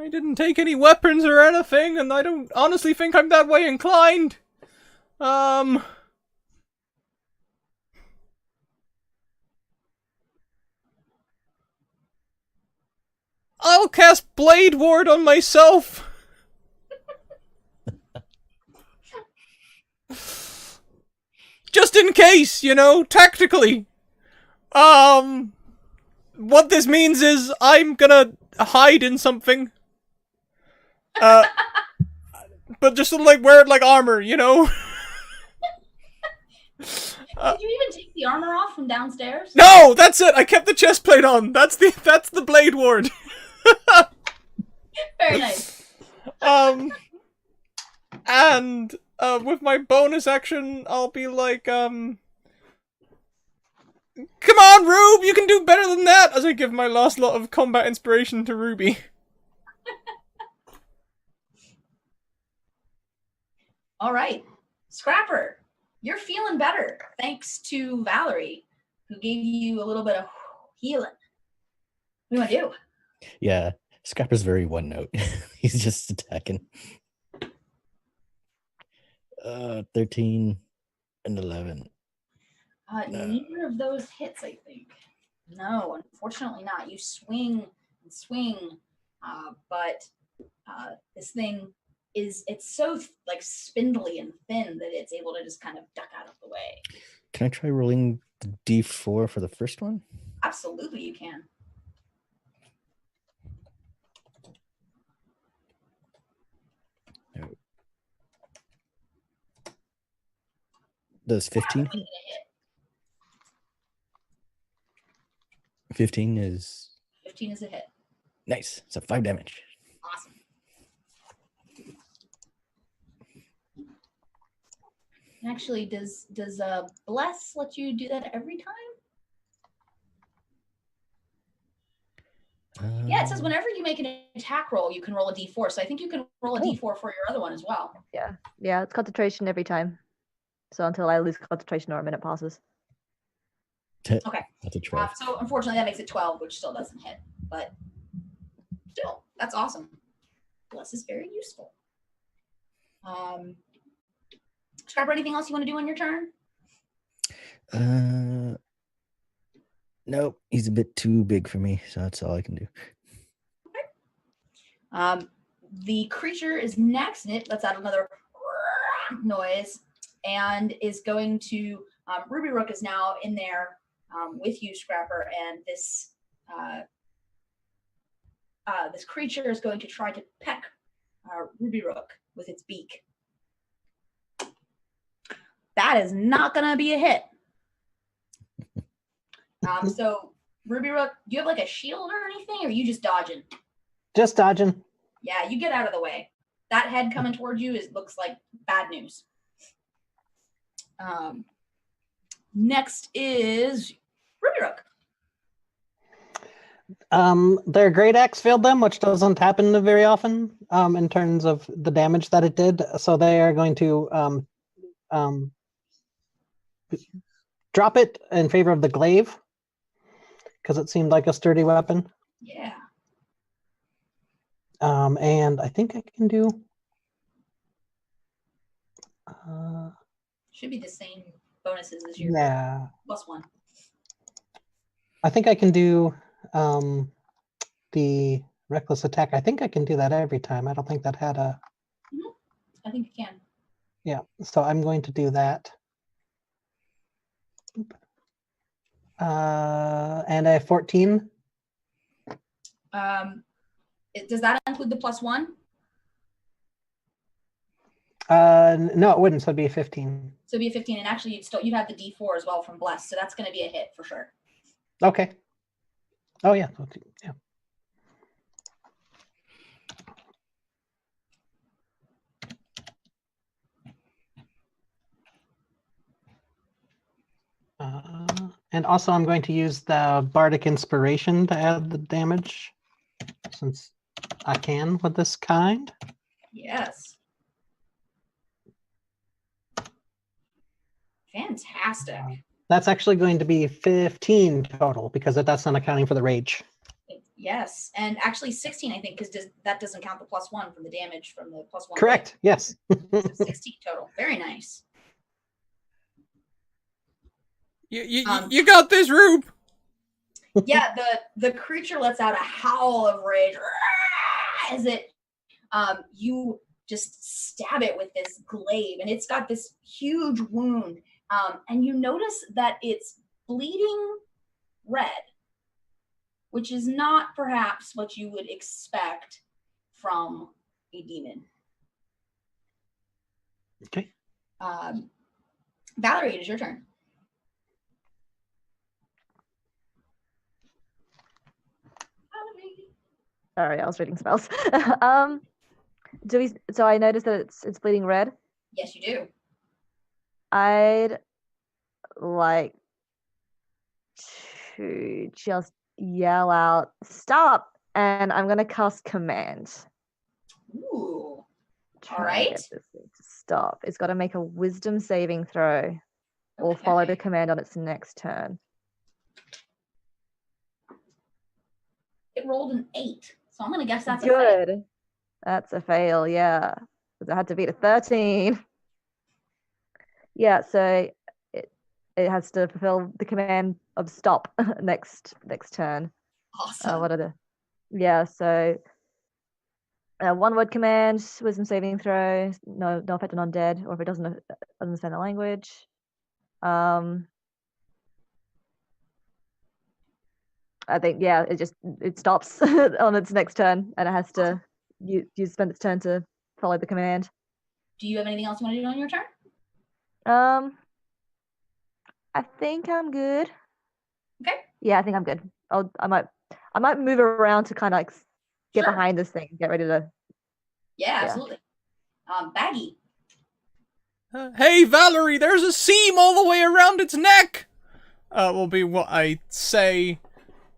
didn't take any weapons or anything, and I don't honestly think I'm that way inclined. I'll cast Blade Ward on myself. Just in case, tactically. What this means is I'm gonna hide in something. But just sort of like wear it like armor, Did you even take the armor off from downstairs? No, that's it. I kept the chest plate on. That's the Blade Ward. Very nice. And with my bonus action, I'll be like, come on, Rube, you can do better than that, as I give my last lot of combat inspiration to Ruby. All right. Scrapper, you're feeling better thanks to Valerie, who gave you a little bit of healing. What do you want to do? Yeah, Scrapper's very one note. He's just attacking. 13 and 11. Neither of those hits, I think. No, unfortunately not. You swing and swing, but this thing it's so like spindly and thin that it's able to just kind of duck out of the way. Can I try rolling the D4 for the first one? Absolutely, you can. No. Does 15? 15 is... 15 is a hit. Nice. So 5 damage. Awesome. Actually, does Bless let you do that every time? Yeah, it says whenever you make an attack roll, you can roll a d4. So I think you can roll a d4 for your other one as well. Yeah, it's concentration every time. So until I lose concentration or a minute passes. Okay. That's a 12. So unfortunately, that makes it 12, which still doesn't hit. But still, that's awesome. Bless is very useful. Scrapper, anything else you want to do on your turn? Nope, he's a bit too big for me, so that's all I can do. Okay. The creature is next, and it lets out another noise and is going to. Ruby Rook is now in there with you, Scrapper, and this this creature is going to try to peck Ruby Rook with its beak. That is not going to be a hit. So, Ruby Rook, do you have like a shield or anything, or are you just dodging? Just dodging. Yeah, you get out of the way. That head coming towards you looks like bad news. Next is Ruby Rook. Their great axe failed them, which doesn't happen very often in terms of the damage that it did. So they are going to drop it in favor of the glaive because it seemed like a sturdy weapon. Yeah. And I think I can do. Should be the same bonuses as your Yeah. +1. I think I can do the reckless attack. I think I can do that every time. I don't think that had a... I think you can. Yeah, so I'm going to do that. And I have 14. Does that include the +1? No, it wouldn't, so it'd be a 15. So it'd be a 15, and actually you'd have the D4 as well from Bless, so that's going to be a hit for sure. Okay. Oh, yeah. Yeah. And also I'm going to use the Bardic Inspiration to add the damage, since I can with this kind. Yes. Fantastic. That's actually going to be 15 total, because that's not accounting for the rage. Yes, and actually 16, I think, because that doesn't count the +1 from the damage from the +1. Correct, yes. So 16 total. Very nice. You got this, Rube. Yeah, the creature lets out a howl of rage as it you just stab it with this glaive, and it's got this huge wound, and you notice that it's bleeding red, which is not perhaps what you would expect from a demon. Okay. Valerie, it is your turn. Sorry, I was reading spells. So I noticed that it's bleeding red. Yes, you do. I'd like to just yell out, "Stop!" and I'm gonna cast command. Ooh. Try All and right. get this thing to stop. It's got to make a wisdom saving throw or Okay. follow the command on its next turn. It rolled an 8, so I'm gonna guess that's a fail. Good. That's a fail, yeah. Because I had to beat a 13. Yeah, so it has to fulfill the command of stop next turn. Awesome. What are the? Yeah, so one word command, wisdom saving throw, no effect on undead, or if it doesn't understand the language. I think it stops on its next turn, and it has to spend its turn to follow the command. Do you have anything else you want to do on your turn? I think I'm good. Okay. Yeah, I think I'm good. I might move around to kind of like get Sure. behind this thing, get ready to. Yeah, absolutely. Baggy. Hey, Valerie, there's a seam all the way around its neck! Will be what I say,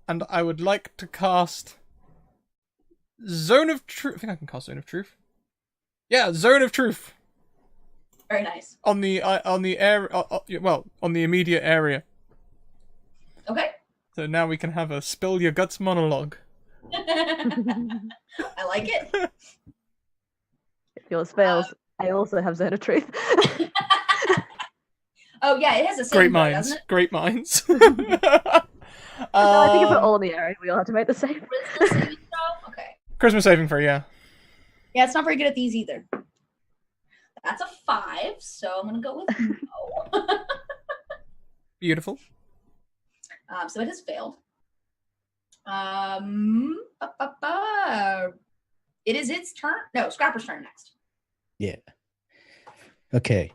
and I would like to cast Zone of Truth. I think I can cast Zone of Truth. Yeah, Zone of Truth. Very nice. On the area, on the immediate area. Okay. So now we can have a spill your guts monologue. I like it. If yours fails, I also have Zone of Truth. Oh yeah, it has a Great saving throw, minds. doesn't it? Great minds. No, I think if we're all in the area, we all have to make the same. Wisdom saving throw? Okay. Christmas saving for yeah. Yeah, it's not very good at these either. That's a 5, so I'm gonna go with no. Beautiful. So it has failed. It is its turn. No, Scrapper's turn next. Yeah. Okay.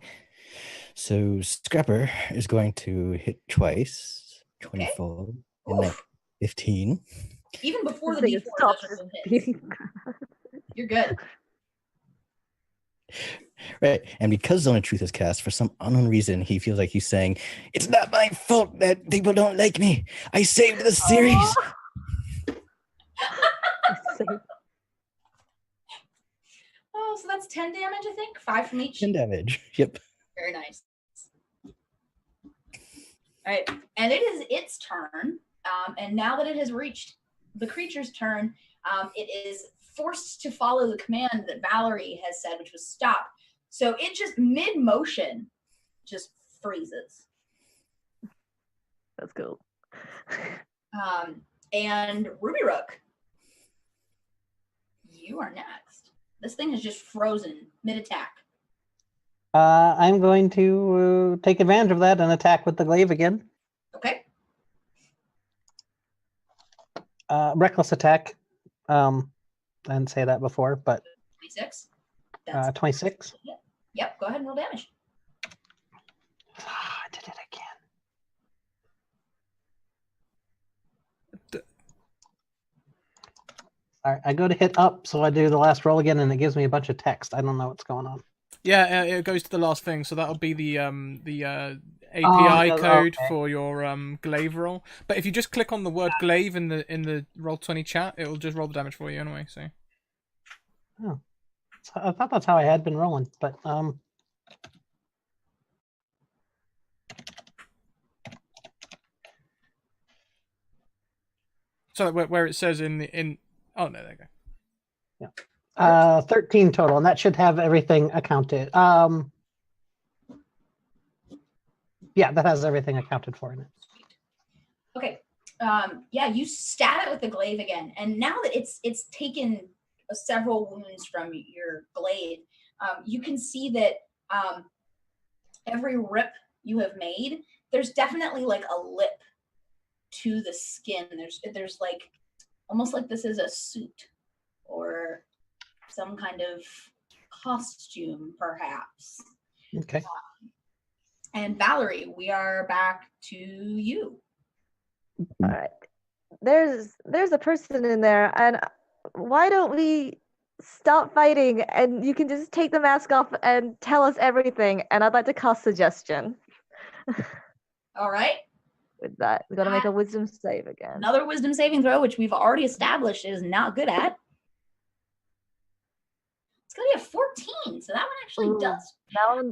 So Scrapper is going to hit twice. 24 and then 15. Even before the This thing D4 stops doesn't hit. beating. You're good. Right. And because Zone of Truth is cast, for some unknown reason, he feels like he's saying, "It's not my fault that people don't like me. I saved the series." Oh, so that's 10 damage, I think? 5 from each? 10 damage. Yep. Very nice. All right. And it is its turn. And now that it has reached the creature's turn, it is forced to follow the command that Valerie has said, which was stop. So it just mid-motion just freezes. That's cool. And Ruby Rook. you are next. This thing is just frozen mid-attack. I'm going to take advantage of that and attack with the glaive again. Okay. Reckless attack. I didn't say that before, but 26. 26. Yep, go ahead and roll damage. I did it again. All right, I go to hit up, so I do the last roll again, and it gives me a bunch of text. I don't know what's going on. Yeah, it goes to the last thing, so that'll be the API code for your glaive roll. But if you just click on the word glaive in the Roll20 chat, it'll just roll the damage for you anyway. So. Oh, I thought that's how I had been rolling, but So where it says in oh no, there you go. Yeah. 13 total, and that should have everything accounted. Yeah, that has everything accounted for in it. Okay. Yeah, you stab it with the glaive again, and now that it's taken several wounds from your blade, you can see that every rip you have made, there's definitely like a lip to the skin. There's like almost like this is a suit or some kind of costume, perhaps. Okay. And Valerie, we are back to you. All right. There's a person in there, and why don't we stop fighting and you can just take the mask off and tell us everything? And I'd like to cast suggestion. All right. With that, we got to make a wisdom save again. Another wisdom saving throw, which we've already established is not good at. It's gonna be a 14, so that one actually does.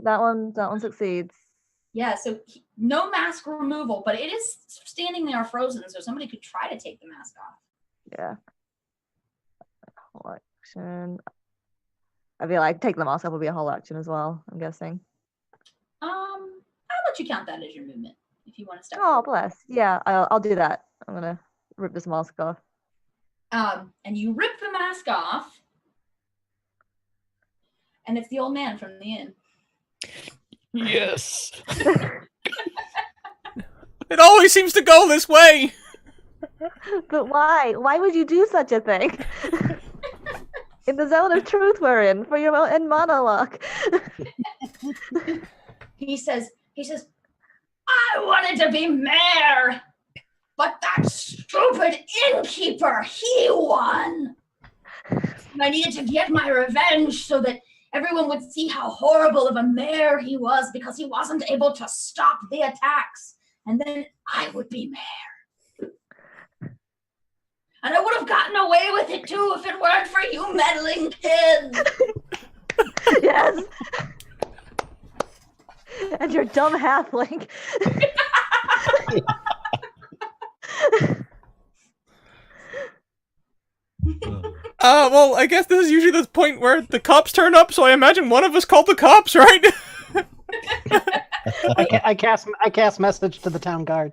That one succeeds. Yeah, so no mask removal, but it is standing there frozen, so somebody could try to take the mask off. Yeah. Whole action. I feel like taking the mask off will be a whole action as well, I'm guessing. I'll let you count that as your movement if you want to step Oh, forward. bless. Yeah, I'll do that. I'm gonna rip this mask off. And you rip the mask off, and it's the old man from the inn. Yes. It always seems to go this way. But why? Why would you do such a thing? In the zone of truth we're in for your own monologue. He says, I wanted to be mayor, but that stupid innkeeper, he won. And I needed to get my revenge so that everyone would see how horrible of a mayor he was because he wasn't able to stop the attacks. And then I would be mayor. And I would have gotten away with it too if it weren't for you meddling kids. Yes. And your dumb halfling. Well, I guess this is usually the point where the cops turn up, so I imagine one of us called the cops, right? I cast message to the town guard.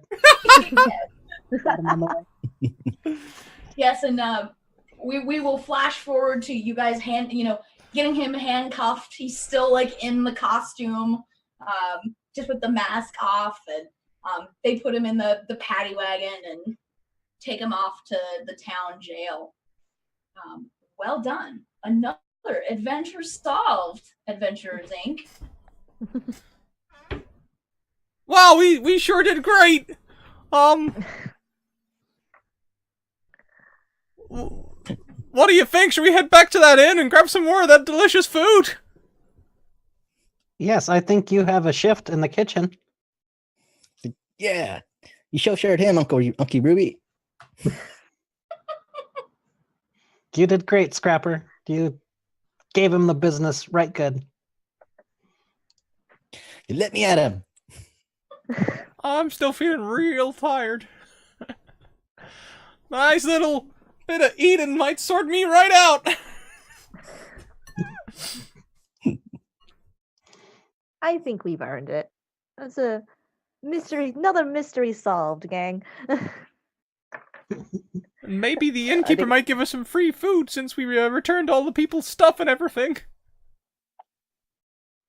Yes, and we will flash forward to you guys getting him handcuffed. He's still like in the costume, just with the mask off, and they put him in the paddy wagon and take him off to the town jail. Well done. Another adventure solved, Adventurers Inc. Wow, we sure did great. What do you think? Should we head back to that inn and grab some more of that delicious food? Yes, I think you have a shift in the kitchen. Yeah. You show shared him, Uncle Ruby. You did great, Scrapper. You gave him the business right good. You let me at him. I'm still feeling real tired. Nice little bit of eating might sort me right out. I think we've earned it. That's a mystery, another mystery solved, gang. maybe the innkeeper might give us some free food since we returned all the people's stuff and everything.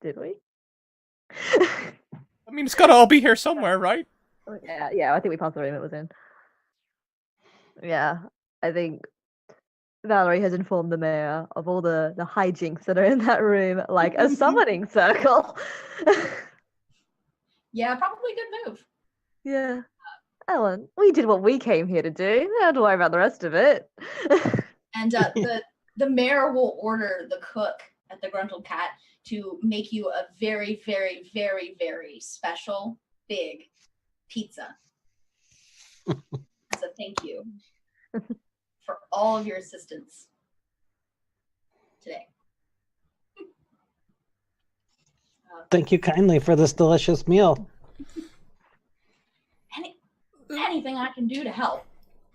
Did we? I mean, it's gotta all be here somewhere, right? Yeah, I think we passed the room it was in. Yeah, I think Valerie has informed the mayor of all the hijinks that are in that room, like a summoning circle. Yeah, probably a good move. Yeah. Ellen, we did what we came here to do. Don't have to worry about the rest of it. And the mayor will order the cook at the Gruntled Cat to make you a very, very, very, very special big pizza as a thank you for all of your assistance today. Thank you kindly for this delicious meal. Anything I can do to help.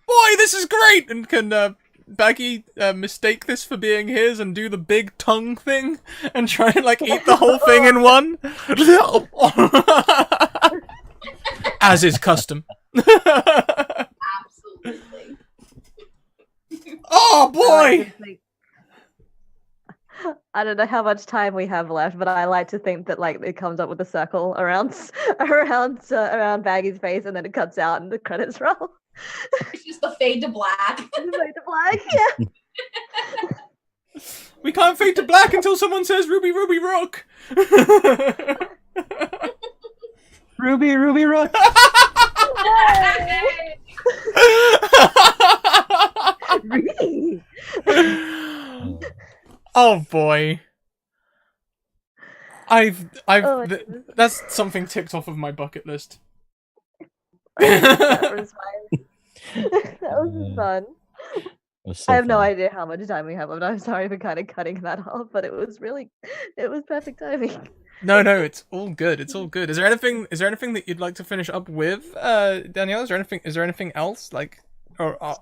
Boy, this is great! And can Baggy mistake this for being his and do the big tongue thing and try and like eat the whole thing in one? As is custom. Absolutely. Oh boy! I don't know how much time we have left, but I like to think that like it comes up with a circle around Baggy's face, and then it cuts out, and the credits roll. It's just the fade to black. Fade to black, yeah. We can't fade to black until someone says Ruby Ruby Rook. Ruby Rook. Really? Oh boy. That's something ticked off of my bucket list. That was fun. That was fun. So I have no fun. idea how much time we have, and I'm sorry for kind of cutting that off, but it was perfect timing. No, it's all good. It's all good. Is there anything that you'd like to finish up with, Danielle? Is there anything else like, or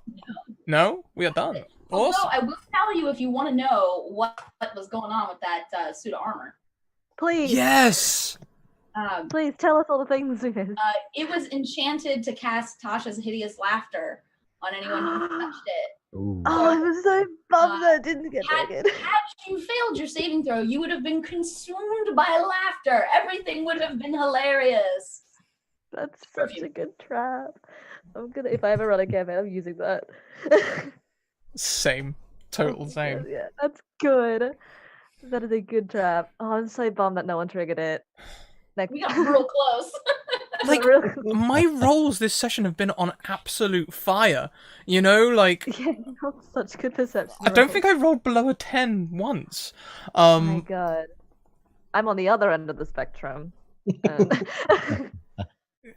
no? We are done. Although Awesome. I will tell you if you want to know what was going on with that suit of armor. Please. Yes. Please tell us all the things we missed. It was enchanted to cast Tasha's hideous laughter on anyone who touched it. Ooh. Oh, I was so bummed that it didn't get taken. Had you failed your saving throw, you would have been consumed by laughter. Everything would have been hilarious. That's such a good trap. If I ever run a campaign, I'm using that. Same. Total same. Yeah, that's good. That is a good trap. Oh, I'm so bummed that no one triggered it. We got real close. Like, my rolls this session have been on absolute fire. You know, like... Yeah, you got such good perception. I don't think I rolled below a 10 once. Oh my god. I'm on the other end of the spectrum. It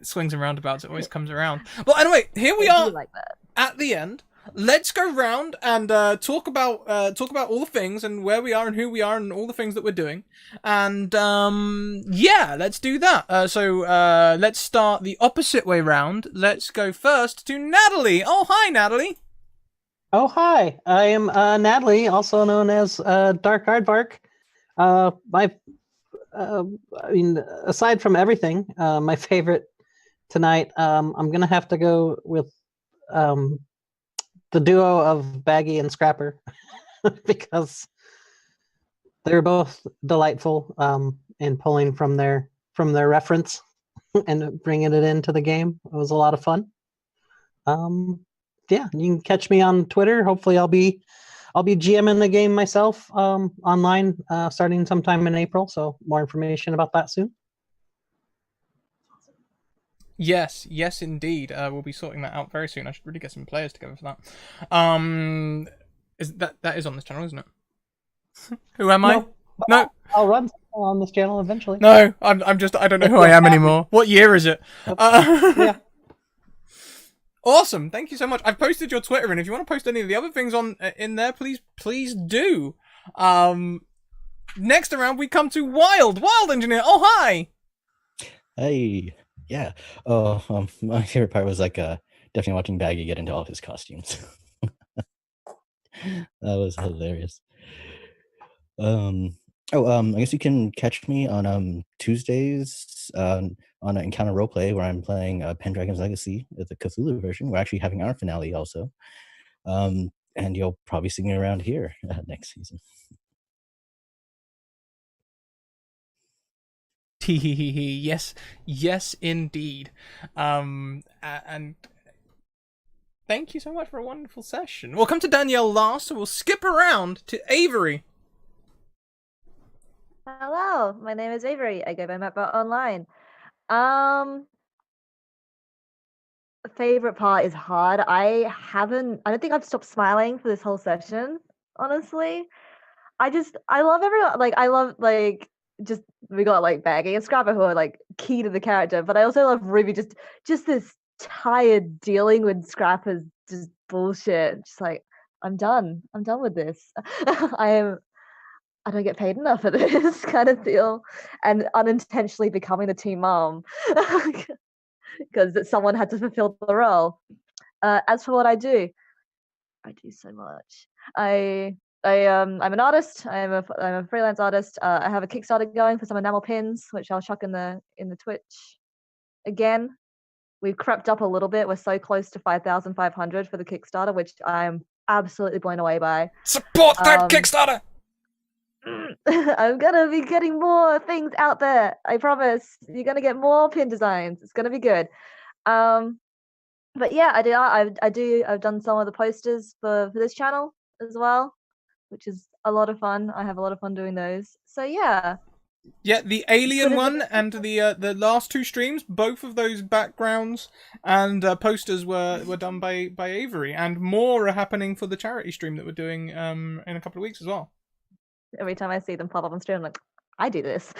swings and roundabouts, it always comes around. Well, anyway, here we are like that. at the end. Let's go round and talk about all the things and where we are and who we are and all the things that we're doing. And yeah, let's do that. So let's start the opposite way round. Let's go first to Natalie. Oh, hi, Natalie. Oh, hi. I am Natalie, also known as Dark Aardvark. I mean, aside from everything, my favorite tonight, I'm going to have to go with the duo of Baggy and Scrapper because they're both delightful in pulling from their reference and bringing it into the game. It was a lot of fun. Yeah, you can catch me on Twitter. Hopefully, I'll be GMing the game myself online starting sometime in April. So more information about that soon. Yes, indeed. We'll be sorting that out very soon. I should really get some players together for that. Is that is on this channel, isn't it? Who am I? No. I'll run on this channel eventually. No, I'm just I don't know who I am anymore. What year is it? Yeah. Awesome. Thank you so much. I've posted your Twitter, and if you want to post any of the other things on in there, please do. Next around we come to Wild Engineer. Oh, hi. Hey. Yeah. Oh, my favorite part was like definitely watching Baggy get into all his costumes. That was hilarious. I guess you can catch me on Tuesdays on Encounter Roleplay, where I'm playing Pendragon's Legacy, the Cthulhu version. We're actually having our finale also. And you'll probably see me around here next season. Yes, indeed. And thank you so much for a wonderful session. We'll come to Danielle last, so we'll skip around to Avery. Hello, my name is Avery. I go by Mapbot Online. Favorite part is hard. I don't think I've stopped smiling for this whole session, honestly. I love everyone. Just we got like Baggy and Scrapper who are like key to the character, but I also love Ruby. Just this tired dealing with Scrapper's just bullshit. Just like I'm done with this. I don't get paid enough for this kind of deal, and unintentionally becoming the team mom because someone had to fulfill the role. As for what I do so much. I'm an artist. I'm a freelance artist. I have a Kickstarter going for some enamel pins, which I'll chuck in the Twitch. Again, we've crept up a little bit. We're so close to 5,500 for the Kickstarter, which I'm absolutely blown away by. Support that Kickstarter! I'm gonna be getting more things out there. I promise. You're gonna get more pin designs. It's gonna be good. But yeah, I've done some of the posters for this channel as well, which is a lot of fun. I have a lot of fun doing those. So yeah. Yeah, the Alien one and the last two streams, both of those backgrounds and posters were done by Avery, and more are happening for the charity stream that we're doing in a couple of weeks as well. Every time I see them pop up on stream, I'm like, I do this.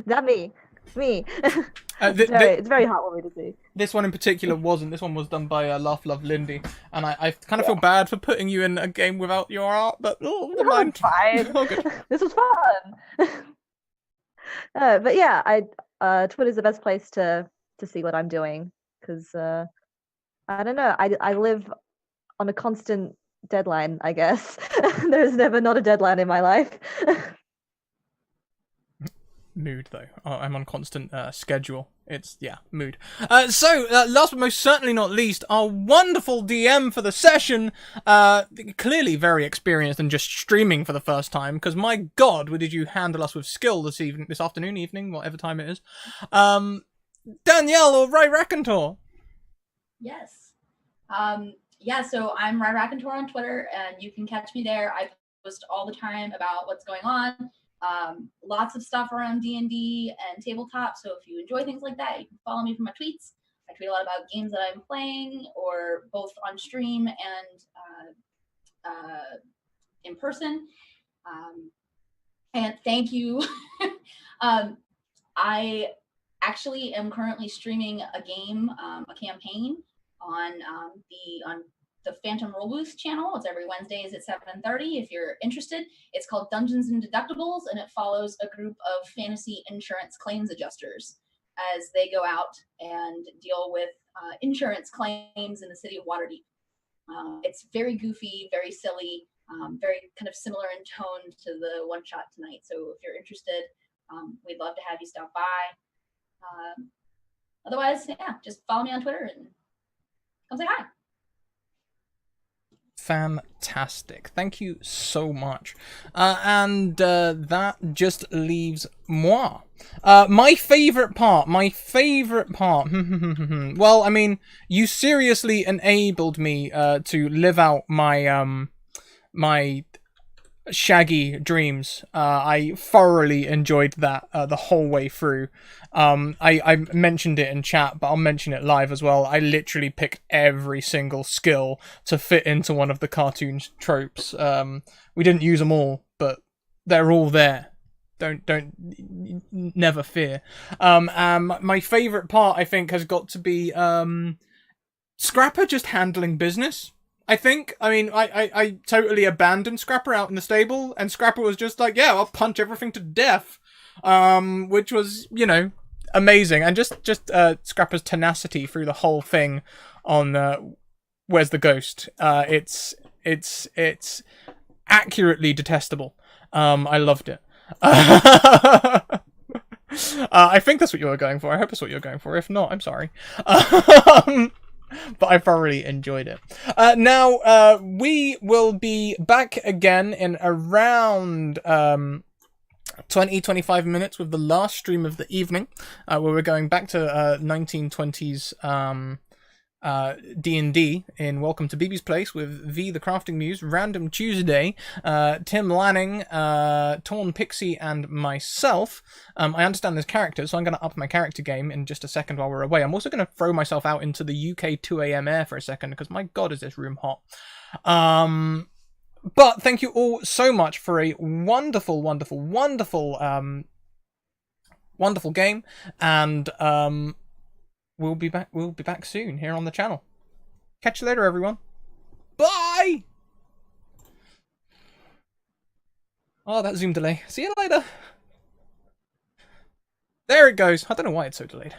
That me. It's very heartwarming to see. This one in particular wasn't. This one was done by Laugh Love Lindy, and I kind of feel bad for putting you in a game without your art, but never mind. Fine. Oh, good. This was fun. But yeah, Twitter's the best place to see what I'm doing because I don't know. I live on a constant deadline, I guess. There's never not a deadline in my life. Mood though. I'm on constant schedule. It's mood. So last but most certainly not least, our wonderful DM for the session, clearly very experienced and just streaming for the first time, because my god, did you handle us with skill this afternoon, evening, whatever time it is. Danielle or WryRaconteur. Yes. So I'm WryRaconteur on Twitter, and you can catch me there. I post all the time about what's going on. Lots of stuff around D&D and tabletop, so if you enjoy things like that, you can follow me for my tweets. I tweet a lot about games that I'm playing, or both on stream and in person. And thank you. I actually am currently streaming a game, a campaign on the Phantom Rule Booth channel. It's every Wednesdays at 7:30 if you're interested. It's called Dungeons and Deductibles, and it follows a group of fantasy insurance claims adjusters as they go out and deal with insurance claims in the city of Waterdeep. It's very goofy, very silly, very kind of similar in tone to the one shot tonight. So if you're interested, we'd love to have you stop by. Otherwise, just follow me on Twitter and come say hi. Fantastic. Thank you so much. And that just leaves moi. My favorite part. Well, I mean, you seriously enabled me to live out my my shaggy dreams. I thoroughly enjoyed that the whole way through. I mentioned it in chat, but I'll mention it live as well. I literally picked every single skill to fit into one of the cartoon tropes. We didn't use them all, but they're all there. Never fear. My favorite part, I think, has got to be Scrapper just handling business. I totally abandoned Scrapper out in the stable, and Scrapper was just like, yeah, I'll punch everything to death. Which was, amazing. And just Scrapper's tenacity through the whole thing on Where's the Ghost? It's accurately detestable. I loved it. I think that's what you were going for. I hope that's what you're going for. If not, I'm sorry. but I thoroughly enjoyed it. Now, we will be back again in around 20-25 minutes with the last stream of the evening, where we're going back to 1920s D&D in Welcome to BB's Place with V the Crafting Muse, Random Tuesday, Tim Lanning, Torn Pixie, and myself. I understand there's characters, so I'm going to up my character game in just a second while we're away. I'm also going to throw myself out into the UK 2 a.m. air for a second, because my god is this room hot. But thank you all so much for a wonderful, wonderful, wonderful, wonderful game, and we'll be back soon here on the channel. Catch you later, everyone. Bye! Oh, that Zoom delay. See you later. There it goes. I don't know why it's so delayed.